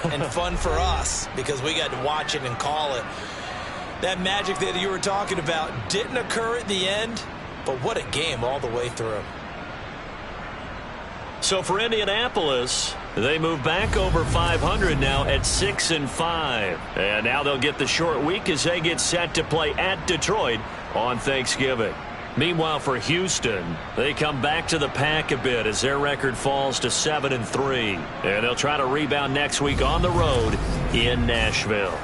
And fun for us because we got to watch it and call it. That magic that you were talking about didn't occur at the end, but what a game all the way through. So for Indianapolis, they move back over 500 now at 6-5. And now they'll get the short week as they get set to play at Detroit on Thanksgiving. Meanwhile, for Houston, they come back to the pack a bit as their record falls to 7-3. And they'll try to rebound next week on the road in Nashville.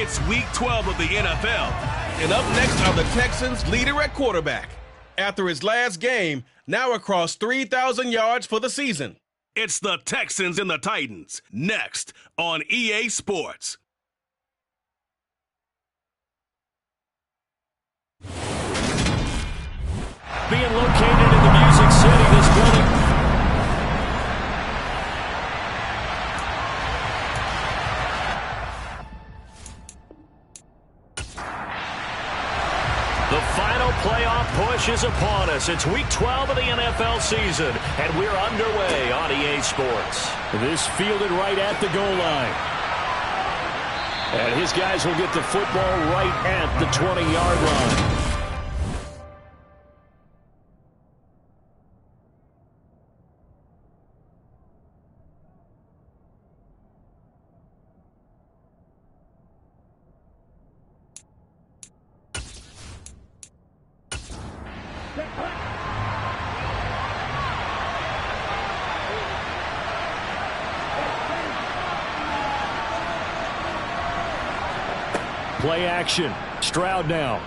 It's Week 12 of the NFL. And up next are the Texans' leader at quarterback. After his last game, now across 3,000 yards for the season. It's the Texans and the Titans, next on EA Sports. Being located in the Music City, this building. The final playoff push is upon us. It's Week 12 of the NFL season, and we're underway on EA Sports. This fielded right at the goal line. And his guys will get the football right at the 20-yard line. Play action. Stroud now.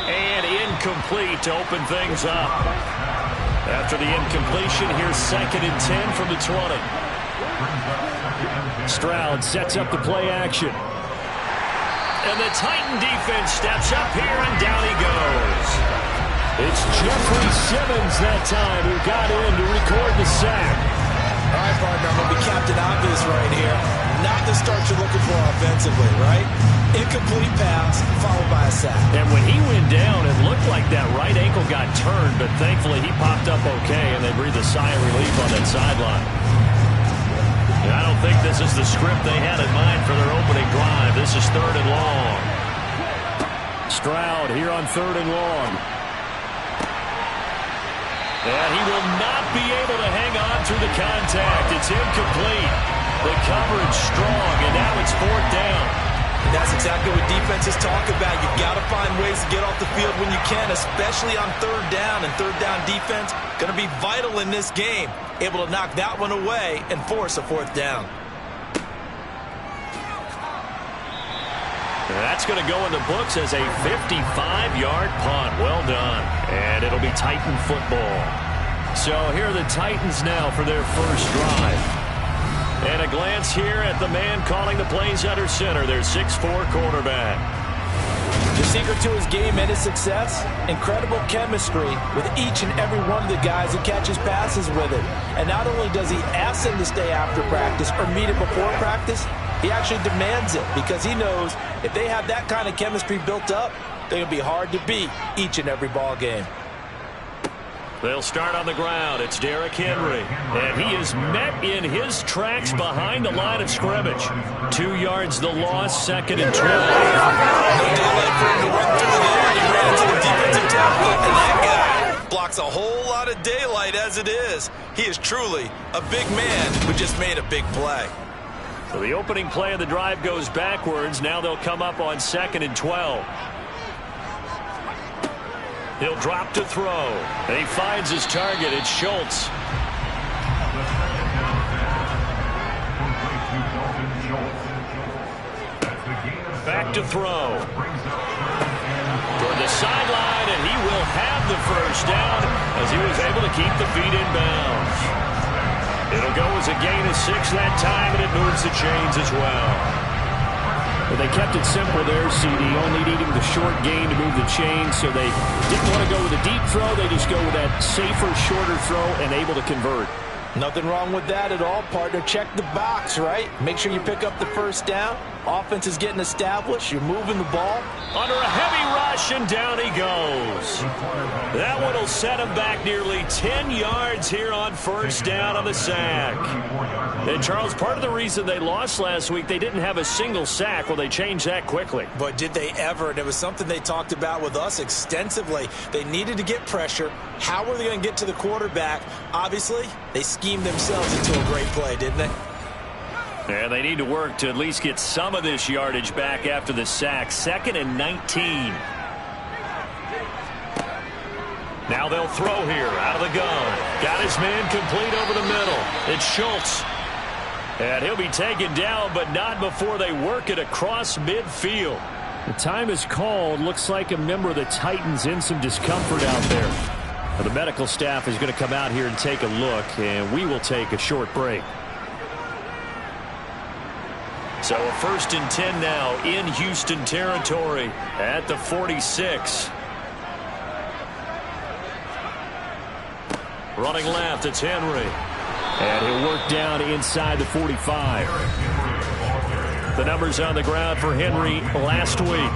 And incomplete to open things up. After the incompletion, here's 2nd and 10 from the 20. Stroud sets up the play action. And the Titan defense steps up here, and down he goes. It's Jeffrey Simmons that time who got in to record the sack. All right, partner, I'm going to be Captain Obvious right here. Not the start you're looking for offensively, right? Incomplete pass, followed by a sack. And when he went down, it looked like that right ankle got turned, but thankfully he popped up okay, and they breathed a sigh of relief on that sideline. And I don't think this is the script they had in mind for their opening drive. This is 3rd and long. Stroud here on 3rd and long. And he will not be able to hang on through the contact. It's incomplete. The coverage strong, and now it's 4th down. And that's exactly what defenses talk about. You've got to find ways to get off the field when you can, especially on 3rd down. And 3rd down defense going to be vital in this game. Able to knock that one away and force a 4th down. That's going to go in the books as a 55-yard punt. Well done. And it'll be Titan football. So here are the Titans now for their first drive. And a glance here at the man calling the plays under center, their 6'4" quarterback. The secret to his game and his success, incredible chemistry with each and every one of the guys who catches passes with him. And not only does he ask them to stay after practice or meet it before practice, he actually demands it because he knows if they have that kind of chemistry built up, they're going to be hard to beat each and every ball game. They'll start on the ground. It's Derrick Henry. And he is met in his tracks behind the line of scrimmage. 2 yards the loss, 2nd and 12. And that guy blocks a whole lot of daylight as it is. He is truly a big man who just made a big play. So the opening play of the drive goes backwards. Now they'll come up on 2nd and 12. He'll drop to throw. And he finds his target. It's Schultz. Back to throw. Toward the sideline, and he will have the first down as he was able to keep the feet in bounds. It'll go as a gain of 6 that time, and it moves the chains as well. But they kept it simple there, CD, only needing the short gain to move the chains, so they didn't want to go with a deep throw. They just go with that safer, shorter throw and able to convert. Nothing wrong with that at all, partner. Check the box, right? Make sure you pick up the first down. Offense is getting established. You're moving the ball. Under a heavy rush, and down he goes. That one will set him back nearly 10 yards here on first down on the sack. And, Charles, part of the reason they lost last week, they didn't have a single sack. Well, they changed that quickly. But did they ever? And it was something they talked about with us extensively. They needed to get pressure. How were they going to get to the quarterback? Obviously, they schemed themselves into a great play, didn't they? And they need to work to at least get some of this yardage back after the sack. 2nd and 19. Now they'll throw here out of the gun. Got his man complete over the middle. It's Schultz. And he'll be taken down, but not before they work it across midfield. The time is called. Looks like a member of the Titans in some discomfort out there. Now, the medical staff is going to come out here and take a look, and we will take a short break. So a 1st and 10 now in Houston territory at the 46. Running left, it's Henry. And he'll work down inside the 45. The numbers on the ground for Henry last week.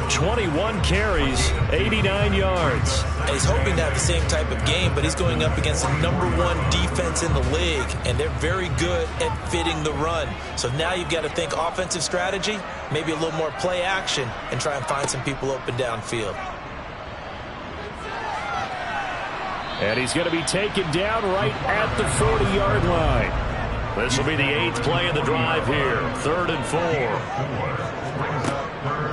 21 carries, 89 yards. He's hoping to have the same type of game, but he's going up against the #1 defense in the league, and they're very good at fitting the run. So now you've got to think offensive strategy, maybe a little more play action, and try and find some people open downfield. And he's going to be taken down right at the 40-yard line. This will be the 8th play of the drive here. 3rd and 4.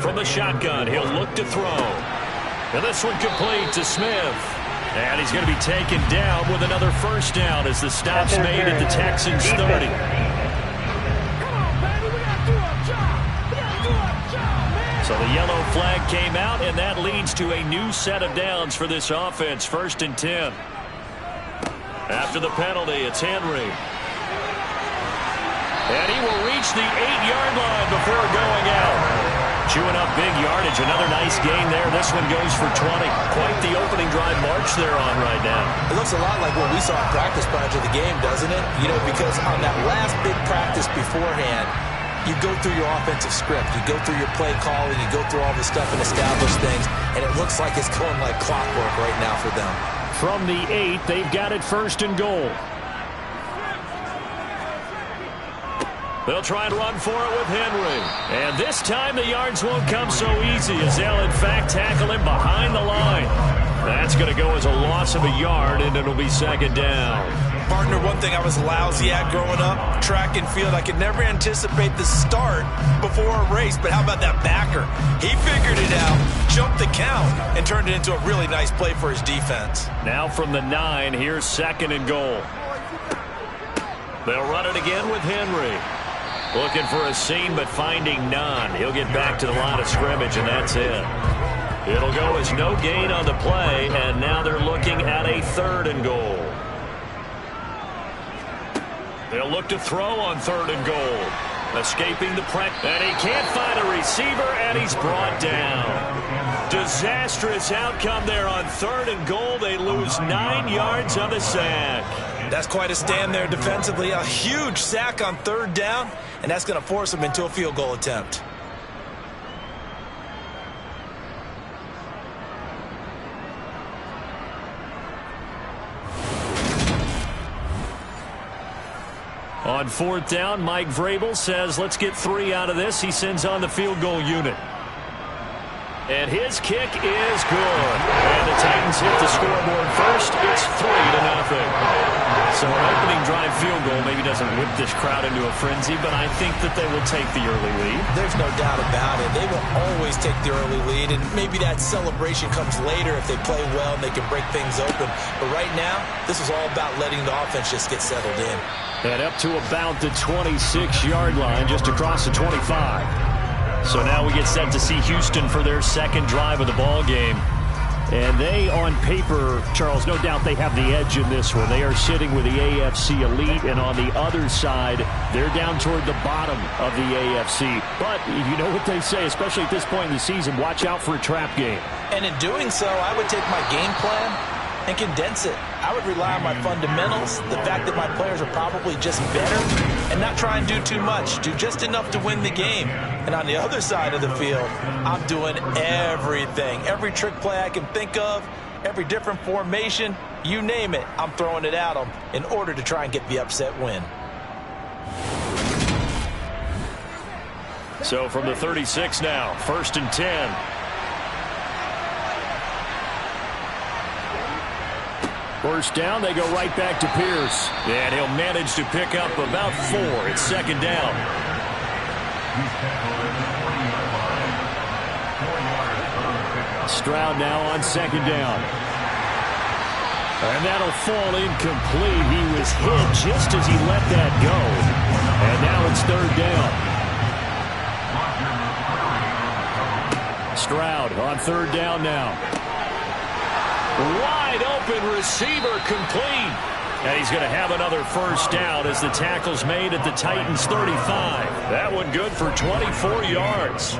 From the shotgun, he'll look to throw. And this one complete to Smith. And he's going to be taken down with another first down as the stop's made at the Texans 30. So the yellow flag came out, and that leads to a new set of downs for this offense. 1st and 10. After the penalty, it's Henry. And he will reach the 8-yard line before going out. Chewing up big yardage. Another nice gain there. This one goes for 20. Quite the opening drive march they're on right now. It looks a lot like what we saw in practice prior to the game, doesn't it? You know, because on that last big practice beforehand, you go through your offensive script. You go through your play calling. You go through all this stuff and establish things. And it looks like it's going like clockwork right now for them. From the 8, they've got it 1st and goal. They'll try and run for it with Henry. And this time the yards won't come so easy as they'll, in fact, tackle him behind the line. That's going to go as a loss of a yard, and it'll be 2nd down. Partner, one thing I was lousy at growing up, track and field, I could never anticipate the start before a race. But how about that backer? He figured it out, jumped the count, and turned it into a really nice play for his defense. Now from the 9, here's 2nd and goal. They'll run it again with Henry. Looking for a seam, but finding none. He'll get back to the line of scrimmage, and that's it. It'll go as no gain on the play, and now they're looking at a 3rd and goal. They'll look to throw on 3rd and goal. Escaping the press, and he can't find a receiver, and he's brought down. Disastrous outcome there on 3rd and goal. They lose 9 yards on the sack. That's quite a stand there defensively. A huge sack on 3rd down, and that's going to force them into a field goal attempt. On 4th down, Mike Vrabel says, let's get 3 out of this. He sends on the field goal unit. And his kick is good. And the Titans hit the scoreboard first. It's 3-0. So an opening drive field goal maybe doesn't whip this crowd into a frenzy, but I think that they will take the early lead. There's no doubt about it. They will always take the early lead, and maybe that celebration comes later if they play well and they can break things open. But right now, this is all about letting the offense just get settled in. And up to about the 26-yard line, just across the 25. So now we get set to see Houston for their 2nd drive of the ball game. And they, on paper, Charles, no doubt they have the edge in this one. They are sitting with the AFC elite, and on the other side, they're down toward the bottom of the AFC. But you know what they say, especially at this point in the season, watch out for a trap game. And in doing so, I would take my game plan and condense it. I would rely on my fundamentals, the fact that my players are probably just better, and not try and do too much. Do just enough to win the game. And on the other side of the field, I'm doing everything. Every trick play I can think of, every different formation, you name it, I'm throwing it at them in order to try and get the upset win. So from the 36 now, 1st and 10. First down, they go right back to Pierce. And he'll manage to pick up about 4. It's 2nd down. Stroud now on 2nd down. And that'll fall incomplete. He was hit just as he let that go. And now it's third down. Stroud on third down now. Wide open receiver complete. And he's going to have another first down as the tackle's made at the Titans' 35. That one good for 24 yards.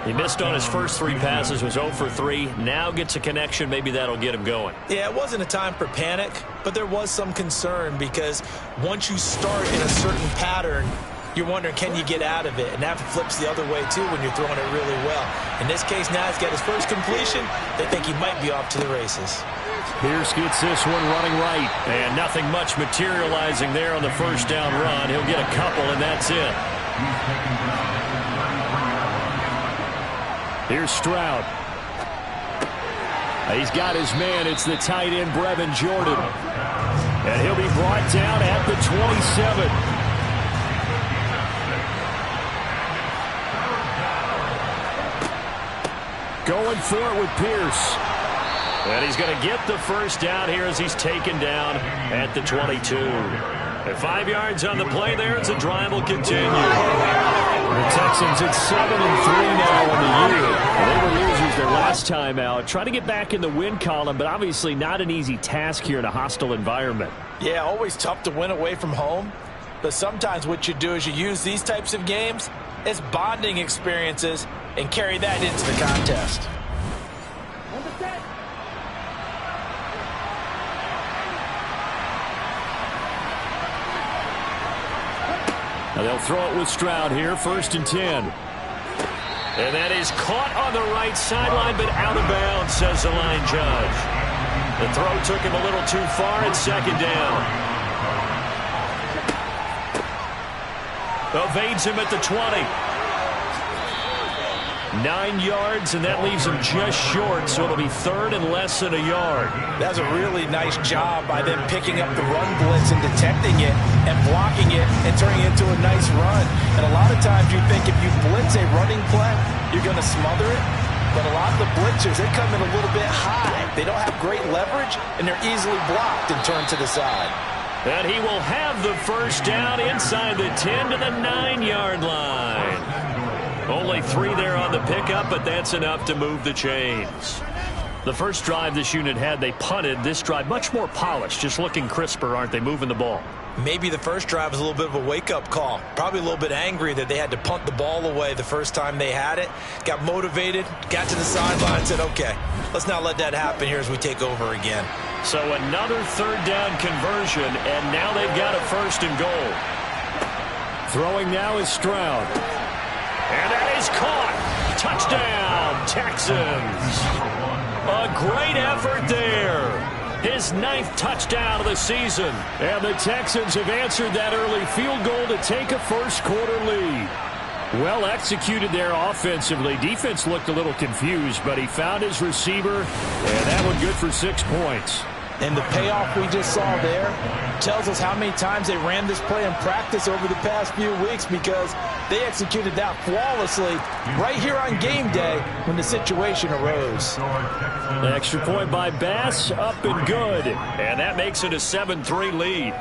He missed on his first 3 passes, was 0 for 3. Now gets a connection. Maybe that'll get him going. Yeah, it wasn't a time for panic, but there was some concern because once you start in a certain pattern, you're wondering, can you get out of it? And that flips the other way, too, when you're throwing it really well. In this case, now he's got his first completion. They think he might be off to the races. Pierce gets this one running right. And nothing much materializing there on the first down run. He'll get a couple, and that's it. Here's Stroud. He's got his man. It's the tight end, Brevin Jordan. And he'll be brought down at the 27. Going for it with Pierce. And he's going to get the first down here as he's taken down at the 22. And 5 yards on the play there as the drive will continue. The Texans at 7-3 now on the year. They were losers their last time out. Trying to get back in the win column, but obviously not an easy task here in a hostile environment. Yeah, always tough to win away from home. But sometimes what you do is you use these types of games as bonding experiences and carry that into the contest. Now they'll throw it with Stroud here, 1st and 10. And that is caught on the right sideline, but out of bounds, says the line judge. The throw took him a little too far at 2nd down. Evades him at the 20. 9 yards, and that leaves him just short, so it'll be 3rd and less than a yard. That's a really nice job by them picking up the run blitz and detecting it and blocking it and turning it into a nice run. And a lot of times you think if you blitz a running play, you're going to smother it. But a lot of the blitzers, they come in a little bit high. They don't have great leverage, and they're easily blocked and turned to the side. And he will have the first down inside the 10 to the 9-yard line. Only 3 there on the pickup, but that's enough to move the chains. The first drive this unit had, they punted. This drive, much more polished, just looking crisper, aren't they, moving the ball? Maybe the first drive was a little bit of a wake-up call. Probably a little bit angry that they had to punt the ball away the first time they had it. Got motivated, got to the sideline, said, okay, let's not let that happen here as we take over again. So another 3rd down conversion, and now they've got a 1st and goal. Throwing now is Stroud. And that is caught. Touchdown, Texans. A great effort there. His 9th touchdown of the season. And the Texans have answered that early field goal to take a first-quarter lead. Well executed there offensively. Defense looked a little confused, but he found his receiver, and that one good for 6 points. And the payoff we just saw there tells us how many times they ran this play in practice over the past few weeks, because they executed that flawlessly right here on game day when the situation arose. The extra point by Bass, up and good. And that makes it a 7-3 lead.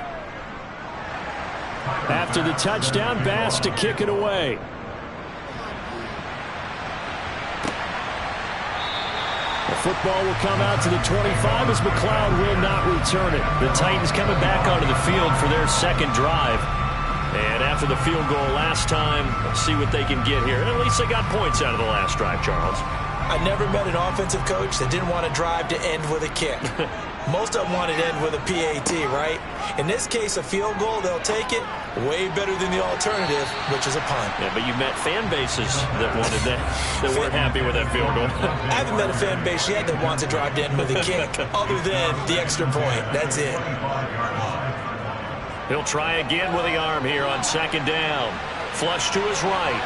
After the touchdown, Bass to kick it away. The football will come out to the 25 as McLeod will not return it. The Titans coming back onto the field for their 2nd drive. And after the field goal last time, let's see what they can get here. And at least they got points out of the last drive, Charles. I never met an offensive coach that didn't want to drive to end with a kick. Most of them wanted to end with a PAT, right? In this case, a field goal, they'll take it. Way better than the alternative, which is a punt. Yeah, but you met fan bases that wanted that, that weren't happy with that field goal. I haven't met a fan base yet that wants to drive to end with a kick, other than the extra point. That's it. He'll try again with the arm here on 2nd down. Flush to his right.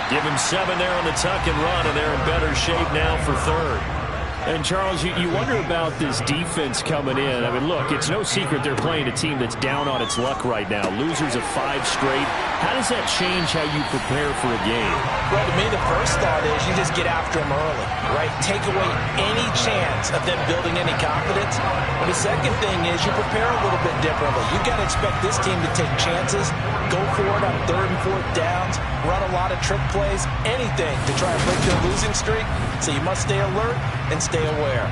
Give him 7 there on the tuck and run, and they're in better shape now for 3rd. And, Charles, you wonder about this defense coming in. I mean, look, it's no secret they're playing a team that's down on its luck right now. Losers of 5 straight. How does that change how you prepare for a game? Well, to me, the first thought is you can just get after them early, right? Take away any chance of them building any confidence. And the second thing is you prepare a little bit differently. You've got to expect this team to take chances, go for it on 3rd and 4th downs, run a lot of trick plays, anything to try and break their losing streak. So you must stay alert and stay aware.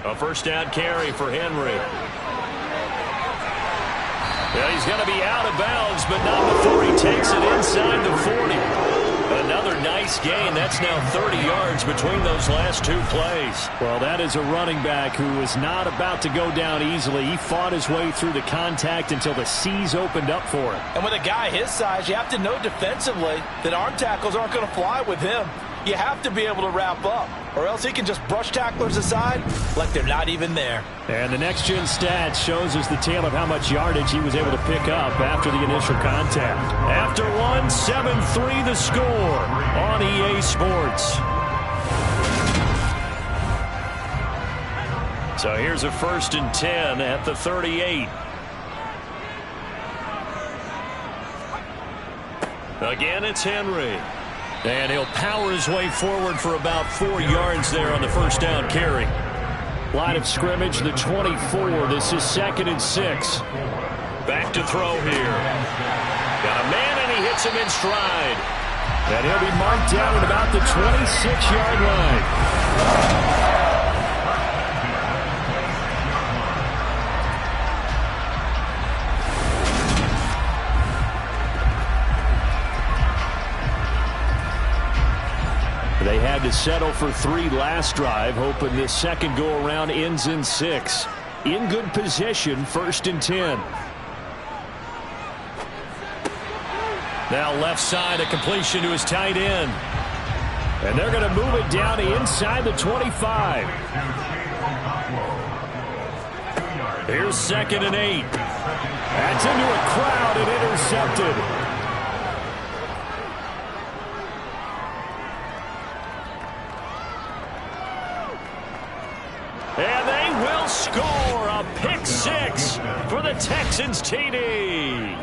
A first down carry for Henry. Yeah, he's going to be out of bounds, but not before he takes it inside the 40. Another nice gain. That's now 30 yards between those last 2 plays. Well, that is a running back who is not about to go down easily. He fought his way through the contact until the seas opened up for him. And with a guy his size, you have to know defensively that arm tackles aren't going to fly with him. You have to be able to wrap up, or else he can just brush tacklers aside like they're not even there. And the next-gen stats shows us the tale of how much yardage he was able to pick up after the initial contact. After one, 7-3 the score on EA Sports. So here's a 1st and 10 at the 38. Again, it's Henry. And he'll power his way forward for about 4 yards there on the first down carry. Line of scrimmage, the 24. This is 2nd and 6. Back to throw here. Got a man, and he hits him in stride. And he'll be marked down at about the 26-yard line. They had to settle for 3 last drive, hoping this second go-around ends in 6. In good position, 1st and 10. Now left side, a completion to his tight end. And they're going to move it down to inside the 25. Here's 2nd and 8. That's into a crowd and intercepted. And they will score a pick 6 for the Texans TD.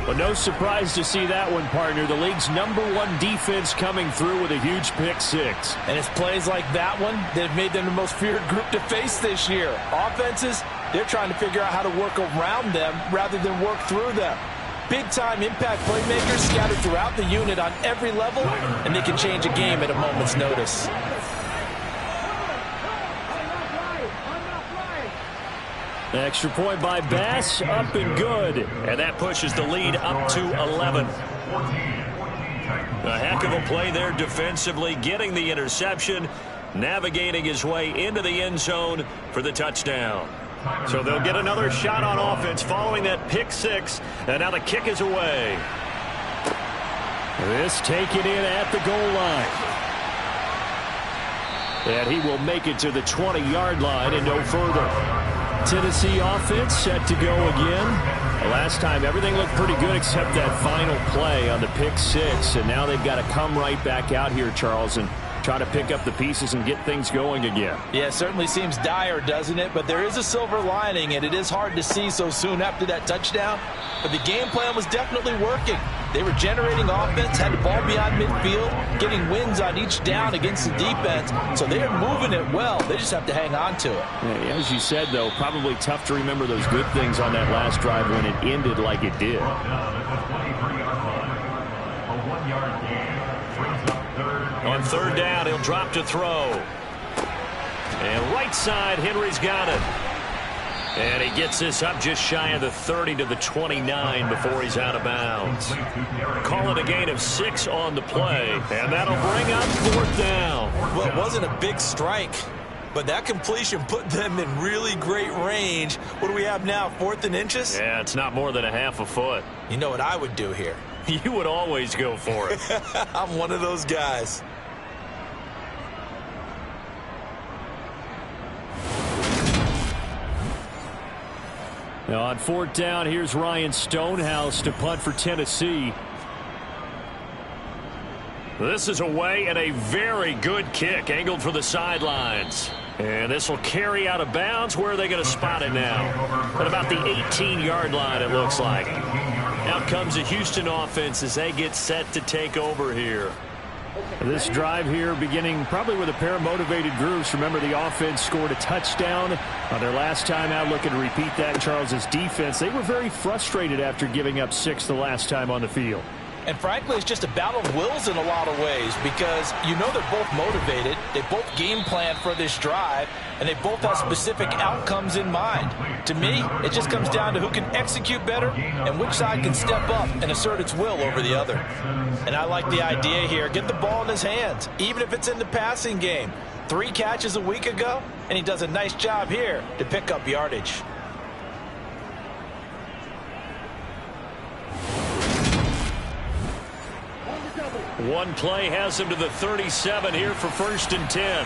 Well, no surprise to see that one, partner. The league's #1 defense coming through with a huge pick 6. And it's plays like that one that have made them the most feared group to face this year. Offenses, they're trying to figure out how to work around them rather than work through them. Big-time impact playmakers scattered throughout the unit on every level, and they can change a game at a moment's notice. Extra point by Bass, up and good. And that pushes the lead up to 11. A heck of a play there defensively, getting the interception, navigating his way into the end zone for the touchdown. So they'll get another shot on offense following that pick 6, and now the kick is away. This taken in at the goal line. And he will make it to the 20-yard line and no further. Tennessee offense set to go again. Last time everything looked pretty good except that final play on the pick 6, and now they've got to come right back out here, Charles, and try to pick up the pieces and get things going again. Yeah, it certainly seems dire, doesn't it? But there is a silver lining, and it is hard to see so soon after that touchdown. But the game plan was definitely working. They were generating offense, had the ball beyond midfield, getting wins on each down against the defense. So they are moving it well. They just have to hang on to it. Yeah, as you said, though, probably tough to remember those good things on that last drive when it ended like it did. On 3rd down, he'll drop to throw. And right side, Henry's got it. And he gets this up just shy of the 30 to the 29 before he's out of bounds. Call it a gain of 6 on the play, and that'll bring up 4th down. Well, it wasn't a big strike, but that completion put them in really great range. What do we have now, 4th and inches? Yeah, it's not more than a half a foot. You know what I would do here? You would always go for it. I'm one of those guys. Now on 4th down, here's Ryan Stonehouse to punt for Tennessee. This is away and a very good kick angled for the sidelines. And this will carry out of bounds. Where are they going to spot it now? At about the 18-yard line, it looks like. Out comes the Houston offense as they get set to take over here. This drive here beginning probably with a pair of motivated groups. Remember, the offense scored a touchdown on their last time out. Looking to repeat that. Charles's defense, they were very frustrated after giving up 6 the last time on the field. And frankly, it's just a battle of wills in a lot of ways because you know they're both motivated. They both game plan for this drive, and they both have specific outcomes in mind. To me, it just comes down to who can execute better and which side can step up and assert its will over the other. And I like the idea here. Get the ball in his hands, even if it's in the passing game. 3 catches a week ago, and he does a nice job here to pick up yardage. One play has him to the 37 here for 1st and 10.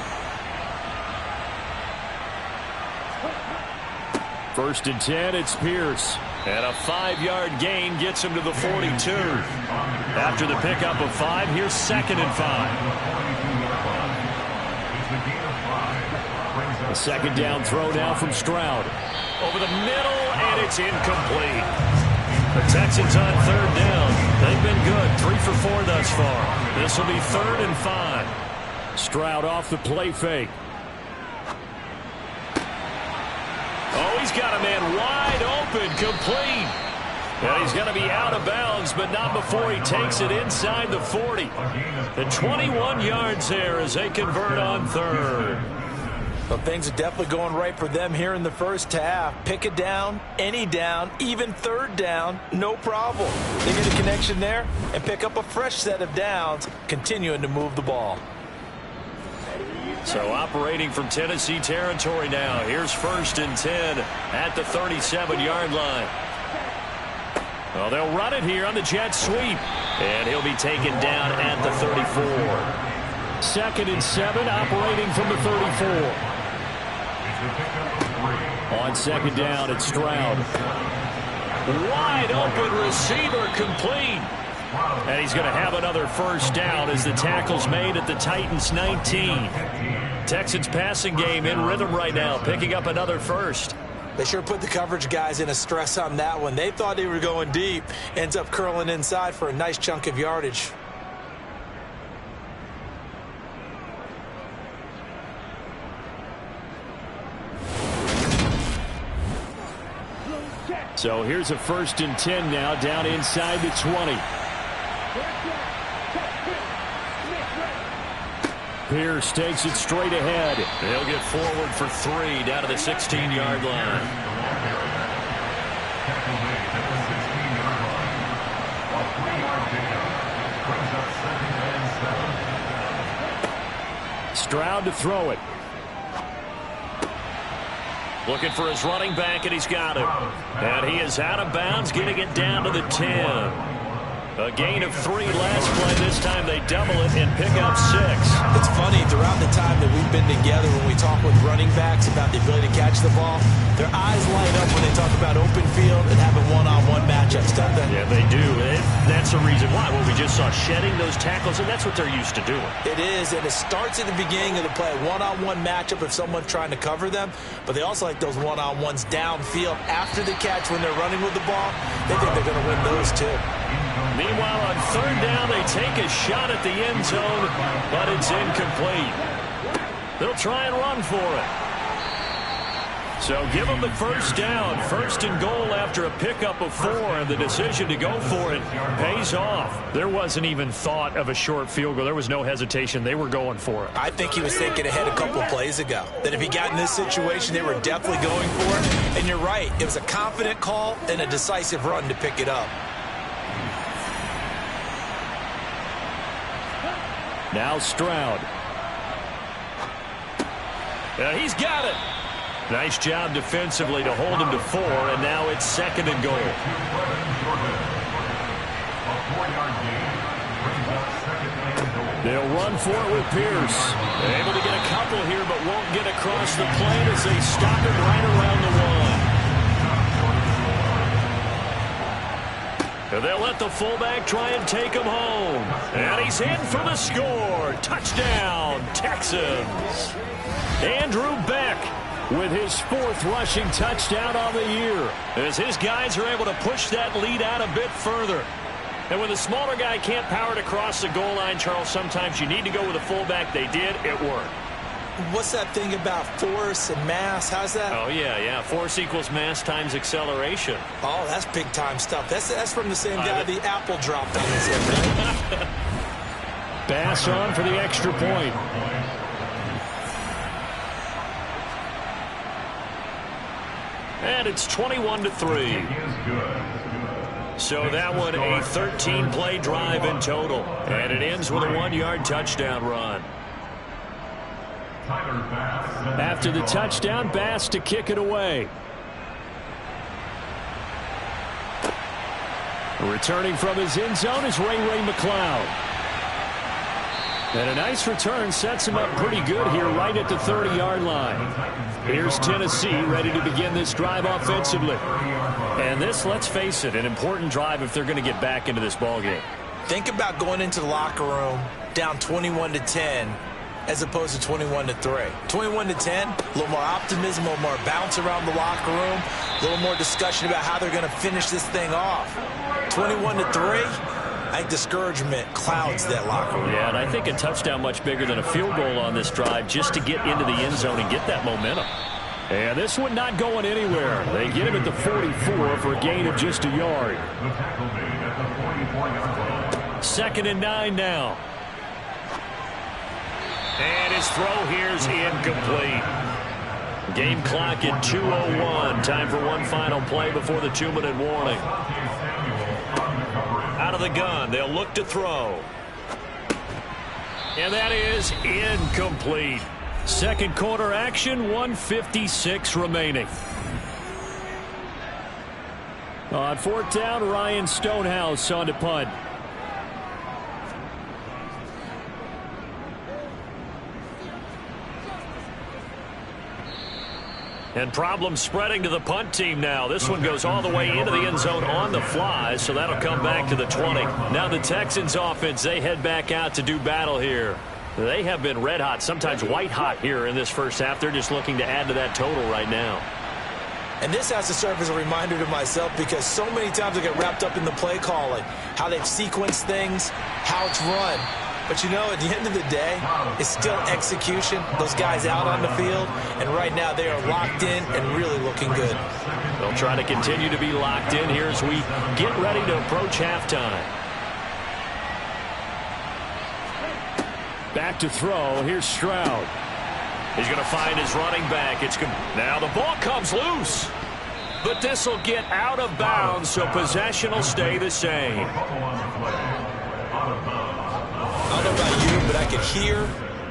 1st and 10, it's Pierce. And a 5-yard gain gets him to the 42. After the pickup of 5, here's 2nd and 5. A 2nd down throw now from Stroud. Over the middle, and it's incomplete. The Texans on 3rd down. They've been good. 3 for 4 thus far. This will be 3rd and 5. Stroud off the play fake. Oh, he's got a man wide open, complete. And he's going to be out of bounds, but not before he takes it inside the 40. The 21 yards there as they convert on 3rd. Well, things are definitely going right for them here in the first half. Pick it down, any down, even 3rd down, no problem. They get a connection there and pick up a fresh set of downs, continuing to move the ball. So operating from Tennessee territory now. Here's 1st and 10 at the 37-yard line. Well, they'll run it here on the jet sweep. And he'll be taken down at the 34. 2nd and 7, operating from the 34. On 2nd down, it's Stroud. Wide open receiver, complete. And he's going to have another 1st down as the tackle's made at the Titans 19. Texans passing game in rhythm right now, picking up another 1st. They sure put the coverage guys in a stress on that one. They thought they were going deep. Ends up curling inside for a nice chunk of yardage. So here's a 1st and 10 now, down inside the 20. Pierce takes it straight ahead. They'll get forward for 3 down to the 16-yard line. Stroud to throw it. Looking for his running back, and he's got him. And he is out of bounds, getting it down to the 10. A gain of 3 last play. This time they double it and pick up 6. It's funny, throughout the time that we've been together, when we talk with running backs about the ability to catch the ball, their eyes light up when they talk about open field and having one-on-one matchups, don't they? Yeah, they do. That's the reason why. Well, we just saw shedding those tackles, and that's what they're used to doing. It is, and it starts at the beginning of the play. One-on-one matchup if someone's trying to cover them, but they also like those one-on-ones downfield after the catch when they're running with the ball. They think they're going to win those, too. Meanwhile, on 3rd down, they take a shot at the end zone, but it's incomplete. They'll try and run for it. So give them the 1st down. 1st and goal after a pickup of 4, and the decision to go for it pays off. There wasn't even thought of a short field goal. There was no hesitation. They were going for it. I think he was thinking ahead a couple plays ago, that if he got in this situation, they were definitely going for it. And you're right. It was a confident call and a decisive run to pick it up. Now Stroud. He's got it. Nice job defensively to hold him to 4, and now it's 2nd and goal. They'll run for it with Pierce. Able to get a couple here, but won't get across the plane as they stop him right around the 1. And they'll let the fullback try and take him home. And he's in for the score. Touchdown, Texans. Andrew Beck with his 4th rushing touchdown on the year, as his guys are able to push that lead out a bit further. And when the smaller guy can't power it across the goal line, Charles, sometimes you need to go with a fullback. They did. It worked. What's that thing about force and mass? How's that? Oh, yeah. Force equals mass times acceleration. Oh, that's big-time stuff. That's from the same guy the apple dropped on his head, right? Bass on for the extra point. And it's 21-3. So that one a 13-play drive in total. And it ends with a 1-yard touchdown run. After the touchdown, Bass to kick it away. Returning from his end zone is Ray McCloud. And a nice return sets him up pretty good here right at the 30-yard line. Here's Tennessee ready to begin this drive offensively. And this, let's face it, an important drive if they're going to get back into this ballgame. Think about going into the locker room down 21-10 as opposed to 21-3. 21-10, a little more optimism, a little more bounce around the locker room, a little more discussion about how they're going to finish this thing off. 21-3, I think discouragement clouds that locker room. Yeah, and I think a touchdown much bigger than a field goal on this drive just to get into the end zone and get that momentum. And this one not going anywhere. They get him at the 44 for a gain of just a yard. 2nd and 9 now. And his throw here's incomplete. Game clock at 2:01. Time for one final play before the 2-minute warning. Out of the gun, they'll look to throw. And that is incomplete. Second quarter action, 1:56 remaining. On 4th down, Ryan Stonehouse on to punt. And problems spreading to the punt team now. This one goes all the way into the end zone on the fly, so that'll come back to the 20. Now the Texans offense, they head back out to do battle here. They have been red hot, sometimes white hot here in this first half. They're just looking to add to that total right now. And this has to serve as a reminder to myself because so many times I get wrapped up in the play calling, how they've sequenced things, how it's run. But, you know, at the end of the day, it's still execution. Those guys out on the field, and right now they are locked in and really looking good. They'll try to continue to be locked in here as we get ready to approach halftime. Back to throw. Here's Stroud. He's going to find his running back. Now the ball comes loose. But this will get out of bounds, so possession will stay the same. I don't know about you, but I could hear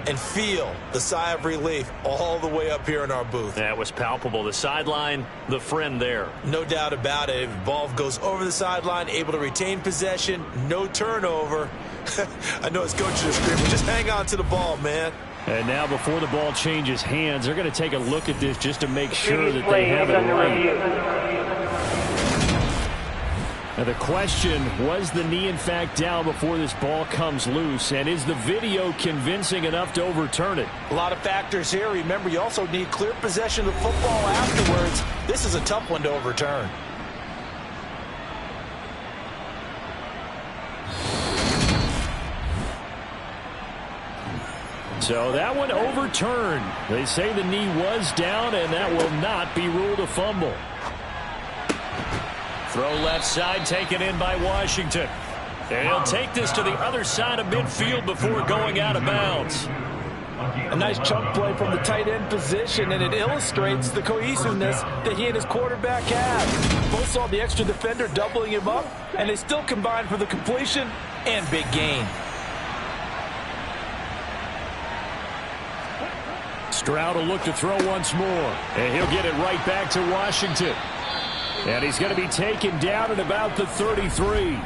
and feel the sigh of relief all the way up here in our booth. That was palpable. The sideline, the friend there. No doubt about it. If the ball goes over the sideline, able to retain possession, no turnover. I know it's coach to scream, but just hang on to the ball, man. And now before the ball changes hands, they're going to take a look at this just to make sure that they have it right. Now the question, was the knee in fact down before this ball comes loose? And is the video convincing enough to overturn it? A lot of factors here. Remember, you also need clear possession of the football afterwards. This is a tough one to overturn. So that one overturned. They say the knee was down, and that will not be ruled a fumble. Throw left side, taken in by Washington. And he'll take this to the other side of midfield before going out of bounds. A nice chunk play from the tight end position, and it illustrates the cohesiveness that he and his quarterback have. Both saw the extra defender doubling him up, and they still combined for the completion and big gain. Stroud will look to throw once more, and he'll get it right back to Washington. And he's going to be taken down at about the 33.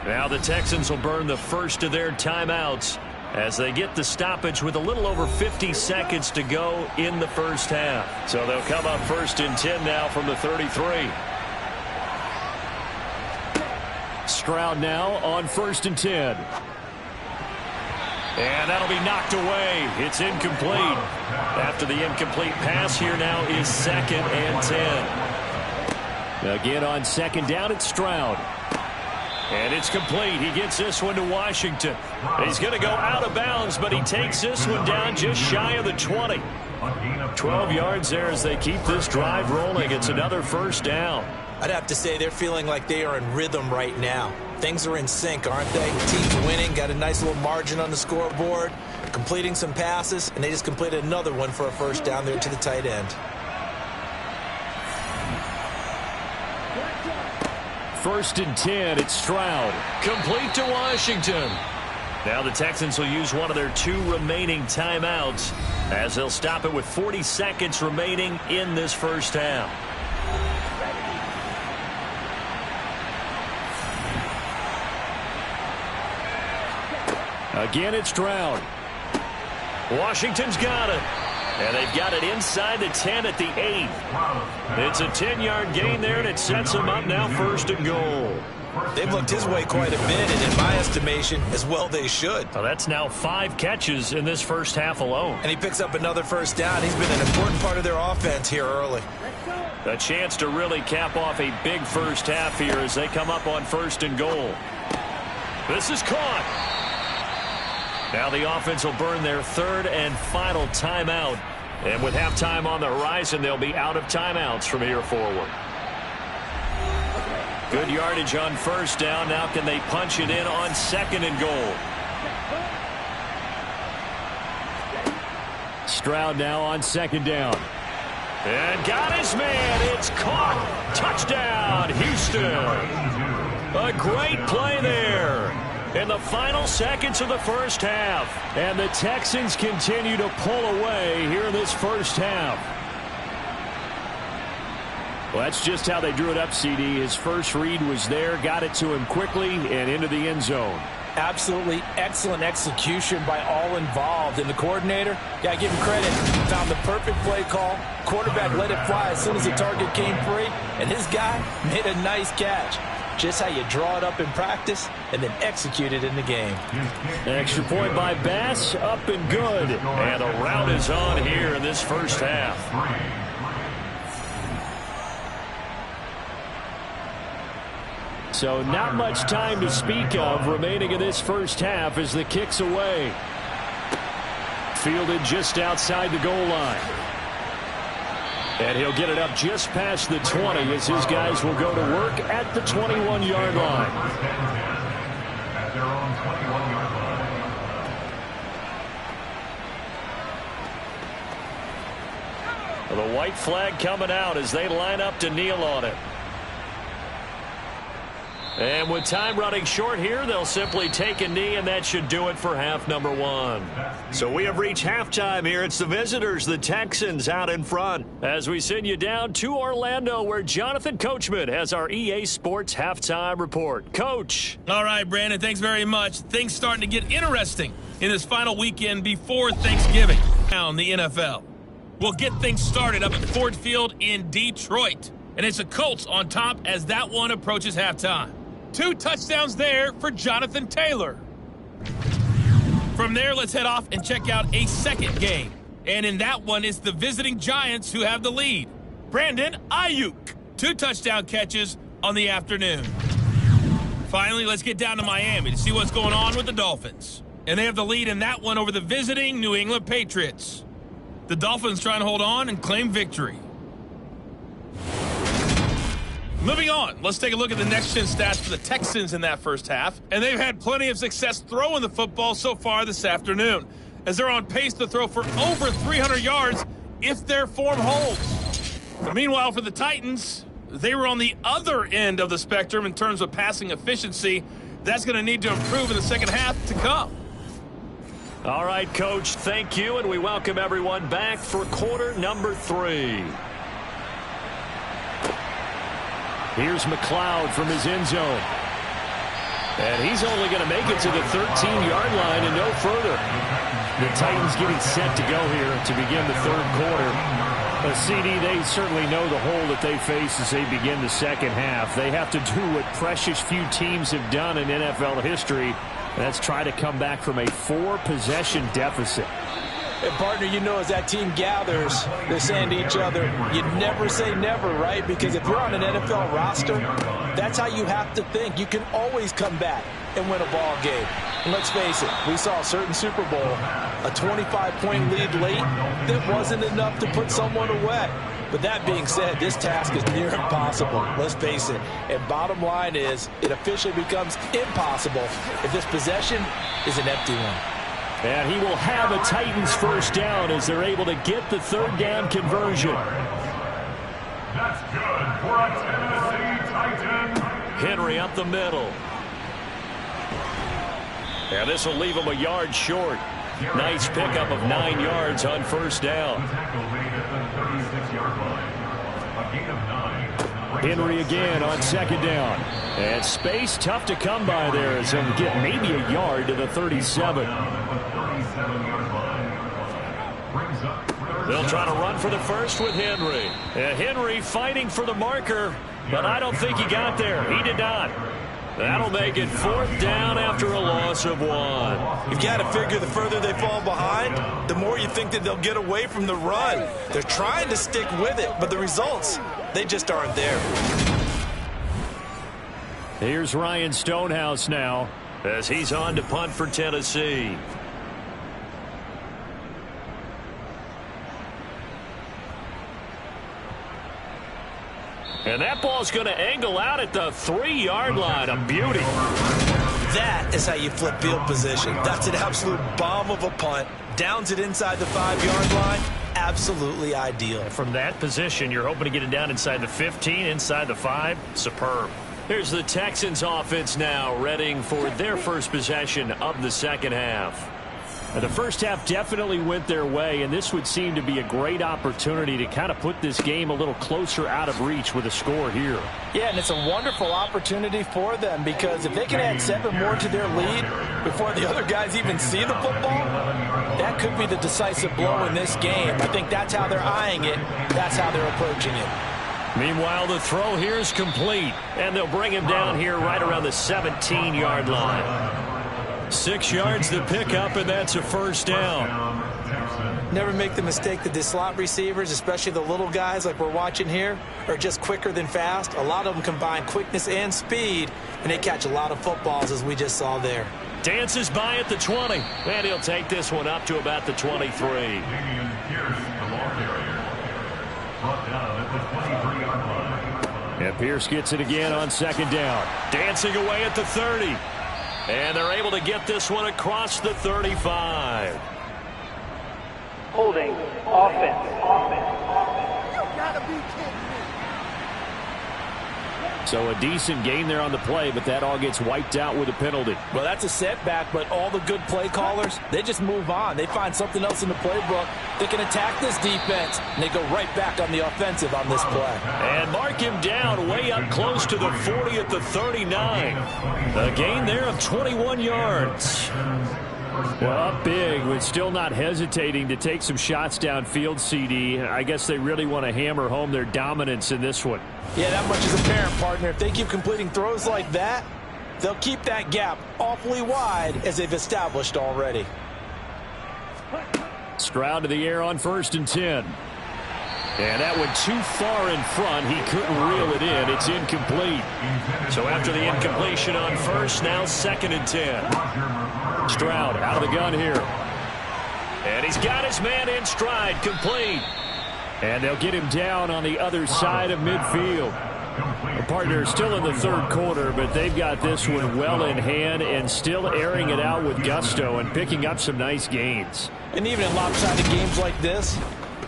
Now the Texans will burn the first of their timeouts as they get the stoppage with a little over 50 seconds to go in the first half. So they'll come up 1st and 10 now from the 33. Stroud now on 1st and 10. And that'll be knocked away. It's incomplete. After the incomplete pass, here now is 2nd and 10. Again on 2nd down, it's Stroud. And it's complete. He gets this one to Washington. He's going to go out of bounds, but he takes this one down just shy of the 20. 12 yards there as they keep this drive rolling. It's another 1st down. I'd have to say they're feeling like they are in rhythm right now. Things are in sync, aren't they? The team's winning, got a nice little margin on the scoreboard, completing some passes, and they just completed another one for a 1st down there to the tight end. 1st and 10, it's Stroud. Complete to Washington. Now the Texans will use one of their 2 remaining timeouts as they'll stop it with 40 seconds remaining in this 1st half. Again, it's Stroud. Washington's got it. And they've got it inside the 10 at the 8. It's a 10-yard gain there, and it sets them up now 1st and goal. They've looked his way quite a bit, and in my estimation, as well they should. Well, that's now 5 catches in this 1st half alone. And he picks up another 1st down. He's been an important part of their offense here early. A chance to really cap off a big 1st half here as they come up on 1st and goal. This is caught. Now the offense will burn their 3rd and final timeout. And with halftime on the horizon, they'll be out of timeouts from here forward. Good yardage on 1st down. Now can they punch it in on 2nd and goal? Stroud now on 2nd down. And got his man. It's caught. Touchdown, Houston. A great play there in the final seconds of the 1st half. And the Texans continue to pull away here in this 1st half. Well, that's just how they drew it up, CD. His first read was there, got it to him quickly, and into the end zone. Absolutely excellent execution by all involved. And the coordinator, got to give him credit, found the perfect play call. Quarterback let it fly as soon as the target came free, and his guy made a nice catch. Just how you draw it up in practice and then execute it in the game. Extra point by Bass, up and good. And a rout is on here in this 1st half. So not much time to speak of remaining in this 1st half as the kick's away. Fielded just outside the goal line. And he'll get it up just past the 20 as his guys will go to work at the 21-yard line. At their own 21-yard line. Well, the white flag coming out as they line up to kneel on it. And with time running short here, they'll simply take a knee, and that should do it for half number 1. So we have reached halftime here. It's the visitors, the Texans, out in front. As we send you down to Orlando, where Jonathan Coachman has our EA Sports halftime report. Coach. All right, Brandon, thanks very much. Things starting to get interesting in this final weekend before Thanksgiving. Down the NFL. We'll get things started up at Ford Field in Detroit. And it's the Colts on top as that one approaches halftime. 2 touchdowns there for Jonathan Taylor. From there, let's head off and check out a second game. And in that one, it's the visiting Giants who have the lead. Brandon Ayuk, 2 touchdown catches on the afternoon. Finally, let's get down to Miami to see what's going on with the Dolphins. And they have the lead in that one over the visiting New England Patriots. The Dolphins trying to hold on and claim victory. Moving on, let's take a look at the next-gen stats for the Texans in that 1st half. And they've had plenty of success throwing the football so far this afternoon, as they're on pace to throw for over 300 yards if their form holds. But meanwhile, for the Titans, they were on the other end of the spectrum in terms of passing efficiency. That's going to need to improve in the second half to come. All right, Coach, thank you, and we welcome everyone back for quarter number 3. Here's McLeod from his end zone. And he's only going to make it to the 13-yard line and no further. The Titans getting set to go here to begin the 3rd quarter. Well, CD, they certainly know the hole that they face as they begin the second half. They have to do what precious few teams have done in NFL history. That's try to come back from a 4-possession deficit. And, partner, you know, as that team gathers, they're saying to each other, you never say never, right? Because if you're on an NFL roster, that's how you have to think. You can always come back and win a ball game. And let's face it, we saw a certain Super Bowl, a 25-point lead late that wasn't enough to put someone away. But that being said, this task is near impossible. Let's face it. And bottom line is, it officially becomes impossible if this possession is an empty one. And he will have a Titans first down as they're able to get the third down conversion. That's good for a Tennessee Titan. Henry up the middle. And this will leave him a yard short. Nice pickup of 9 yards on first down. Henry again on second down. And space tough to come by there as he'll get maybe a yard to the 37. They'll try to run for the first with Henry. Henry fighting for the marker, but I don't think he got there. He did not. That'll make it 4th down after a loss of 1. You've got to figure the further they fall behind, the more you think that they'll get away from the run. They're trying to stick with it, but the results, they just aren't there. Here's Ryan Stonehouse now as he's on to punt for Tennessee. And that ball's going to angle out at the 3-yard line. A beauty. That is how you flip field position. That's an absolute bomb of a punt. Downs it inside the 5-yard line. Absolutely ideal. From that position, you're hoping to get it down inside the 15, inside the 5. Superb. Here's the Texans offense now, readying for their first possession of the second half. The first half definitely went their way, and this would seem to be a great opportunity to kind of put this game a little closer out of reach with a score here. Yeah, and it's a wonderful opportunity for them because if they can add 7 more to their lead before the other guys even see the football, that could be the decisive blow in this game. I think that's how they're eyeing it. That's how they're approaching it. Meanwhile, the throw here is complete, and they'll bring him down here right around the 17-yard line. 6 yards to pick up, and that's a first down. Never make the mistake that the slot receivers, especially the little guys like we're watching here, are just quicker than fast. A lot of them combine quickness and speed, and they catch a lot of footballs, as we just saw there. Dances by at the 20, and he'll take this one up to about the 23. And Pierce gets it again on second down. Dancing away at the 30. And they're able to get this one across the 35. Holding offense. So a decent gain there on the play, but that all gets wiped out with a penalty. Well, that's a setback, but all the good play callers, they just move on. They find something else in the playbook. They can attack this defense, and they go right back on the offensive on this play. And mark him down way up close to the 40 at the 39. A gain there of 21 yards. Well, up big, but still not hesitating to take some shots downfield, CD. I guess they really want to hammer home their dominance in this one. Yeah, that much is apparent, partner. If they keep completing throws like that, they'll keep that gap awfully wide as they've established already. Stroud to the air on 1st and 10. And that went too far in front. He couldn't reel it in. It's incomplete. So after the incompletion on first, now 2nd and 10. Stroud out of the gun here. And he's got his man in stride, complete. And they'll get him down on the other side of midfield. The partner is still in the 3rd quarter, but they've got this one well in hand and still airing it out with gusto and picking up some nice gains. And even in lopsided games like this,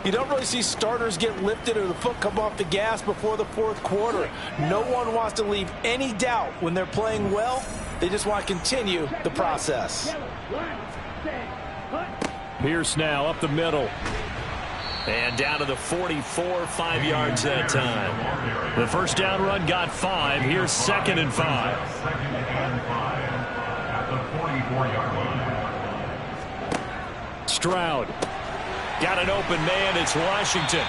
you don't really see starters get lifted or the foot come off the gas before the 4th quarter. No one wants to leave any doubt when they're playing well. They just want to continue the process. Pierce now up the middle. And down to the 44, 5 yards that time. The first down run got 5. Here's 2nd and 5. Stroud. Got an open man. It's Washington.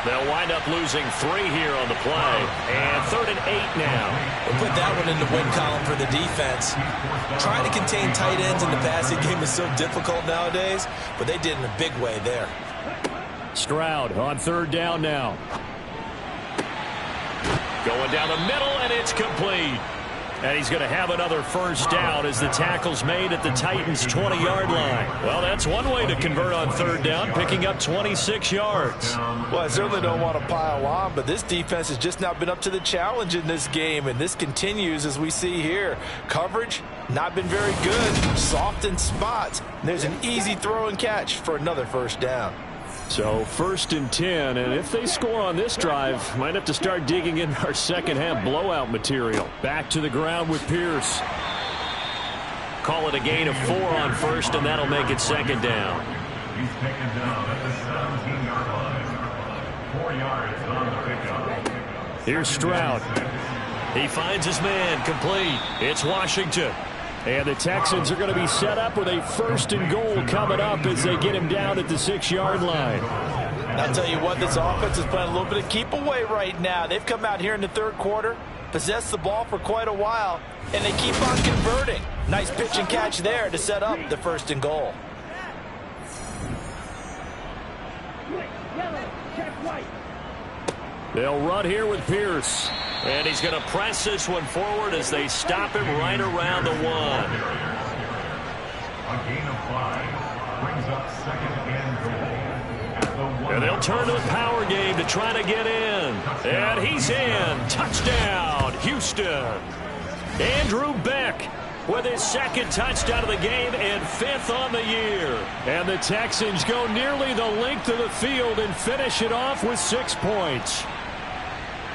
They'll wind up losing 3 here on the play. And 3rd and 8 now. We'll put that one in the win column for the defense. Trying to contain tight ends in the passing game is so difficult nowadays, but they did in a big way there. Stroud on 3rd down now. Going down the middle, and it's complete. And he's going to have another first down as the tackle's made at the Titans' 20-yard line. Well, that's one way to convert on 3rd down, picking up 26 yards. Well, I certainly don't want to pile on, but this defense has just not been up to the challenge in this game, and this continues as we see here. Coverage, not been very good. Soft in spots. There's an easy throw and catch for another first down. So 1st and 10, and if they score on this drive, might have to start digging in our second-half blowout material. Back to the ground with Pierce. Call it a gain of 4 on 1st, and that'll make it 2nd down. He's taken down at the 17-yard line. 4 yards on the pickup. Here's Stroud. He finds his man, complete. It's Washington. And the Texans are going to be set up with a 1st and goal coming up as they get him down at the 6-yard line. And I'll tell you what, this offense is playing a little bit of keep away right now. They've come out here in the 3rd quarter, possessed the ball for quite a while, and they keep on converting. Nice pitch and catch there to set up the 1st and goal. They'll run here with Pierce. And he's going to press this one forward as they stop him right around the 1. A gain of 5 brings up 2nd and goal at the 1. And they'll turn to the power game to try to get in. And he's in. Touchdown, Houston. Andrew Beck with his 2nd touchdown of the game and 5th on the year. And the Texans go nearly the length of the field and finish it off with 6 points.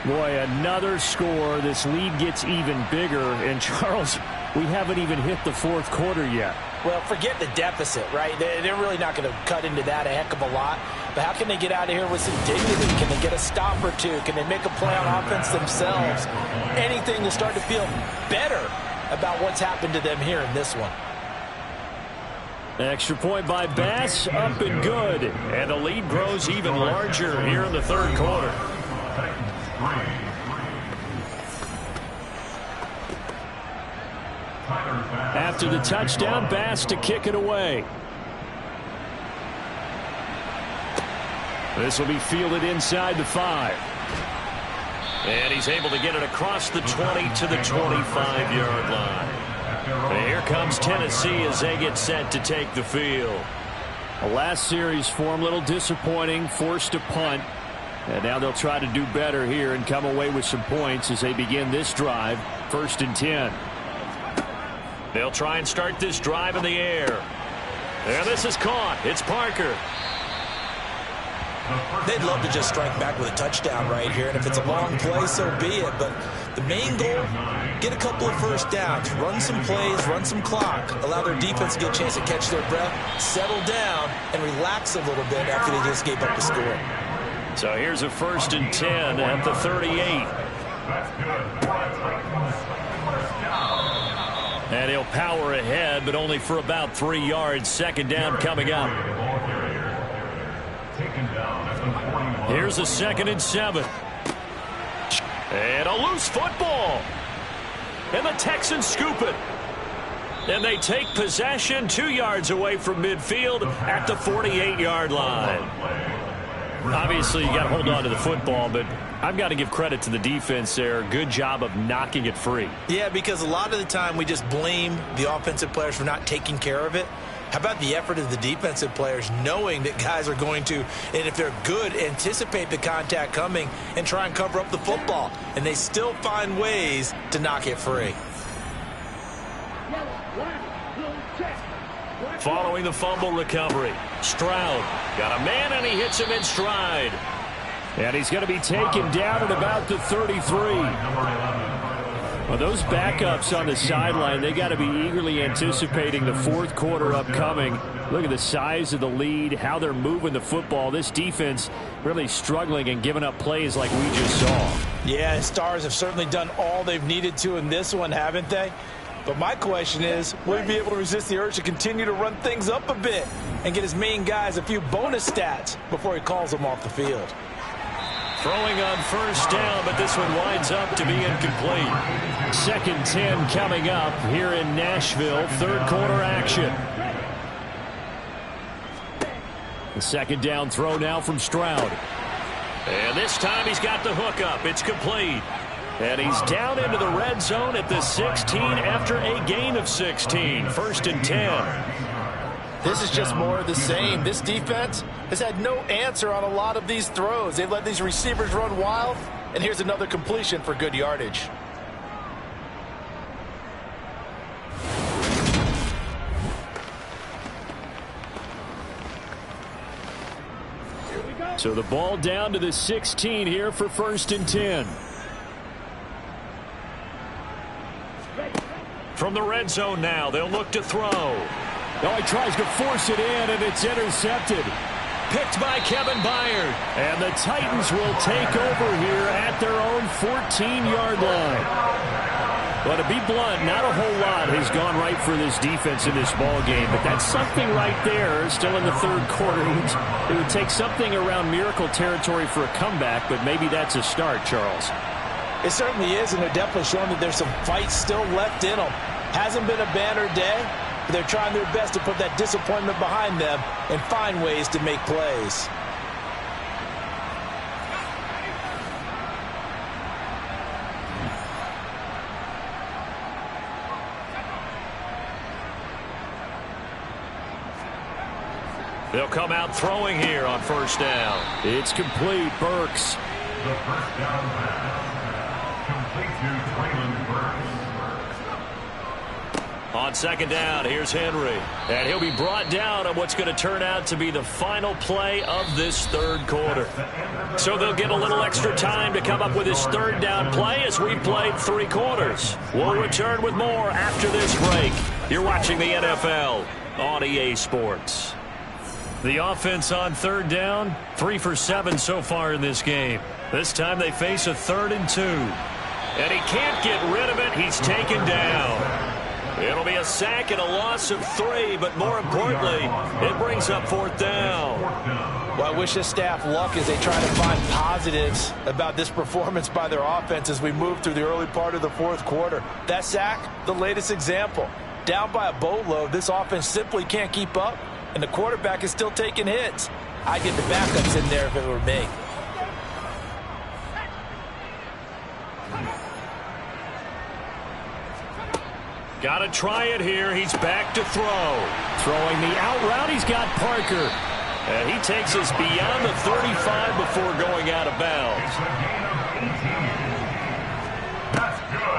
Boy, another score. This lead gets even bigger. And, Charles, we haven't even hit the 4th quarter yet. Well, forget the deficit, right? They're really not going to cut into that a heck of a lot. But how can they get out of here with some dignity? Can they get a stop or two? Can they make a play on offense themselves? Anything to start to feel better about what's happened to them here in this one. Extra point by Bass, up and good. And the lead grows even larger here in the 3rd quarter. After the touchdown, Bass to kick it away. This will be fielded inside the 5. And he's able to get it across the 20 to the 25-yard line. And here comes Tennessee as they get set to take the field. The last series for him, a little disappointing, forced to punt. And now they'll try to do better here and come away with some points as they begin this drive, 1st and 10. They'll try and start this drive in the air. And this is caught. It's Parker. They'd love to just strike back with a touchdown right here, and if it's a long play, so be it. But the main goal, get a couple of first downs, run some plays, run some clock, allow their defense to get a chance to catch their breath, settle down, and relax a little bit after they just gave up the score. So here's a 1st and 10 at the 38. And he'll power ahead, but only for about 3 yards. 2nd down coming up. Here's a 2nd and 7. And a loose football. And the Texans scoop it. And they take possession 2 yards away from midfield at the 48-yard line. Obviously, you got to hold on to the football, but I've got to give credit to the defense there. Good job of knocking it free. Yeah, because a lot of the time we just blame the offensive players for not taking care of it. How about the effort of the defensive players knowing that guys are going to, and if they're good, anticipate the contact coming and try and cover up the football. And they still find ways to knock it free. Following the fumble recovery, Stroud got a man and he hits him in stride. And he's going to be taken down at about the 33. Well, those backups on the sideline, they got to be eagerly anticipating the 4th quarter upcoming. Look at the size of the lead, how they're moving the football. This defense really struggling and giving up plays like we just saw. Yeah, Stars have certainly done all they've needed to in this one, haven't they? But my question is, will he be able to resist the urge to continue to run things up a bit and get his main guys a few bonus stats before he calls them off the field? Throwing on first down, but this one winds up to be incomplete. 2nd and 10 coming up here in Nashville. Third quarter action. The 2nd down throw now from Stroud. And this time he's got the hook up. It's complete. And he's down into the red zone at the 16 after a gain of 16. 1st and 10. This is just more of the same. This defense has had no answer on a lot of these throws. They've let these receivers run wild, and here's another completion for good yardage. So the ball down to the 16 here for 1st and 10. From the red zone now, they'll look to throw. Oh, he tries to force it in, and it's intercepted. Picked by Kevin Byard. And the Titans will take over here at their own 14-yard line. Well, to be blunt, not a whole lot has gone right for this defense in this ball game, but that's something right there. Still in the third quarter. It would take something around miracle territory for a comeback, but maybe that's a start, Charles. It certainly is, and they're definitely showing that there's some fight still left in them. Hasn't been a banner day, but they're trying their best to put that disappointment behind them and find ways to make plays. They'll come out throwing here on first down. It's complete. Burks. The first down pass, complete to Traylon Burks. On 2nd down, here's Henry. And he'll be brought down on what's going to turn out to be the final play of this third quarter. So they'll get a little extra time to come up with his 3rd down play as we've played 3 quarters. We'll return with more after this break. You're watching the NFL on EA Sports. The offense on 3rd down, 3 for 7 so far in this game. This time they face a 3rd and 2. And he can't get rid of it. He's taken down. It'll be a sack and a loss of 3, but more importantly, it brings up 4th down. Well, I wish this staff luck as they try to find positives about this performance by their offense as we move through the early part of the 4th quarter. That sack, the latest example. Down by a boatload, this offense simply can't keep up, and the quarterback is still taking hits. I'd get the backups in there if it were me. Got to try it here. He's back to throw. Throwing the out route, he's got Parker. And he takes us beyond the 35 before going out of bounds.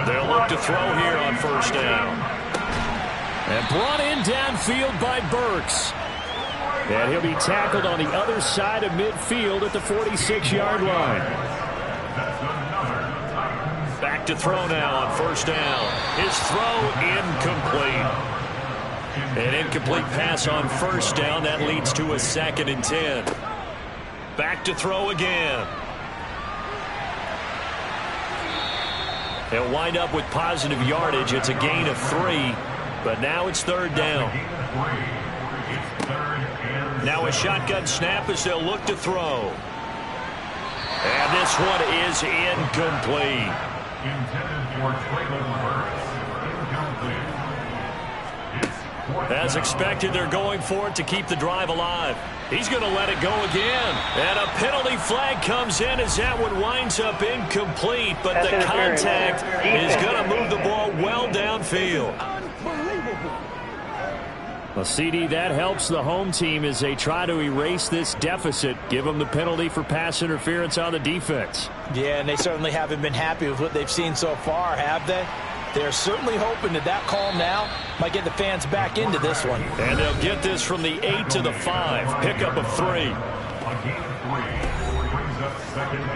They'll look to throw here on first down. And brought in downfield by Burks. And he'll be tackled on the other side of midfield at the 46-yard line. Back to throw now on first down. His throw incomplete. An incomplete pass on first down. That leads to a 2nd and 10. Back to throw again. He'll wind up with positive yardage. It's a gain of 3, but now it's 3rd down. Now a shotgun snap as they'll look to throw. And this one is incomplete. Intended for Traylon Burks. Incomplete. As expected, they're going for it to keep the drive alive. He's going to let it go again. And a penalty flag comes in as that one winds up incomplete. But the contact is going to move the ball well downfield. Well, CD, that helps the home team as they try to erase this deficit. Give them the penalty for pass interference on the defense. Yeah, and they certainly haven't been happy with what they've seen so far, have they? They're certainly hoping that that call now might get the fans back into this one. And they'll get this from the 8 to the 5. Pickup of 3.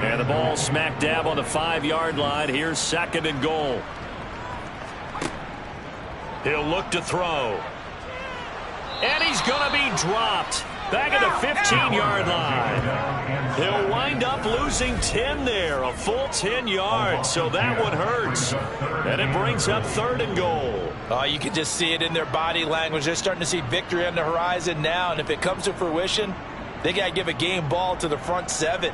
And the ball smack dab on the 5-yard line. Here's 2nd and goal. He'll look to throw. And he's going to be dropped. Back at the 15-yard line. He'll wind up losing 10 there, a full 10 yards, so that one hurts. And it brings up 3rd and goal. Oh, you can just see it in their body language. They're starting to see victory on the horizon now, and if it comes to fruition, they got to give a game ball to the front 7.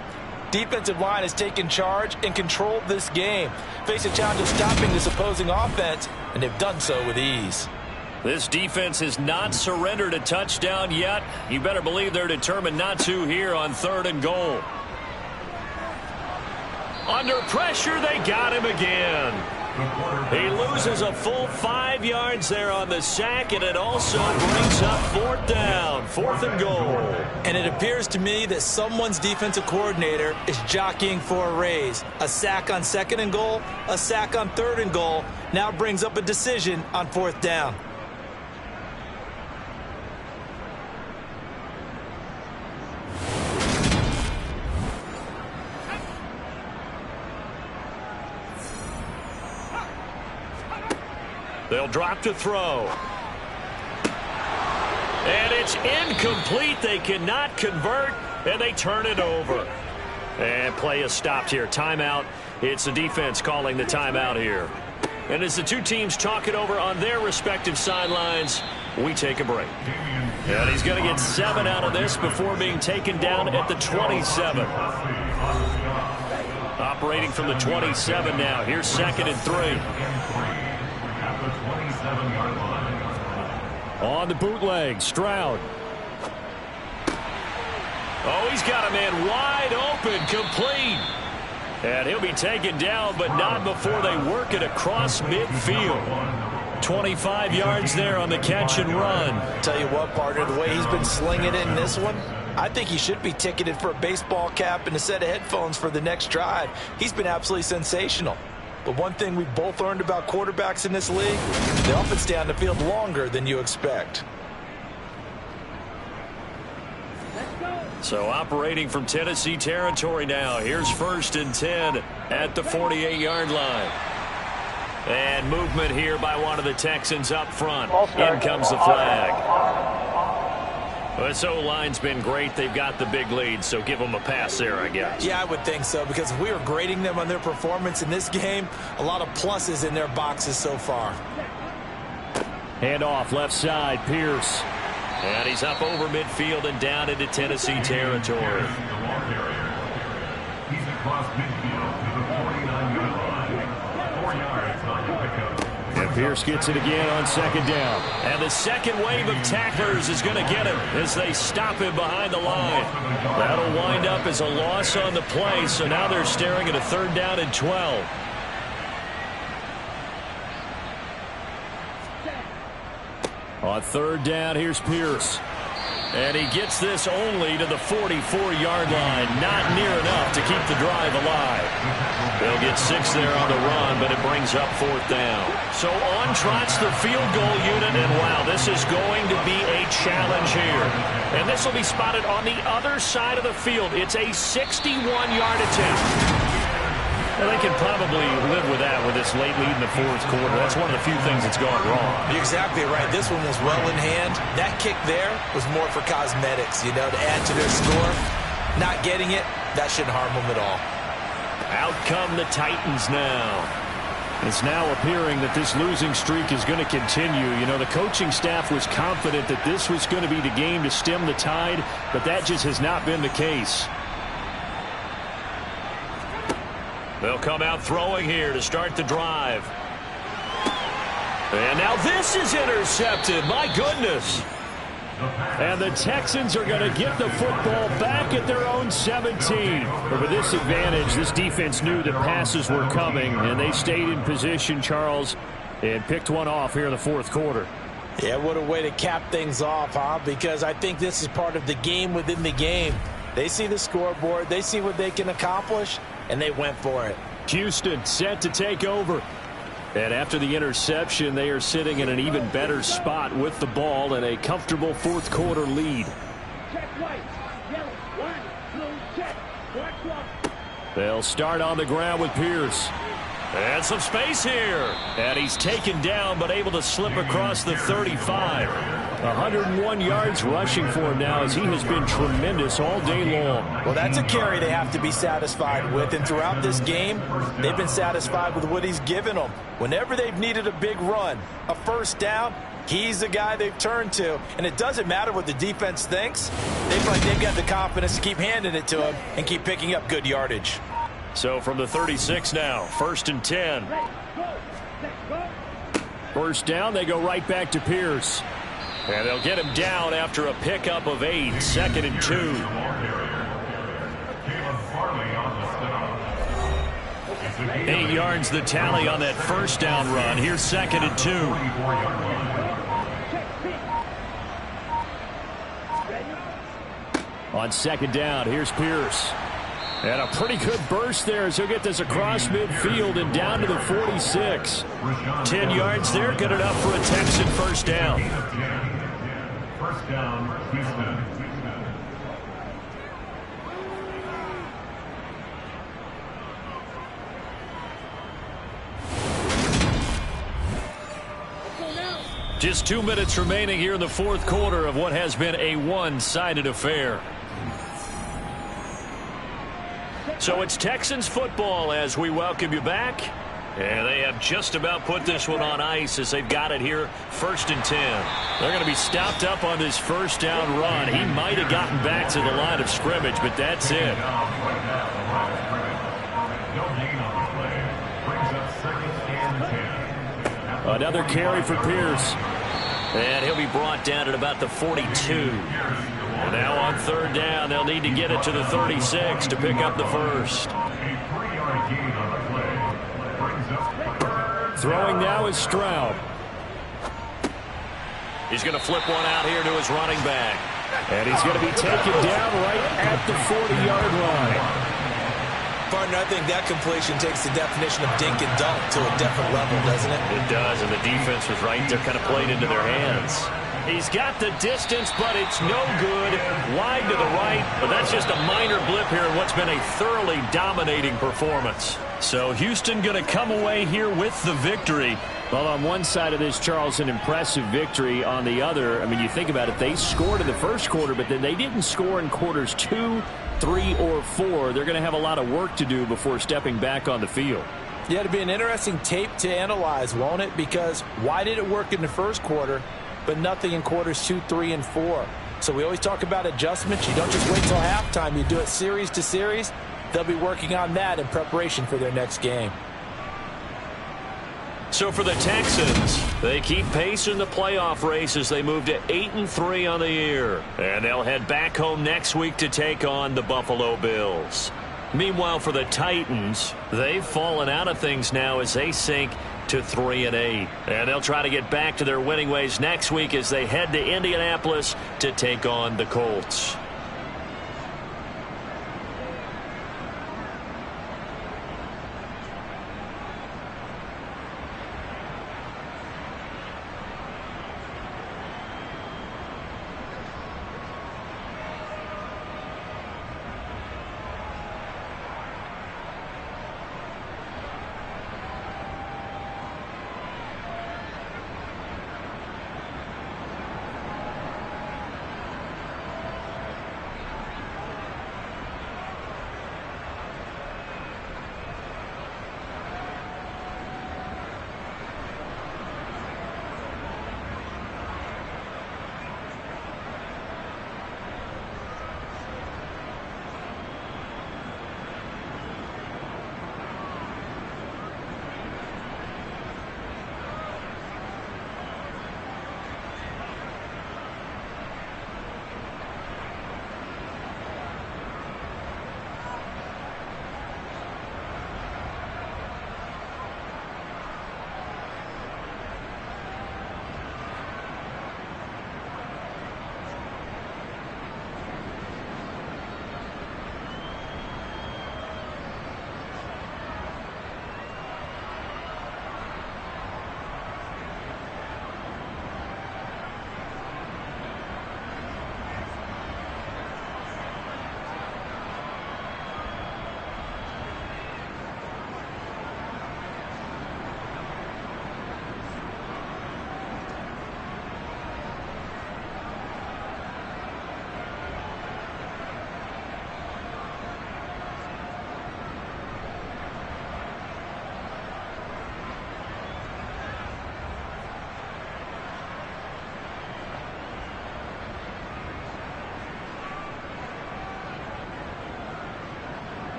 defensive line has taken charge and controlled this game. Face a challenge of stopping this opposing offense, and they've done so with ease. This defense has not surrendered a touchdown yet. You better believe they're determined not to here on 3rd and goal. Under pressure, they got him again. He loses a full 5 yards there on the sack, and it also brings up 4th down, 4th and goal. And it appears to me that someone's defensive coordinator is jockeying for a raise. A sack on 2nd and goal, a sack on 3rd and goal, now brings up a decision on 4th down. They'll drop to throw. And it's incomplete. They cannot convert, and they turn it over. And play is stopped here. Timeout. It's the defense calling the timeout here. And as the two teams talk it over on their respective sidelines, we take a break. And he's going to get 7 out of this before being taken down at the 27. Operating from the 27 now. Here's 2nd and 3. On the bootleg, Stroud. Oh, he's got a man wide open, complete. And he'll be taken down, but not before they work it across midfield. 25 yards there on the catch and run. Tell you what, partner, the way he's been slinging it in this one, I think he should be ticketed for a baseball cap and a set of headphones for the next drive. He's been absolutely sensational. But one thing we've both learned about quarterbacks in this league, they often stay on the field longer than you expect. So operating from Tennessee territory now. Here's 1st and 10 at the 48-yard line. And movement here by one of the Texans up front. In comes the flag. This O-line's been great. They've got the big lead, so give them a pass there, I guess. Yeah, I would think so, because if we were grading them on their performance in this game, a lot of pluses in their boxes so far. Hand off left side, Pierce. And he's up over midfield and down into Tennessee territory. He's across midfield to the 49-yard line. 4 yards on the pickup. And Pierce gets it again on 2nd down. And the second wave of tacklers is going to get him as they stop him behind the line. That'll wind up as a loss on the play, so now they're staring at a 3rd down and 12. On 3rd down, here's Pierce. And he gets this only to the 44-yard line. Not near enough to keep the drive alive. They'll get 6 there on the run, but it brings up 4th down. So on trots the field goal unit, and wow, this is going to be a challenge here. And this will be spotted on the other side of the field. It's a 61-yard attempt. Well, they can probably live with that with this late lead in the 4th quarter. That's one of the few things that's gone wrong. You're exactly right. This one was well in hand. That kick there was more for cosmetics, you know, to add to their score. Not getting it, that shouldn't harm them at all. Out come the Titans now. It's now appearing that this losing streak is going to continue. You know, the coaching staff was confident that this was going to be the game to stem the tide, but that just has not been the case. They'll come out throwing here to start the drive. And now this is intercepted. My goodness. And the Texans are going to get the football back at their own 17. But with this advantage, this defense knew that passes were coming, and they stayed in position, Charles, and picked one off here in the 4th quarter. Yeah, what a way to cap things off, huh? Because I think this is part of the game within the game. They see the scoreboard, they see what they can accomplish, and they went for it. Houston set to take over. And after the interception, they are sitting in an even better spot with the ball and a comfortable 4th quarter lead. They'll start on the ground with Pierce. And some space here. And he's taken down but able to slip across the 35. 101 yards rushing for him now as he has been tremendous all day long. Well, that's a carry they have to be satisfied with. And throughout this game, they've been satisfied with what he's given them. Whenever they've needed a big run, a 1st down, He's the guy they've turned to, and it doesn't matter what the defense thinks. They feel like they've got the confidence to keep handing it to him and keep picking up good yardage. So from the 36 now, 1st and 10. First down, they go right back to Pierce. And they'll get him down after a pickup of 8, 2nd and 2. 8 yards the tally on that first down run. Here's 2nd and 2. On 2nd down, here's Pierce. And a pretty good burst there as he'll get this across midfield and down to the 46. 10 yards there, good enough for a Texan first down. First down, Houston. Just 2 minutes remaining here in the 4th quarter of what has been a one-sided affair. So it's Texans football as we welcome you back. And they have just about put this one on ice as they've got it here, 1st and 10. They're going to be stopped up on this first down run. He might have gotten back to the line of scrimmage, but that's it. Another carry for Pierce. And he'll be brought down at about the 42. And now on 3rd down, they'll need to get it to the 36 to pick up the first. Throwing now is Stroud. He's going to flip one out here to his running back. And he's going to be taken down right at the 40-yard line. Partner, I think that completion takes the definition of dink and dunk to a different level, doesn't it? It does, and the defense was right there, kind of played into their hands. He's got the distance, but it's no good. Wide to the right, but that's just a minor blip here in what's been a thoroughly dominating performance. So Houston going to come away here with the victory. Well, on one side of this, Charles, an impressive victory. On the other, I mean, you think about it, they scored in the first quarter, but then they didn't score in quarters 2, 3, or 4. They're going to have a lot of work to do before stepping back on the field. Yeah, it'll be an interesting tape to analyze, won't it? Because why did it work in the first quarter, but nothing in quarters 2, 3, and 4? So we always talk about adjustments. You don't just wait till halftime. You do it series to series. They'll be working on that in preparation for their next game. So for the Texans, they keep pace in the playoff race as they move to 8-3 on the year. And they'll head back home next week to take on the Buffalo Bills. Meanwhile, for the Titans, they've fallen out of things now as they sink to 3-8. And they'll try to get back to their winning ways next week as they head to Indianapolis to take on the Colts.